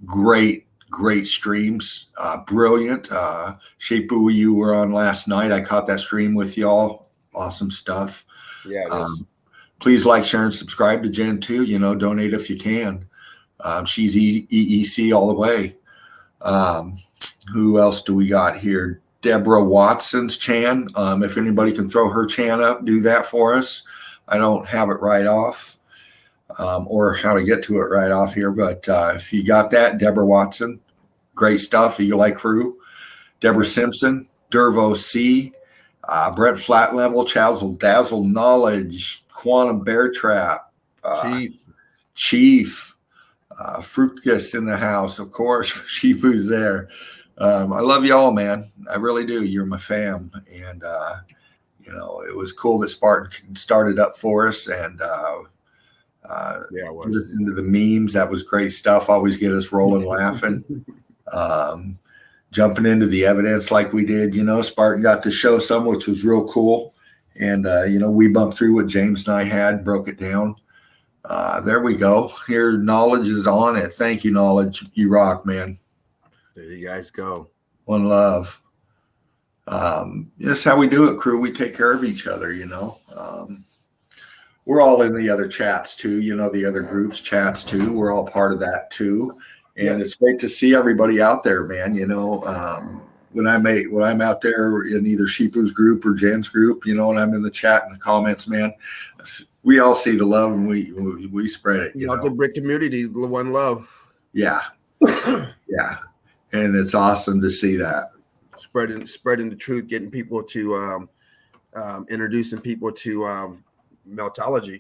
Great streams. Brilliant. Shepu, you were on last night. I caught that stream with y'all. Awesome stuff. Yeah, it is. Please like, share, and subscribe to Jen too. Donate if you can. She's EEC all the way. Who else do we got here? Deborah Watson's chan. If anybody can throw her chan up, do that for us. I don't have it right off, or how to get to it right off here. But if you got that, Deborah Watson, great stuff. Eagle Eye crew. Deborah Simpson, Dervo C, Brent Flatlevel, Chazzle Dazzle Knowledge, Quantum Bear Trap, Chief, Fruitcus in the house, of course. Shifu's there. I love y'all, man. I really do. You're my fam, and it was cool that Spartan started up for us, and it was. Into the memes. That was great stuff. Always get us rolling, laughing. Jumping into the evidence like we did. Spartan got to show some, which was real cool, and we bumped through what James and I had, broke it down. There we go. Here, knowledge is on it. Thank you, knowledge. You rock, man. There you guys go. One love. That's how we do it, crew. We take care of each other, We're all in the other chats too, the other groups chats too. We're all part of that too. And It's great to see everybody out there, man. When I'm out there in either Sheepu's group or Jen's group, and I'm in the chat and the comments, man, we all see the love and we spread it. The brick community, one love. Yeah. Yeah. And it's awesome to see that. Spreading the truth, getting people to introducing people to Meltology.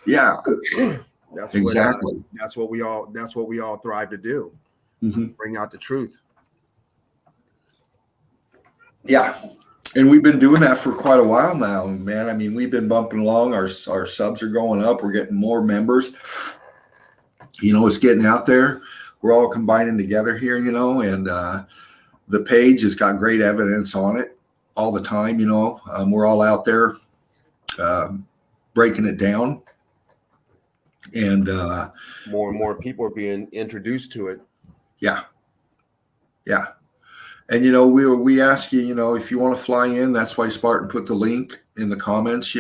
Yeah. That's exactly. That's what we all thrive to do. Mm-hmm. Bring out the truth. Yeah. And we've been doing that for quite a while now, man. I mean, we've been bumping along. Our subs are going up. We're getting more members. It's getting out there. We're all combining together here, and the page has got great evidence on it all the time. We're all out there breaking it down, and more and more people are being introduced to it. Yeah. And we ask you, if you want to fly in, that's why Spartan put the link in the comments.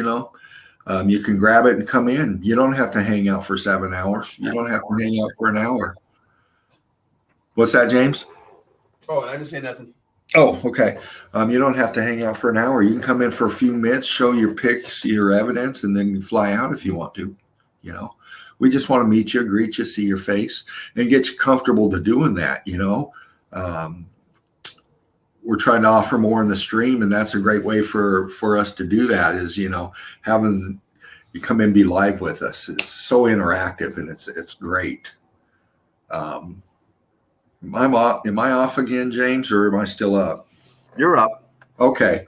You can grab it and come in. You don't have to hang out for 7 hours. You don't have to hang out for an hour. What's that, James? Oh, I didn't say nothing. Oh, okay. You don't have to hang out for an hour. You can come in for a few minutes, show your pics, your evidence, and then fly out if you want to. You know, we just want to meet you, greet you, see your face, and get you comfortable to doing that. You know, we're trying to offer more in the stream, and that's a great way for us to do that. Is, you know, having you come in, be live with us. It's so interactive, and it's great. Am I off again, James, or am I still up? You're up. Okay.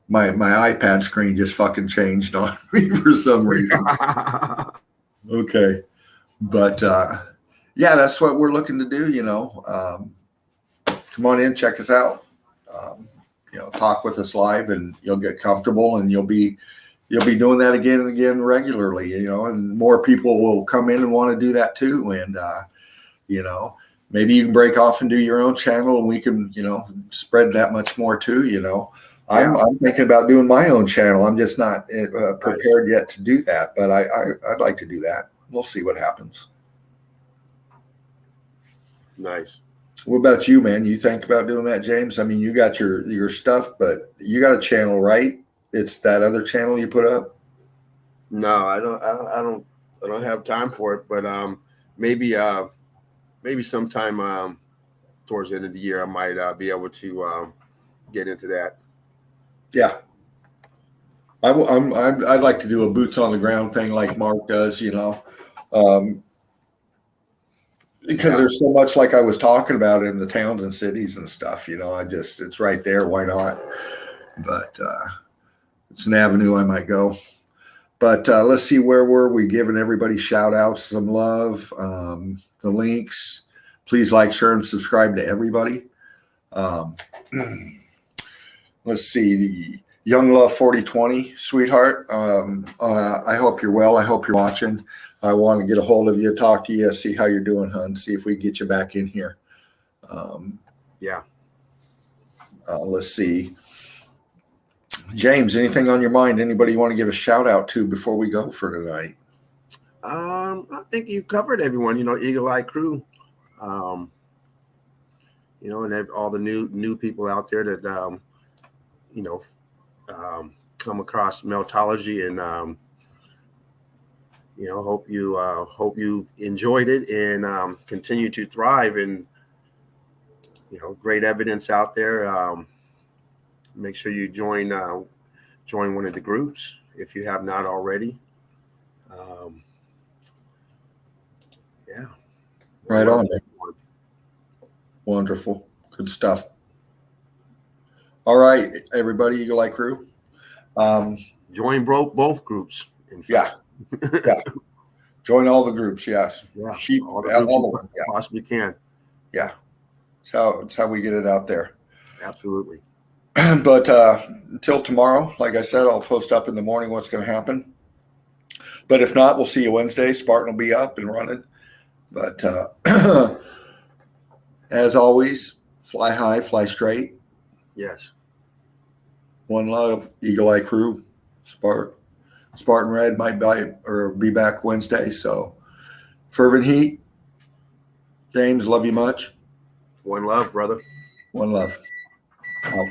My iPad screen just fucking changed on me for some reason. Okay. But yeah, that's what we're looking to do, you know. Come on in, check us out. You know, talk with us live, and you'll get comfortable, and you'll be doing that again and again regularly, you know, and more people will come in and want to do that too. And you know, maybe you can break off and do your own channel, and we can, you know, spread that much more too. You know, I'm thinking about doing my own channel. I'm just not prepared yet to do that, but I'd like to do that. We'll see what happens. Nice. What about you, man? You think about doing that, James? I mean, you got your stuff, but you got a channel, right? It's that other channel you put up. No, I don't have time for it, but maybe sometime towards the end of the year, I might be able to get into that. Yeah, I'd like to do a boots on the ground thing like Mark does, you know, because there's so much, like I was talking about, in the towns and cities and stuff. You know, it's right there. Why not? But it's an avenue I might go. But let's see, where were we? Giving everybody shout outs, some love, the links. Please like, share, and subscribe to everybody. Let's see. Young Love 4020, sweetheart. I hope you're well. I hope you're watching. I want to get a hold of you, talk to you, see how you're doing, hon. See if we can get you back in here. Let's see. James, anything on your mind? Anybody you want to give a shout out to before we go for tonight? I think you've covered everyone. You know, Eagle Eye Crew. You know, and all the new people out there that you know, come across Meltology, and you know, hope you've enjoyed it and continue to thrive. And you know, great evidence out there. Make sure you join one of the groups if you have not already. Yeah. Right on. Wonderful. Good stuff. All right, everybody, Eagle Eye Crew. Join both groups. Yeah. Join all the groups. Yes. Yeah. Sheep. All the groups All of them. you possibly can. Yeah. It's how we get it out there. Absolutely. But until tomorrow, like I said, I'll post up in the morning what's going to happen. But if not, we'll see you Wednesday. Spartan will be up and running. But as always, fly high, fly straight. Yes. One love, Eagle Eye Crew, Spartan Red might be back Wednesday. So, Fervent Heat, James, love you much. One love, brother. One love. Out.